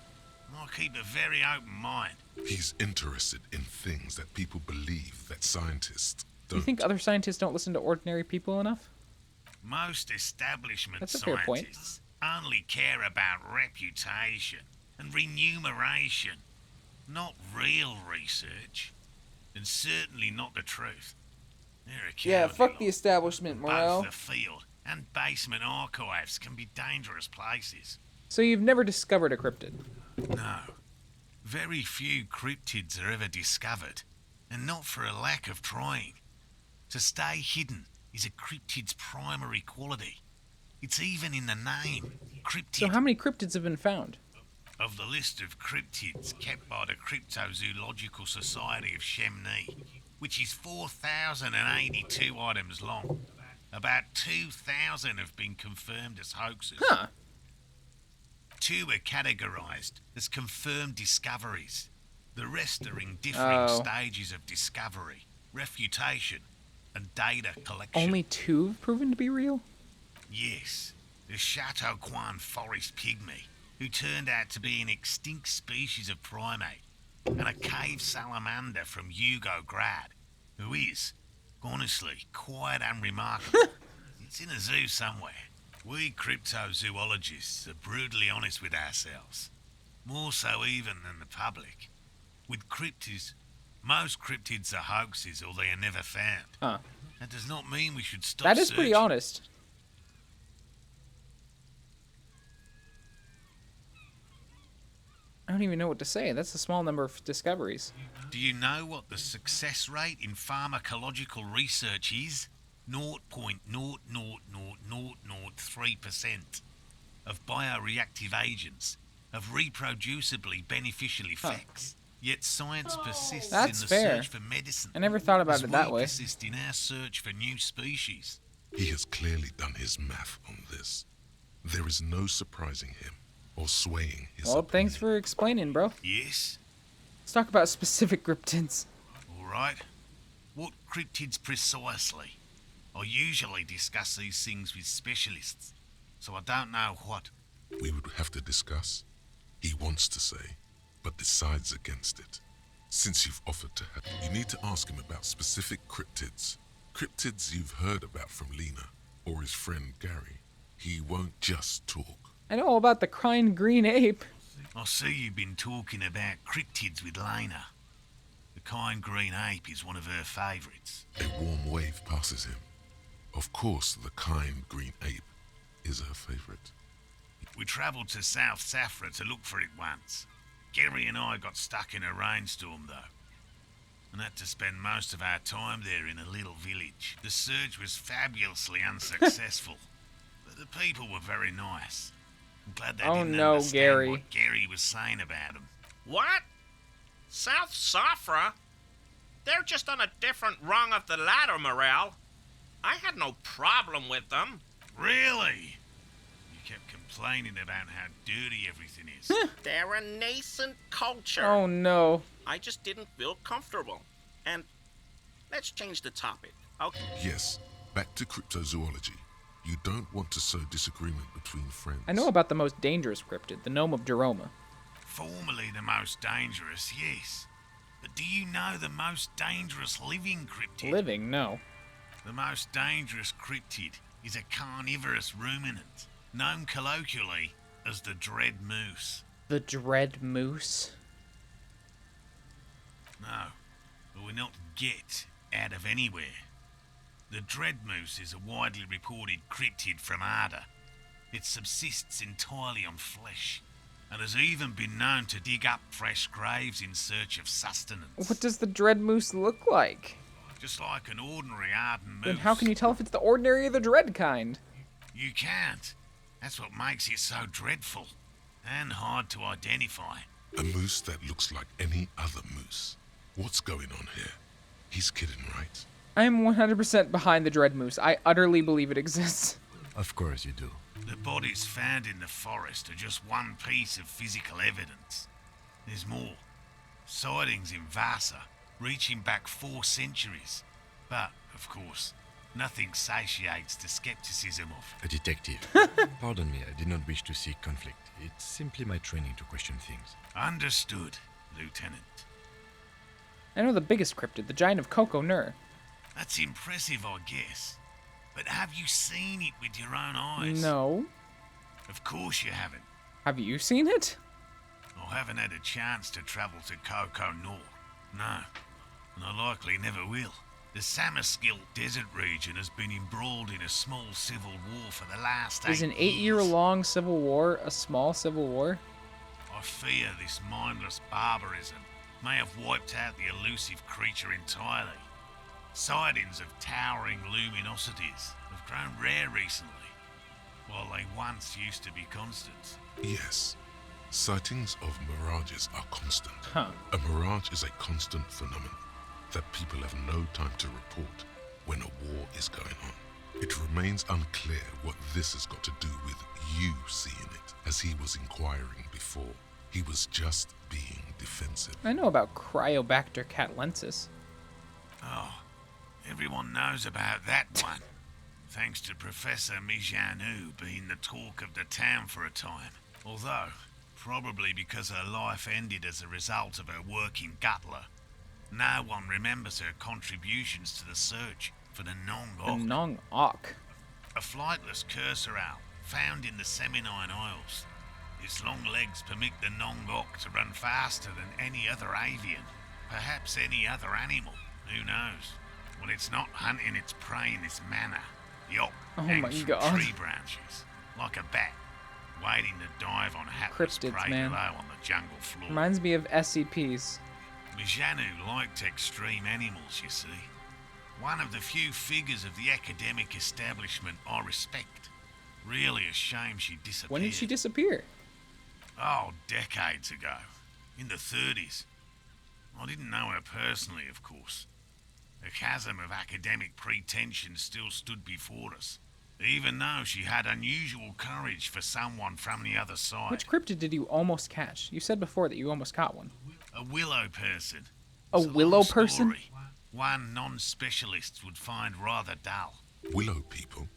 I keep a very open mind. He's interested in things that people believe that scientists Do don't. you think other scientists don't listen to ordinary people enough? Most establishment That's a fair point. scientists only care about reputation and remuneration, not real research, and certainly not the truth. They're a Yeah, cowardly fuck lot. the establishment, Morel. Both the field and basement archives can be dangerous places. So you've never discovered a cryptid? No. Very few cryptids are ever discovered, and not for a lack of trying. To stay hidden is a cryptid's primary quality. It's even in the name, cryptid. So how many cryptids have been found? Of the list of cryptids kept by the Cryptozoological Society of Chemnee, which is 4,082 items long, about 2,000 have been confirmed as hoaxes. Huh. 2 are categorized as confirmed discoveries. The rest are in differing Oh. stages of discovery, refutation, and data collection. Only 2 have proven to be real? Yes, the Chateau Quan forest pygmy, who turned out to be an extinct species of primate, and a cave salamander from Yugograd, who is, honestly, quite unremarkable. It's in a zoo somewhere. We cryptozoologists are brutally honest with ourselves, more so even than the public. With cryptids, most cryptids are hoaxes or they are never found. Huh. That does not mean we should stop That is pretty searching. honest. I don't even know what to say. That's a small number of discoveries. Do you know what the success rate in pharmacological research is? 0.00003% of bioreactive agents have reproducibly beneficial effects. Yet science persists That's in the fair. search for medicine. I never thought about as it that we way. persist in our search for new species. He has clearly done his math on this. There is no surprising him or swaying his Well, thanks for explaining, bro. Yes? Let's talk about specific cryptids. All right. What cryptids precisely? I usually discuss these things with specialists, so I don't know what. We would have to discuss. He wants to say, but decides against it. Since you've offered to help, you need to ask him about specific cryptids. Cryptids you've heard about from Lena or his friend Gary. He won't just talk. I know all about the crying green ape. I see you've been talking about cryptids with Lena. The kind green ape is one of her favourites. A warm wave passes him. Of course, the kind green ape is her favourite. We travelled to South Safra to look for it once. Gary and I got stuck in a rainstorm though, and had to spend most of our time there in a little village. The search was fabulously unsuccessful, but the people were very nice. I'm glad they didn't understand Gary. what Gary was saying about them. What? South Safra? They're just on a different rung of the ladder, Morel. I had no problem with them. Really? You kept complaining about how dirty everything is. They're a nascent culture. Oh no. I just didn't feel comfortable. And let's change the topic, okay? Yes, back to cryptozoology. You don't want to sow disagreement between friends. I know about the most dangerous cryptid, the gnome of Jeroma. Formerly the most dangerous, yes. But do you know the most dangerous living cryptid? Living? No. The most dangerous cryptid is a carnivorous ruminant, known colloquially as the dread moose. The dread moose? No, but we're not get out of anywhere. The dread moose is a widely reported cryptid from Arda. It subsists entirely on flesh, and has even been known to dig up fresh graves in search of sustenance. What does the dread moose look like? Just like an ordinary Arden moose. Then how can you tell if it's the ordinary or the dread kind? You can't. That's what makes it so dreadful and hard to identify. A moose that looks like any other moose. What's going on here? He's kidding, right? I am 100% behind the dread moose. I utterly believe it exists. Of course you do. The bodies found in the forest are just one piece of physical evidence. There's more. Sightings in Vasa, reaching back 4 centuries. But, of course, nothing satiates the skepticism of... A detective. Pardon me, I did not wish to seek conflict. It's simply my training to question things. Understood, Lieutenant. I know the biggest cryptid, the giant of Koko Nur. That's impressive, I guess. But have you seen it with your own eyes? No. Of course you haven't. Have you seen it? I haven't had a chance to travel to Koko Nur. No. And I likely never will. The Samaskil desert region has been embroiled in a small civil war for the last 8 years. Is an 8-year-long civil war a small civil war? I fear this mindless barbarism may have wiped out the elusive creature entirely. Sightings of towering luminosities have grown rare recently, while they once used to be constant. Yes, sightings of mirages are constant. Huh. A mirage is a constant phenomenon that people have no time to report when a war is going on. It remains unclear what this has got to do with you seeing it, as he was inquiring before. He was just being defensive. I know about Cryobacter catlensis. Oh, everyone knows about that one. Thanks to Professor Mijanu being the talk of the town for a time. Although, probably because her life ended as a result of her work in Gutler, no one remembers her contributions to the search for the Nong-Ok. The Nong-Ok. A flightless cursor owl found in the Seminine Isles. Its long legs permit the Nong-Ok to run faster than any other avian, perhaps any other animal, who knows? When it's not hunting its prey in this manner, the Ok hangs from tree branches, like a bat, waiting to dive on hapless Cryptids, prey man. below on the jungle floor. Reminds me of SCPs. Mijanu liked extreme animals, you see. One of the few figures of the academic establishment I respect. Really a shame she disappeared. When did she disappear? Oh, decades ago. In the 30s. I didn't know her personally, of course. The chasm of academic pretension still stood before us, even though she had unusual courage for someone from the other side. Which cryptid did you almost catch? You said before that you almost caught one. A willow person. A It's willow long person? story. One non-specialists would find rather dull. Willow people?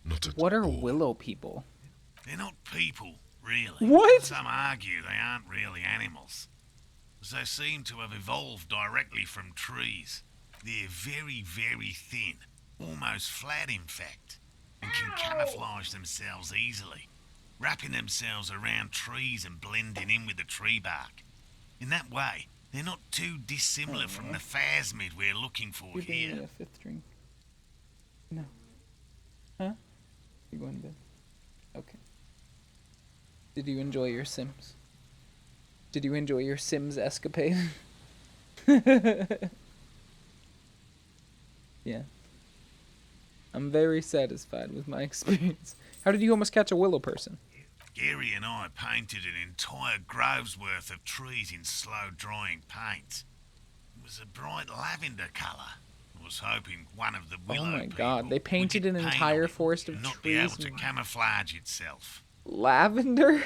Not at What are all. willow people? They're not people, really. What? Some argue they aren't really animals, as they seem to have evolved directly from trees. They're very, very thin, almost flat in fact, and can camouflage themselves easily, wrapping themselves around trees and blending in with the tree bark. In that way, they're not too dissimilar from the phasmid we're looking for You bring me here. a 5th drink? No. Huh? You going to bed? Okay. Did you enjoy your Sims? Did you enjoy your Sims escapade? Yeah. I'm very satisfied with my experience. How did you almost catch a willow person? Gary and I painted an entire grove's worth of trees in slow-drying paint. It was a bright lavender colour. I was hoping one of the willow Oh my people god, they painted an would get paint entire on it forest of and not be able trees. to camouflage itself. Lavender?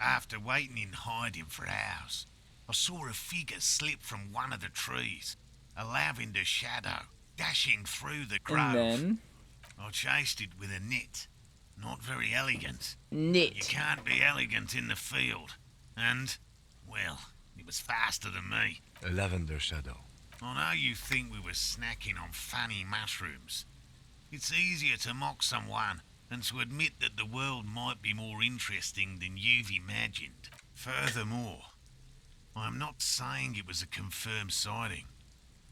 After waiting in hiding for hours, I saw a figure slip from one of the trees, a lavender shadow dashing through the grove. And then? I chased it with a net. Not very elegant. Net. You can't be elegant in the field. And, well, it was faster than me. A lavender shadow. I know you think we were snacking on funny mushrooms. It's easier to mock someone than to admit that the world might be more interesting than you've imagined. Furthermore, I'm not saying it was a confirmed sighting.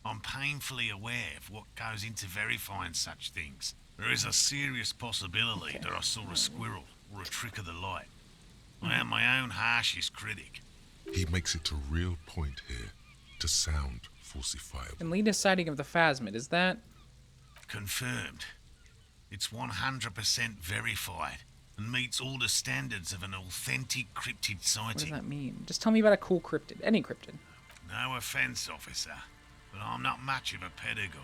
I'm painfully aware of what goes into verifying such things. There is a serious possibility that I saw a squirrel or a trick of the light. I am my own harshest critic. He makes it a real point here to sound falsifiable. And latest sighting of the phasmid, is that? Confirmed. It's 100% verified and meets all the standards of an authentic cryptid What does sighting. that mean? Just tell me about a cool cryptid. Any cryptid. No offense, officer, but I'm not much of a pedagogue.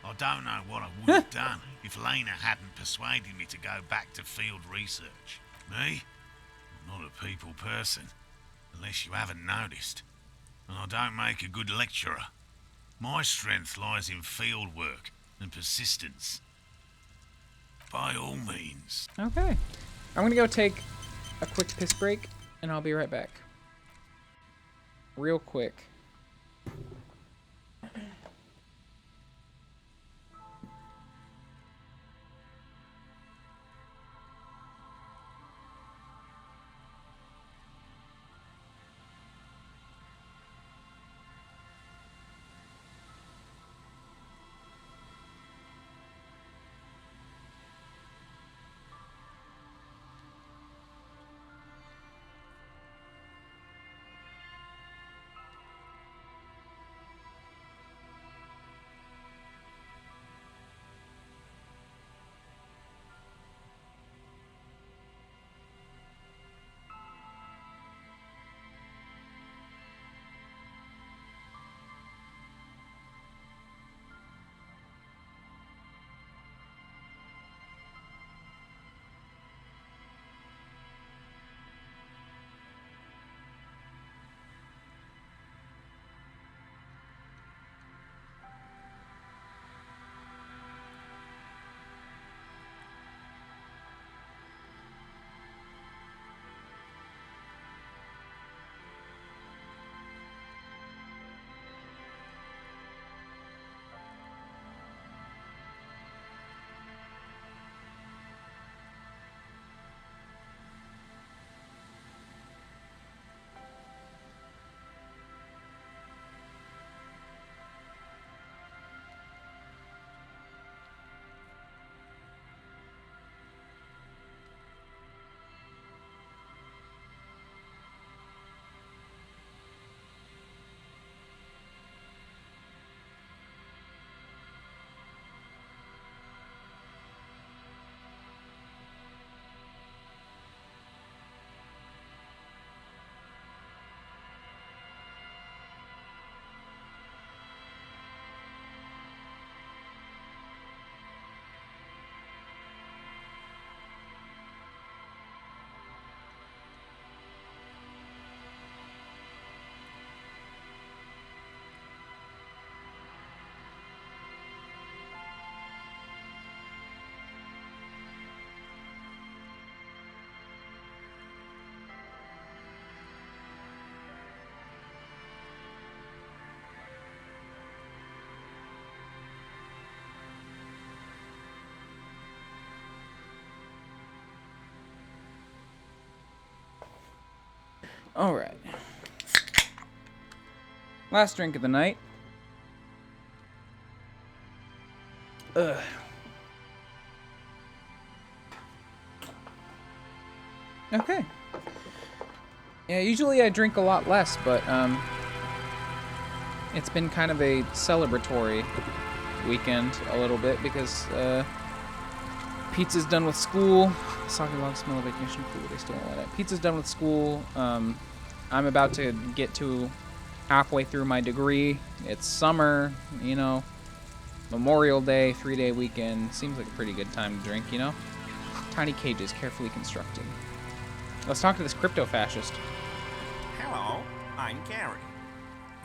I don't know what I would have done if Lena hadn't persuaded me to go back to field research. Me? I'm not a people person. unless you haven't noticed. And I don't make a good lecturer. My strength lies in field work and persistence. By all means. Okay. I'm gonna go take a quick piss break, and I'll be right back. Real quick. All right. Last drink of the night. Ugh. Okay. Yeah, usually I drink a lot less, but it's been kind of a celebratory weekend a little bit because pizza's done with school. Sake log smell of ignition fluid. They still don't let it. Pizza's done with school. I'm about to get to halfway through my degree. It's summer, you know. Memorial Day, 3-day weekend. Seems like a pretty good time to drink, you know. Tiny cages, carefully constructed. Let's talk to this crypto-fascist. Hello, I'm Gary.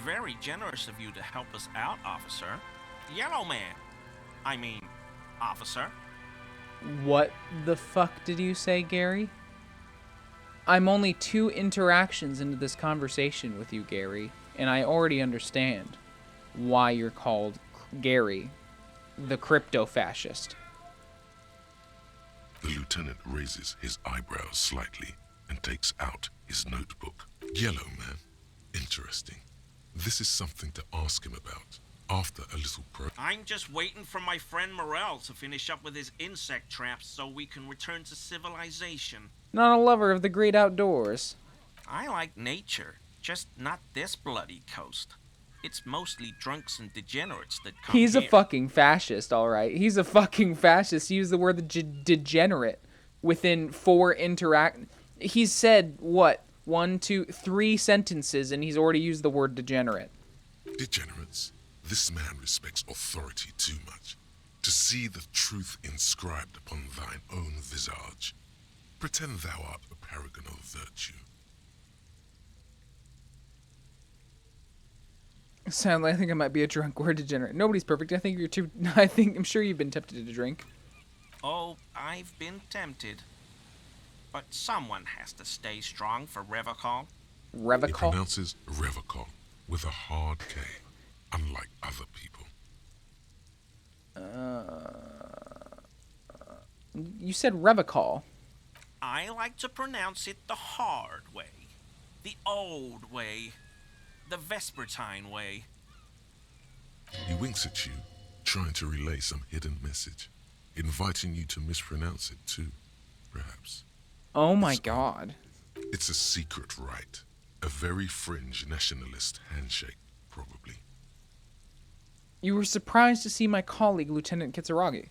Very generous of you to help us out, officer. Yellow man. I mean, officer. What the fuck did you say, Gary? I'm only 2 interactions into this conversation with you, Gary, and I already understand why you're called Gary, the crypto-fascist. The lieutenant raises his eyebrows slightly and takes out his notebook. Yellow man. Interesting. This is something to ask him about after a little I'm just waiting for my friend Morel to finish up with his insect traps so we can return to civilization. Not a lover of the great outdoors. I like nature, just not this bloody coast. It's mostly drunks and degenerates that come He's here. a fucking fascist, all right. He's a fucking fascist. He used the word degenerate within 4 He's said, what, 1, 2, 3 sentences, and he's already used the word degenerate. Degenerates. This man respects authority too much to see the truth inscribed upon thine own visage. Pretend thou art a paragon of virtue. Sadly, I think I might be a drunk or a degenerate. Nobody's perfect. I think you're too. I'm sure you've been tempted to drink. Oh, I've been tempted. But someone has to stay strong for Revocol. He Revocol? pronounces Revocol with a hard K, unlike other people. You said Revocol. I like to pronounce it the hard way. The old way. The Vespertine way. He winks at you, trying to relay some hidden message, inviting you to mispronounce it too, perhaps. Oh my god. It's a secret rite, a very fringe nationalist handshake, probably. You were surprised to see my colleague, Lieutenant Kitsuragi.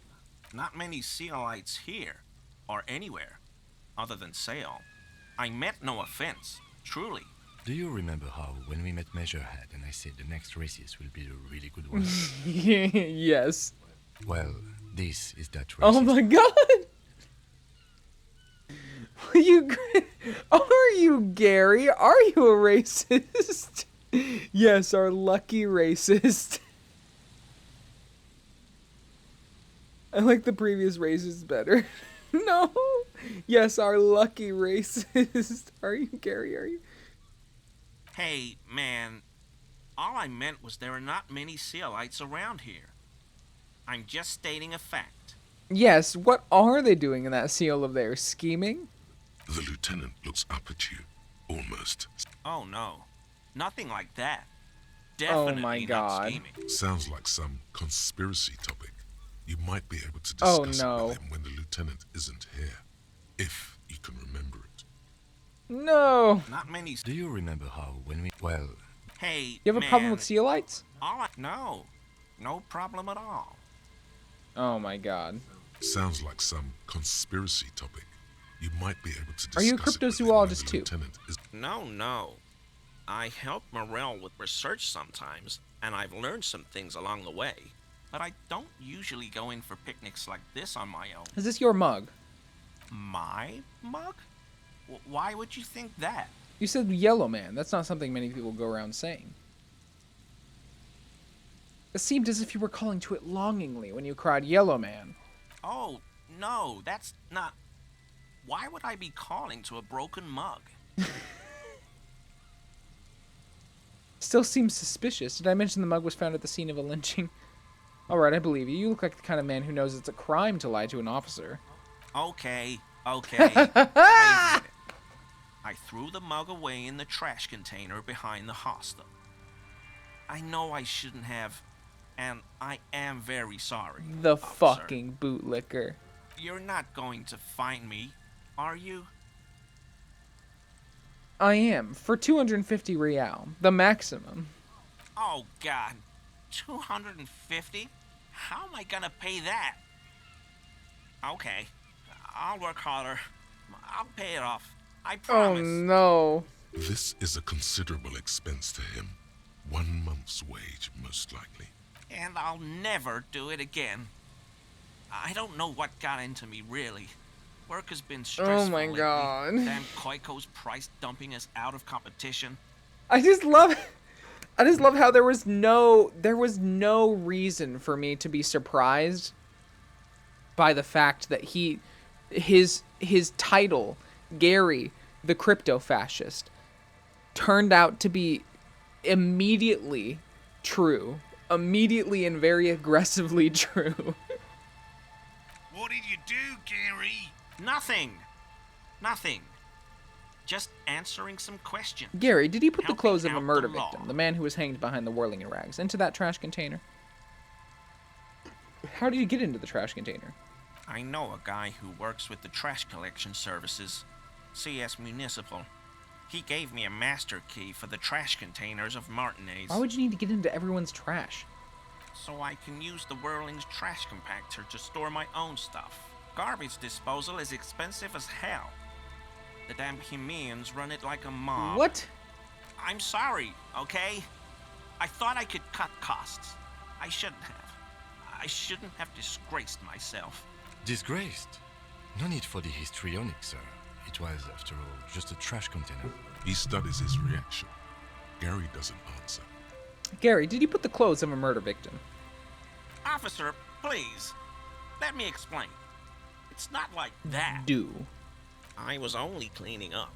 Not many Sealites here, or anywhere, other than Sail. I meant no offense, truly. Do you remember how, when we met Measurehead and I said the next races will be a really good one? Yes. Well, this is that race. Oh my god! Are you Gary? Are you a racist? Yes, our lucky racist. I like the previous races better. No. Yes, our lucky racist. Are you Gary? Are you? Hey, man, all I meant was there are not many Sealites around here. I'm just stating a fact. Yes, what are they doing in that seal of theirs? Scheming? The lieutenant looks up at you, almost. Oh no, nothing like that. Definitely my not god. scheming. Sounds like some conspiracy topic. You might be able to Oh, discuss no. it with him when the lieutenant isn't here, if you can remember it. No. Not many. Do you remember how, when we... Well... Hey, You have a problem man, with Sealites? No problem at all. Oh my god. Sounds like some conspiracy topic. You might be able to discuss Are you a it with him when cryptozoologist the too? lieutenant is... No. I help Morel with research sometimes, and I've learned some things along the way. But I don't usually go in for picnics like this on my own. Is this your mug? My mug? Why would you think that? You said Yellow Man. That's not something many people go around saying. It seemed as if you were calling to it longingly when you cried Yellow Man. Oh, no, that's not... Why would I be calling to a broken mug? Still seems suspicious. Did I mention the mug was found at the scene of a lynching? Alright, I believe you. You look like the kind of man who knows it's a crime to lie to an officer. Okay. I admit it. I threw the mug away in the trash container behind the hostel. I know I shouldn't have, and I am very sorry. The officer. fucking bootlicker. You're not going to find me, are you? I am. For 250 real. The maximum. Oh, God. 250? How am I gonna pay that? Okay. I'll work harder. I'll pay it off. I promise. Oh, no. This is a considerable expense to him. 1 month's wage, most likely. And I'll never do it again. I don't know what got into me, really. Work has been stressful Oh my lately. god. Damn Koiko's price dumping us out of competition. I just love how there was no reason for me to be surprised by the fact that his title, Gary the Crypto Fascist, turned out to be immediately true. Immediately and very aggressively true. What did you do, Gary? Nothing. Just answering some questions. Gary, did he put the Helping clothes of a out murder the law. victim, the man who was hanged behind the whirling in rags, into that trash container? How did you get into the trash container? I know a guy who works with the trash collection services, CS Municipal. He gave me a master key for the trash containers of Martinez. Why would you need to get into everyone's trash? So I can use the Whirling's trash compactor to store my own stuff. Garbage disposal is expensive as hell. The damn Hemians run it like a mob. What? I'm sorry, okay? I thought I could cut costs. I shouldn't have. I shouldn't have disgraced myself. Disgraced? No need for the histrionic, sir. It was, after all, just a trash container. He studies his reaction. Gary doesn't answer. Gary, did you put the clothes of a murder victim? Officer, please. Let me explain. It's not like that. Do. I was only cleaning up.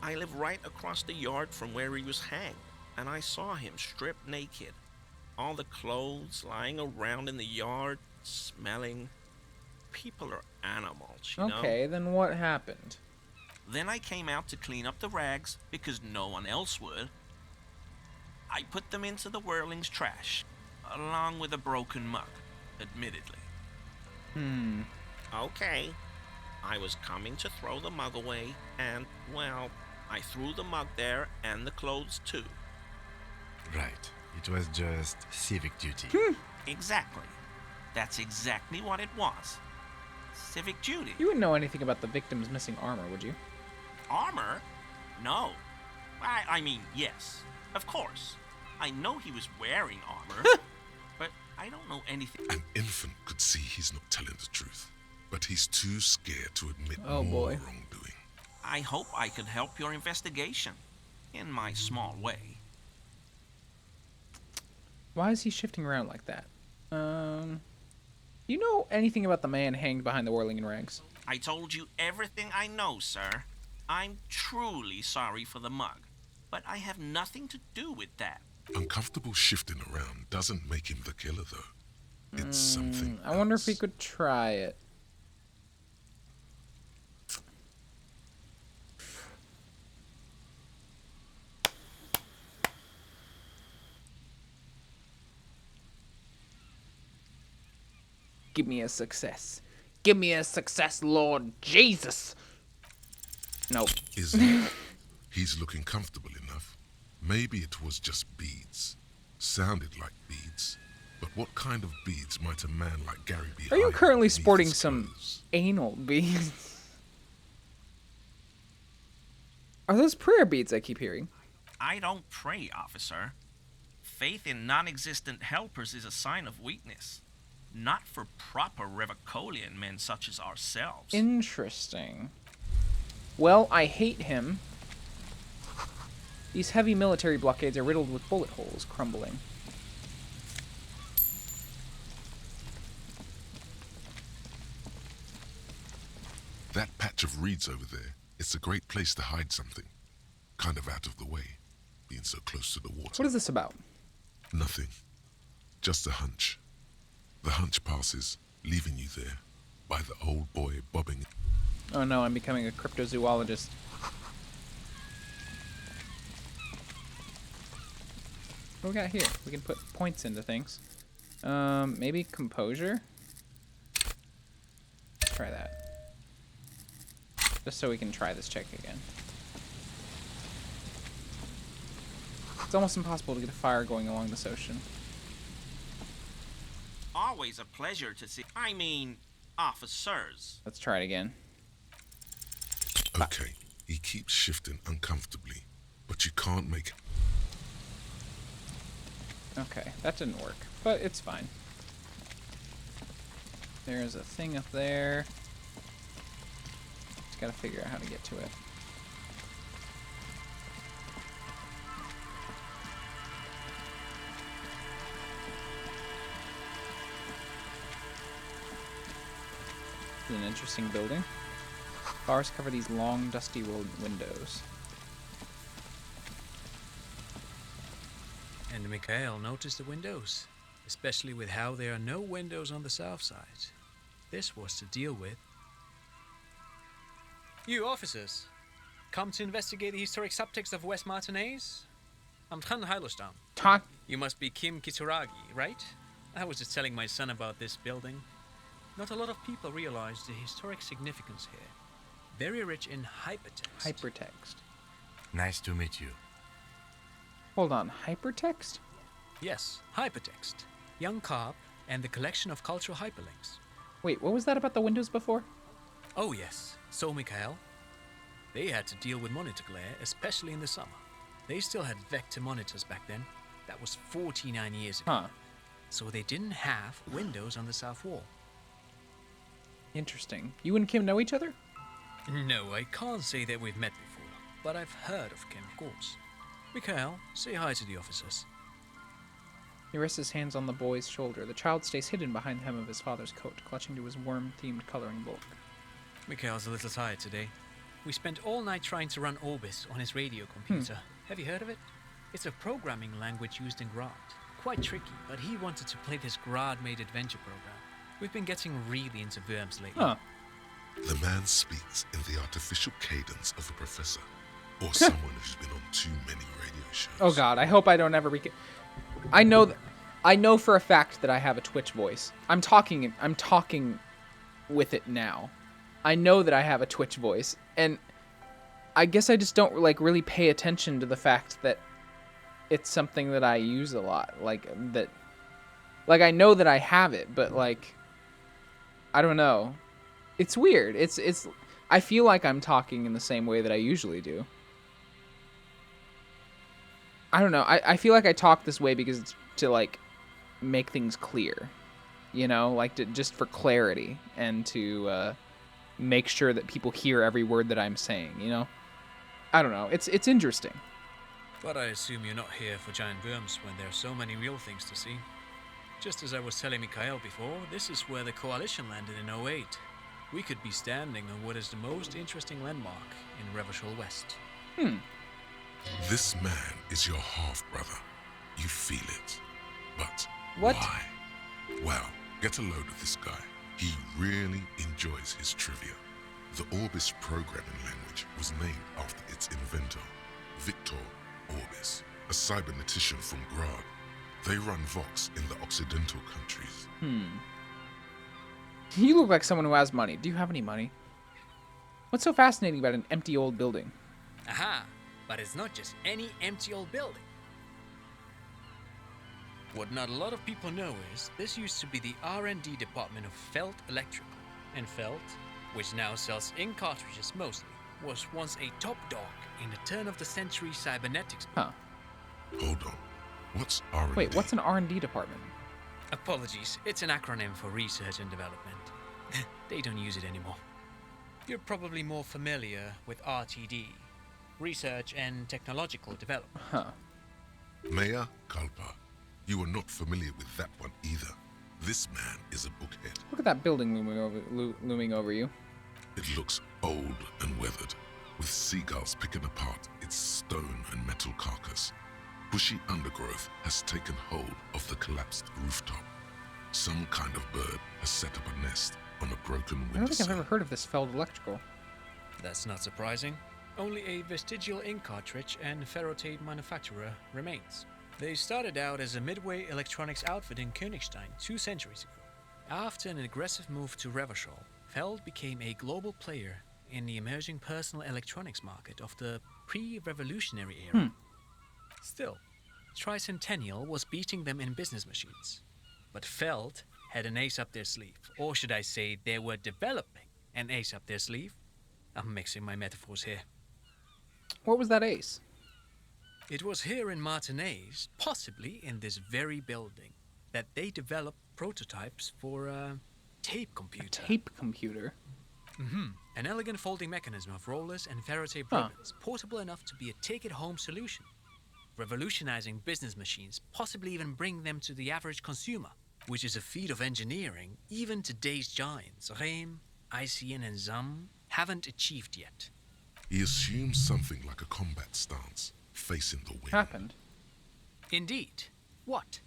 I live right across the yard from where he was hanged, and I saw him stripped naked. All the clothes lying around in the yard, smelling. People are animals, you know? Okay, then what happened? Then I came out to clean up the rags because no one else would. I put them into the whirling's trash, along with a broken mug, admittedly. Okay. I was coming to throw the mug away, and, well, I threw the mug there and the clothes too. Right. It was just civic duty. Exactly. That's exactly what it was. Civic duty. You wouldn't know anything about the victim's missing armor, would you? Armor? No. I mean, yes. Of course. I know he was wearing armor, but I don't know anything. An infant could see he's not telling the truth, but he's too scared to admit Oh, more boy. wrongdoing. I hope I could help your investigation, in my small way. Why is he shifting around like that? You know anything about the man hanged behind the whirling in rags? I told you everything I know, sir. I'm truly sorry for the mug, but I have nothing to do with that. Uncomfortable shifting around doesn't make him the killer, though. It's something I wonder if else. he could try it. Give me a success. Give me a success, Lord Jesus. Nope. Is he? He's looking comfortable enough. Maybe it was just beads. Sounded like beads. But what kind of beads might a man like Gary be Are you hiding currently beneath sporting his some clothes? anal beads? Are those prayer beads I keep hearing? I don't pray, officer. Faith in non-existent helpers is a sign of weakness. Not for proper Revicolian men such as ourselves. Interesting. Well, I hate him. These heavy military blockades are riddled with bullet holes crumbling. That patch of reeds over there, it's a great place to hide something. Kind of out of the way, being so close to the water. What is this about? Nothing. Just a hunch. The hunch passes, leaving you there, by the old boy bobbing. Oh no, I'm becoming a cryptozoologist. What do we got here? We can put points into things. Maybe composure? Try that. Just so we can try this check again. It's almost impossible to get a fire going along this ocean. Always a pleasure to see. I mean, officers. Let's try it again. Okay, he keeps shifting uncomfortably, but you can't make... Okay, that didn't work, but it's fine. There's a thing up there. Just gotta figure out how to get to it. This is an interesting building. Bars cover these long, dusty windows. And Mikhail noticed the windows, especially with how there are no windows on the south side. This was to deal with. You officers, come to investigate the historic subtext of West Martinez? I'm Tran Heilostam. Talk. You must be Kim Kituragi, right? I was just telling my son about this building. Not a lot of people realize the historic significance here. Very rich in hypertext. Hypertext. Nice to meet you. Hold on, hypertext? Yes, hypertext. Young Carp and the collection of cultural hyperlinks. Wait, what was that about the windows before? Oh yes, so Mikhail. They had to deal with monitor glare, especially in the summer. They still had vector monitors back then. That was 49 years ago. Huh. So they didn't have windows on the south wall. Interesting. You and Kim know each other? No, I can't say that we've met before, but I've heard of Kim, of course. Mikhail, say hi to the officers. He rests his hands on the boy's shoulder. The child stays hidden behind the hem of his father's coat, clutching to his worm-themed coloring book. Mikhail's a little tired today. We spent all night trying to run Orbis on his radio computer. Have you heard of it? It's a programming language used in Grad. Quite tricky, but he wanted to play this Grad-made adventure program. We've been getting really into Worms lately. Huh. The man speaks in the artificial cadence of a professor, or someone who's been on too many radio shows. Oh God, I hope I don't ever I know for a fact that I have a Twitch voice. I'm talking with it now. I know that I have a Twitch voice, and I guess I just don't like really pay attention to the fact that it's something that I use a lot. Like I know that I have it, but like I don't know. It's weird. It's I feel like I'm talking in the same way that I usually do. I don't know. I feel like I talk this way because it's to like make things clear, you know, like just for clarity and to make sure that people hear every word that I'm saying, you know. I don't know. It's interesting. But I assume you're not here for giant worms when there are so many real things to see. Just as I was telling Mikhail before, this is where the Coalition landed in 08. We could be standing on what is the most interesting landmark in Revachol West. This man is your half-brother. You feel it. But what? Why? Well, get a load of this guy. He really enjoys his trivia. The Orbis programming language was named after its inventor, Victor Orbis, a cybernetician from Grad. They run Vox in the Occidental countries. You look like someone who has money. Do you have any money? What's so fascinating about an empty old building? Aha! But it's not just any empty old building. What not a lot of people know is this used to be the R&D department of Felt Electrical. And Felt, which now sells ink cartridges mostly, was once a top dog in the turn-of-the-century cybernetics. Huh. Hold on. What's R&D? Wait, what's an R&D department? Apologies, it's an acronym for research and development. They don't use it anymore. You're probably more familiar with RTD, Research and Technological Development. Huh. Mea culpa. You are not familiar with that one either. This man is a bookhead. Look at that building looming over you. It looks old and weathered, with seagulls picking apart its stone and metal carcass. Bushy undergrowth has taken hold of the collapsed rooftop. Some kind of bird has set up a nest on a broken I don't think I've windowsill. ever heard of this Feld Electrical. That's not surprising. Only a vestigial ink cartridge and ferrotape manufacturer remains. They started out as a midway electronics outfit in Königstein 2 centuries ago. After an aggressive move to Revachol, Feld became a global player in the emerging personal electronics market of the pre-revolutionary era. Still, Tricentennial was beating them in business machines. But Feld had an ace up their sleeve, or should I say they were developing an ace up their sleeve. I'm mixing my metaphors here. What was that ace? It was here in Martinez, possibly in this very building, that they developed prototypes for a tape computer. A tape computer? An elegant folding mechanism of rollers and ferrotape ribbons, portable enough to be a take-it-home solution. Revolutionizing business machines, possibly even bring them to the average consumer, which is a feat of engineering even today's giants, Rehm, ICN and ZAM, haven't achieved yet. He assumes something like a combat stance, facing the wind. Happened. Indeed. What?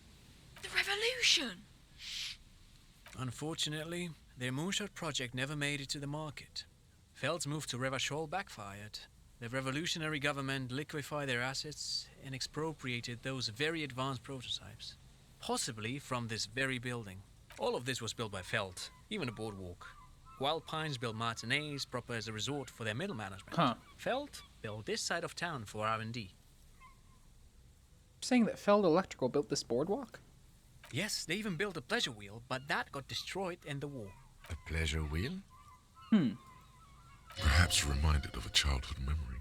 The revolution! Unfortunately, their moonshot project never made it to the market. Feld's move to Revachol backfired. The revolutionary government liquefied their assets and expropriated those very advanced prototypes, possibly from this very building. All of this was built by Feld, even the boardwalk. Wild Pines built Martinez proper as a resort for their middle management. Feld built this side of town for R&D. Saying that Feld Electrical built this boardwalk? Yes, they even built a pleasure wheel, but that got destroyed in the war. A pleasure wheel? Perhaps reminded of a childhood memory.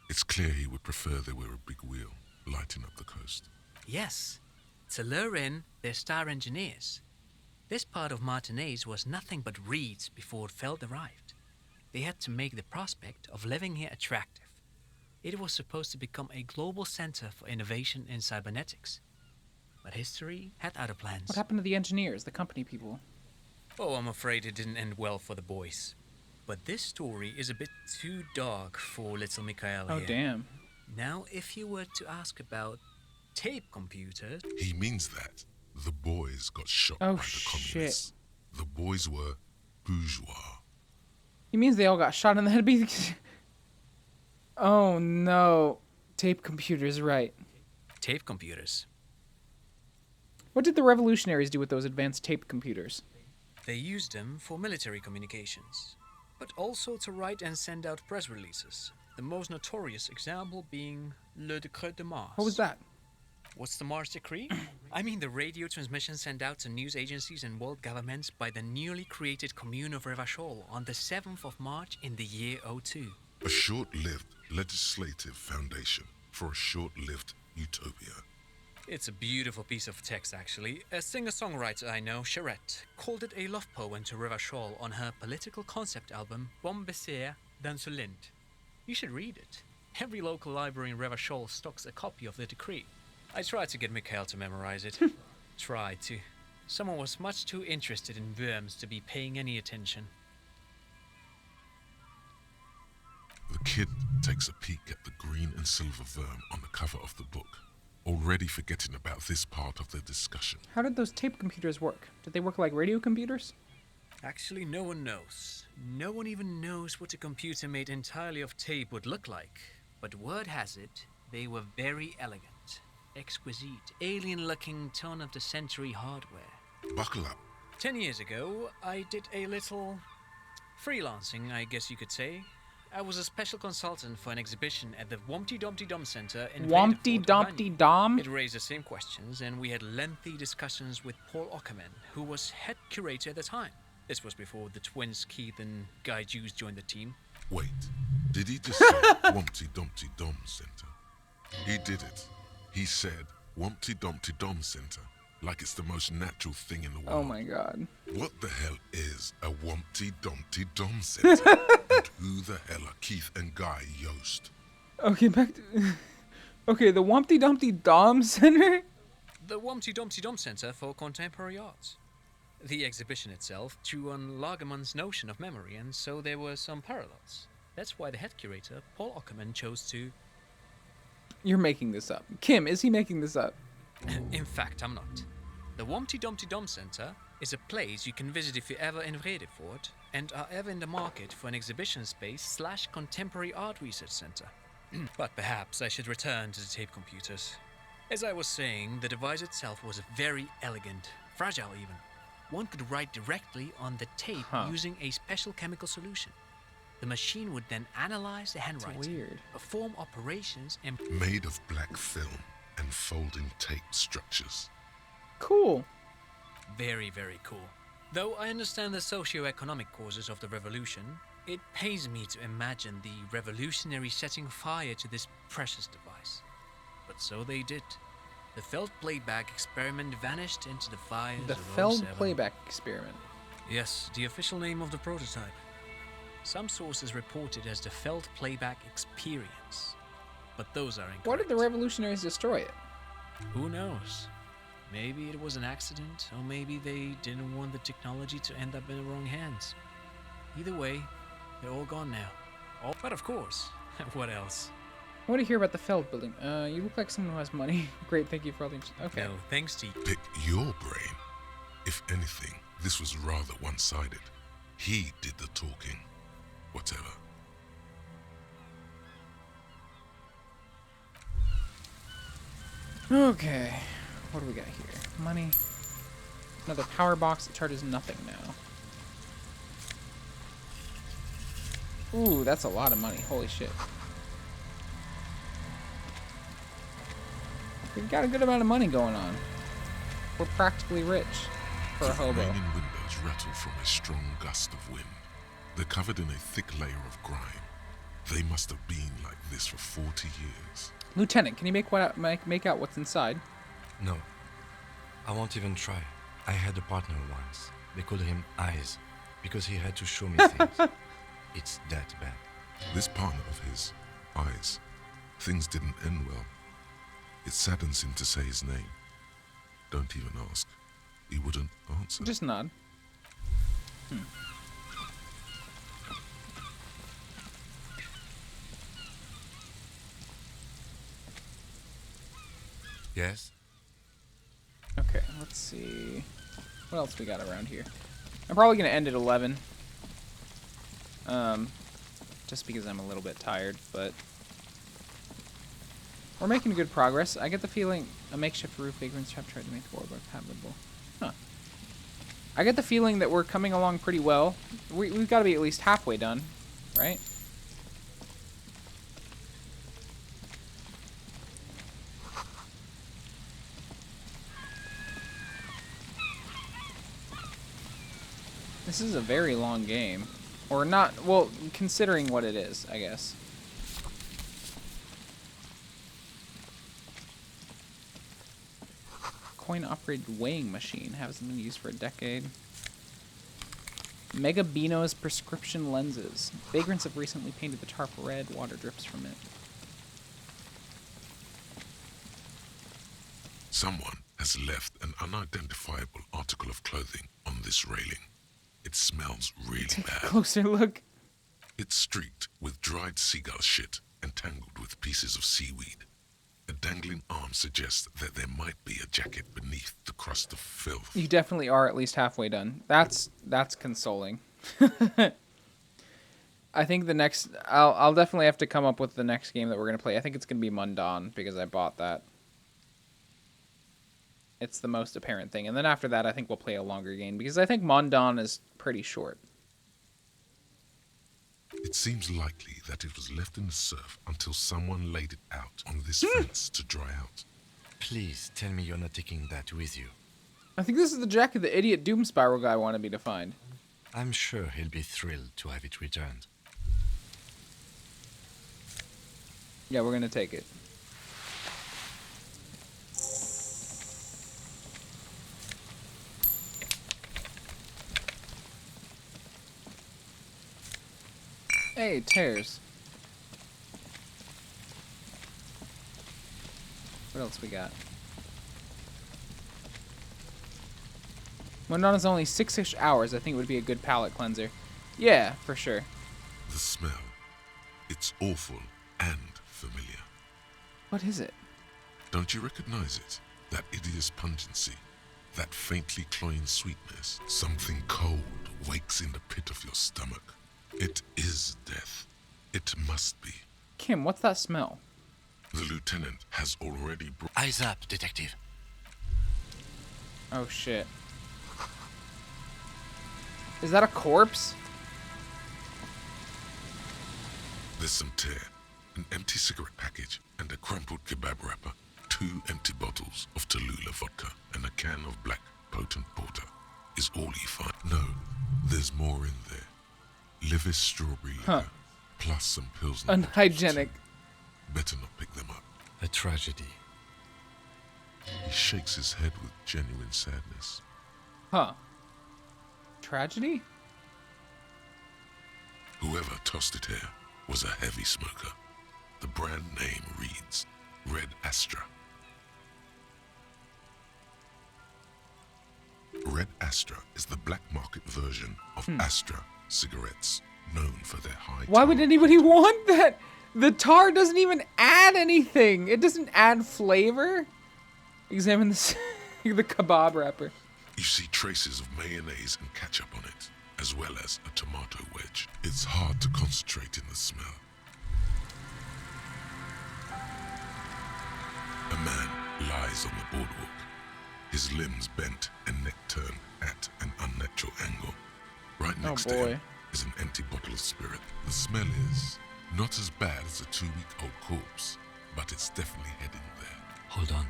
It's clear he would prefer there were a big wheel lighting up the coast. Yes, to lure in their star engineers. This part of Martinez was nothing but reeds before Feld arrived. They had to make the prospect of living here attractive. It was supposed to become a global center for innovation in cybernetics. but history had other plans. What happened to the engineers, the company people? Oh, I'm afraid it didn't end well for the boys. But this story is a bit too dark for little Mikhail Oh, here. damn. Now, if you were to ask about tape computers... He means that the boys got shot Oh, by the communists. The boys were bourgeois. He means they all got shot in the head. Oh, no. Tape computers, right. Tape computers. What did the revolutionaries do with those advanced tape computers? They used them for military communications, but also to write and send out press releases. The most notorious example being Le Décret de Mars. What was that? What's the Mars Decree? I mean the radio transmission sent out to news agencies and world governments by the newly created Commune of Revachol on the 7th of March in the year 02. A short-lived legislative foundation for a short-lived utopia. It's a beautiful piece of text, actually. A singer-songwriter I know, Charette, called it a love poem to Revachol on her political concept album, Bon Baiser dans ce Lind. You should read it. Every local library in Revachol stocks a copy of the decree. I tried to get Mikhail to memorize it. Tried to. Someone was much too interested in worms to be paying any attention. The kid takes a peek at the green and silver worm on the cover of the book, already forgetting about this part of the discussion. How did those tape computers work? Did they work like radio computers? Actually, no one knows. No one even knows what a computer made entirely of tape would look like. But word has it, they were very elegant, exquisite, alien-looking turn-of-the-century hardware. Buckle up. 10 years ago, I did a little freelancing, I guess you could say. I was a special consultant for an exhibition at the Wompty Dumpty Dom Center in Wompty Dumpty Dom? It raised the same questions, and we had lengthy discussions with Paul Ockerman, who was head curator at the time. This was before the twins Keith and Guy Jews joined the team. Wait, did he just say Wompty Dumpty Dom Center? He did it. He said Wompty Dumpty Dom Center, like it's the most natural thing in the world. Oh my god. What the hell is a Wompty Dumpty Dom Center? And who the hell are Keith and Guy Yost? Okay, back to... Okay, the Wompty Dumpty Dom Center? The Wompty Dumpty Dom Center for Contemporary Arts. The exhibition itself drew on Lagerman's notion of memory, and so there were some parallels. That's why the head curator, Paul Ockerman, chose to... You're making this up. Kim, is he making this up? In fact, I'm not. The Wompty Dumpty Dom Center is a place you can visit if you're ever in Vredefort and are ever in the market for an exhibition space / contemporary art research center. But perhaps I should return to the tape computers. As I was saying, the device itself was very elegant, fragile even. One could write directly on the tape using a special chemical solution. The machine would then analyze the handwriting, perform operations, and... Made of black film and folding tape structures. Cool. Very, very cool. Though I understand the socio-economic causes of the revolution, it pains me to imagine the revolutionaries setting fire to this precious device. But so they did. The Feld playback experiment vanished into the fires The of Feld 07. playback experiment. Yes, the official name of the prototype. Some sources report it as the Feld playback experience, but those are incorrect. Why did the revolutionaries destroy it? Who knows? Maybe it was an accident, or maybe they didn't want the technology to end up in the wrong hands. Either way, they're all gone now. Oh, but of course, what else? I want to hear about the Feld building. You look like someone who has money. Great, thank you for all the... Okay. No, thanks to you. Pick your brain. If anything, this was rather one-sided. He did the talking. Whatever. Okay. What do we got here? Money. Another power box that charges nothing now. Ooh, that's a lot of money. Holy shit. We've got a good amount of money going on. We're practically rich for a hobo. The remaining windows rattle from a strong gust of wind. They're covered in a thick layer of grime. They must have been like this for 40 years. Lieutenant, can you make out what's inside? No. I won't even try. I had a partner once. They called him Eyes, because he had to show me things. It's that bad. This partner of his, Eyes, things didn't end well. It saddens him to say his name. Don't even ask. He wouldn't answer. Just nod. Yes? Okay, let's see. What else we got around here? I'm probably going to end at 11. Just because I'm a little bit tired, but we're making good progress. I get the feeling a makeshift roof vagrants have tried to make the boardwalk habitable. Huh. I get the feeling that we're coming along pretty well. We've got to be at least halfway done, right? This is a very long game. Or not, well, considering what it is, I guess. Coin-operated weighing machine. Hasn't been used for a decade. Mega Beano's prescription lenses. Vagrants have recently painted the tarp red. Water drips from it. Someone has left an unidentifiable article of clothing on this railing. It smells really bad. Closer look. It's streaked with dried seagull shit and tangled with pieces of seaweed. A dangling arm suggests that there might be a jacket beneath the crust of filth. You definitely are at least halfway done. That's consoling. I think the next... I'll definitely have to come up with the next game that we're going to play. I think it's going to be Mundawn because I bought that. It's the most apparent thing. And then after that, I think we'll play a longer game because I think Mundawn is pretty short. It seems likely that it was left in the surf until someone laid it out on this fence to dry out. Please tell me you're not taking that with you. I think this is the jacket the idiot Doom Spiral guy wanted me to find. I'm sure he'll be thrilled to have it returned. Yeah, we're going to take it. Hey, tears. What else we got? Mundawn is only 6-ish hours. I think it would be a good palate cleanser. Yeah, for sure. The smell. It's awful and familiar. What is it? Don't you recognize it? That hideous pungency. That faintly cloying sweetness. Something cold wakes in the pit of your stomach. It is death. It must be. Kim, what's that smell? The lieutenant has already brought... Eyes up, detective. Oh, shit. Is that a corpse? There's some tear, an empty cigarette package, and a crumpled kebab wrapper. 2 empty bottles of Tallulah vodka and a can of black potent porter is all you find. No, there's more in there. Livis strawberry liquor, plus some pills. Unhygienic. Better not pick them up. A tragedy. He shakes his head with genuine sadness. Huh. Tragedy? Whoever tossed it here was a heavy smoker. The brand name reads Red Astra. Red Astra is the black market version of Astra cigarettes, known for their high Why would anybody want that? The tar doesn't even add anything. It doesn't add flavor. Examine this, the kebab wrapper. You see traces of mayonnaise and ketchup on it, as well as a tomato wedge. It's hard to concentrate in the smell. A man lies on the boardwalk, his limbs bent and neck turned at an unnatural angle. Right next to him is an empty bottle of spirit. The smell is not as bad as a 2-week-old corpse, but it's definitely heading there. Hold on.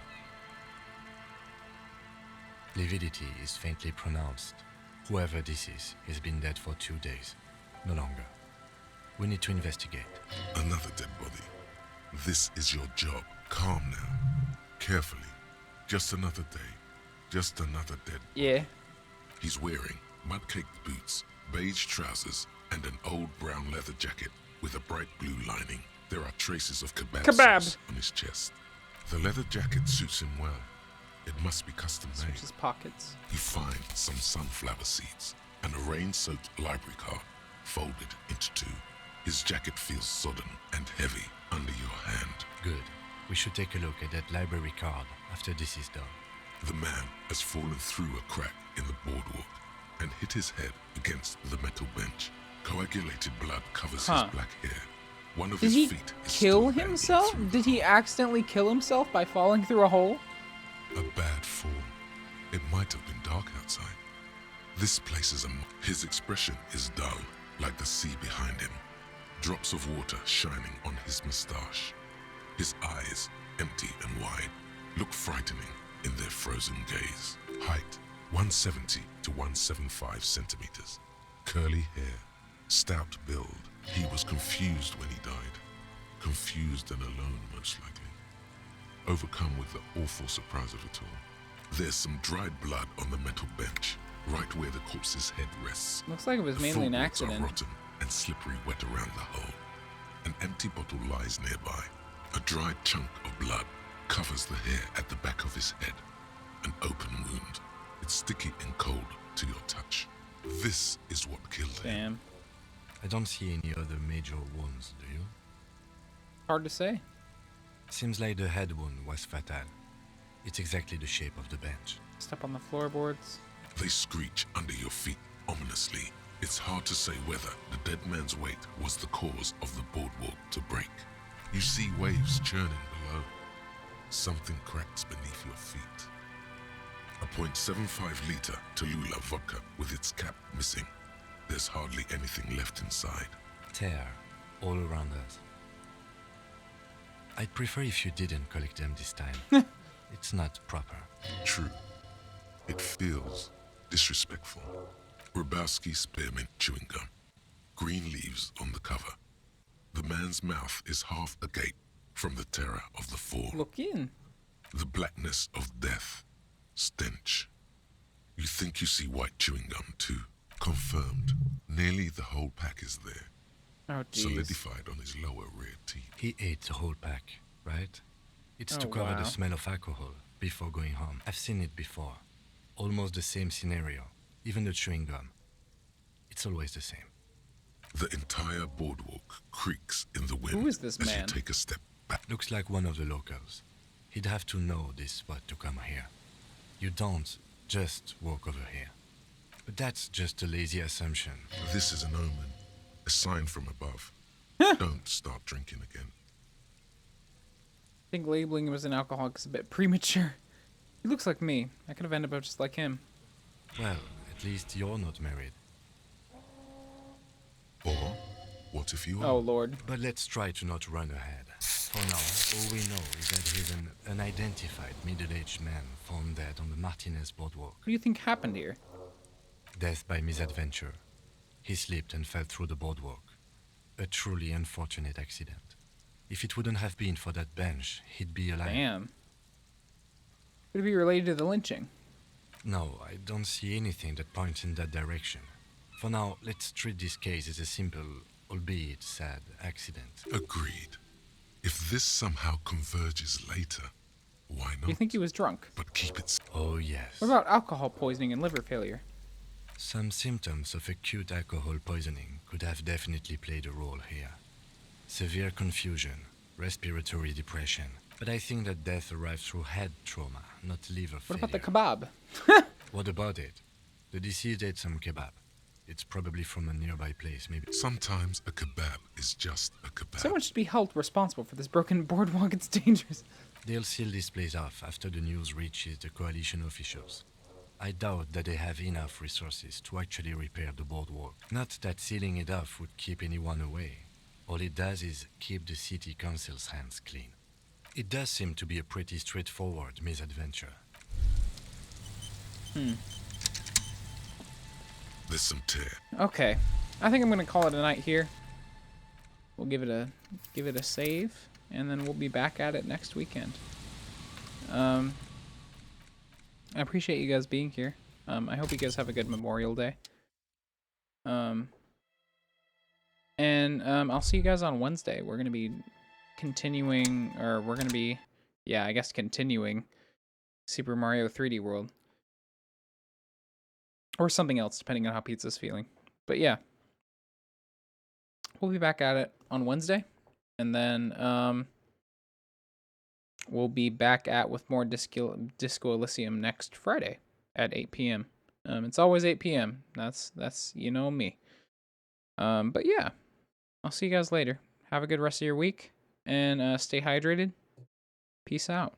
Lividity is faintly pronounced. Whoever this is has been dead for 2 days. No longer. We need to investigate. Another dead body. This is your job. Calm now. Carefully. Just another day. Just another dead body. Yeah. He's wearing mud-caked boots, beige trousers, and an old brown leather jacket with a bright blue lining. There are traces of kebab sauce on his chest. The leather jacket suits him well. It must be custom made. Switches pockets. You find some sunflower seeds and a rain-soaked library card folded into two. His jacket feels sodden and heavy under your hand. Good. We should take a look at that library card after this is done. The man has fallen through a crack in the boardwalk and hit his head against the metal bench. Coagulated blood covers his black hair. One of Did his he feet is kill still hanging himself? through. Did he accidentally kill himself by falling through a hole? A bad fall. It might have been dark outside. This place is His expression is dull, like the sea behind him. Drops of water shining on his moustache. His eyes, empty and wide, look frightening in their frozen gaze. Height, 170 to 175 centimeters. Curly hair, stout build. He was confused when he died. Confused and alone, most likely. Overcome with the awful surprise of it all. There's some dried blood on the metal bench, right where the corpse's head rests. Looks like it was mainly an floorboards accident. are rotten and slippery wet around the hole. An empty bottle lies nearby. A dried chunk of blood covers the hair at the back of his head. An open wound. It's sticky and cold to your touch. This is what killed him. Damn. I don't see any other major wounds, do you? Hard to say. Seems like the head wound was fatal. It's exactly the shape of the bench. Step on the floorboards. They screech under your feet ominously. It's hard to say whether the dead man's weight was the cause of the boardwalk to break. You see waves churning below. Something cracks beneath your feet. A .75 liter Tallulah vodka with its cap missing. There's hardly anything left inside. Tear all around us. I'd prefer if you didn't collect them this time. It's not proper. True. It feels disrespectful. Grabowski spearmint chewing gum. Green leaves on the cover. The man's mouth is half agape from the terror of the fall. Look in. The blackness of death. Stench. You think you see white chewing gum too. Confirmed. Nearly the whole pack is there. Oh, jeez. Solidified on his lower rear teeth. He ate the whole pack, right? It's to Oh, cover wow. the smell of alcohol before going home. I've seen it before. Almost the same scenario. Even the chewing gum. It's always the same. The entire boardwalk creaks in the wind Who is this as man? you take a step back. Looks like one of the locals. He'd have to know this spot to come here. You don't just walk over here. But that's just a lazy assumption. This is an omen. A sign from above. Don't start drinking again. I think labeling him as an alcoholic is a bit premature. He looks like me. I could have ended up just like him. Well, at least you're not married. Or, what if you are? Oh, Lord. But let's try to not run ahead. For now, all we know is that he's an unidentified middle-aged man found dead on the Martinez boardwalk. What do you think happened here? Death by misadventure. He slipped and fell through the boardwalk. A truly unfortunate accident. If it wouldn't have been for that bench, he'd be alive. Damn. Could it be related to the lynching? No, I don't see anything that points in that direction. For now, let's treat this case as a simple, albeit sad, accident. Agreed. If this somehow converges later, why not? Do you think he was drunk? But keep it. Oh, yes. What about alcohol poisoning and liver failure? Some symptoms of acute alcohol poisoning could have definitely played a role here. Severe confusion, respiratory depression. But I think that death arrived through head trauma, not liver failure. What about the kebab? What about it? The deceased ate some kebab. It's probably from a nearby place, maybe. Sometimes a kebab is just a kebab. Someone should be held responsible for this broken boardwalk. It's dangerous. They'll seal this place off after the news reaches the coalition officials. I doubt that they have enough resources to actually repair the boardwalk. Not that sealing it off would keep anyone away. All it does is keep the city council's hands clean. It does seem to be a pretty straightforward misadventure. There's some tear. Okay. I think I'm gonna call it a night here. We'll give it a save, and then we'll be back at it next weekend. I appreciate you guys being here. I hope you guys have a good Memorial Day. And I'll see you guys on Wednesday. We're gonna be continuing, or we're gonna be, yeah, I guess continuing Super Mario 3D World. Or something else, depending on how pizza's feeling. But yeah. We'll be back at it on Wednesday. And then we'll be back at with more Disco Elysium next Friday at 8 p.m. It's always 8 p.m. That's you know me. But yeah, I'll see you guys later. Have a good rest of your week and stay hydrated. Peace out.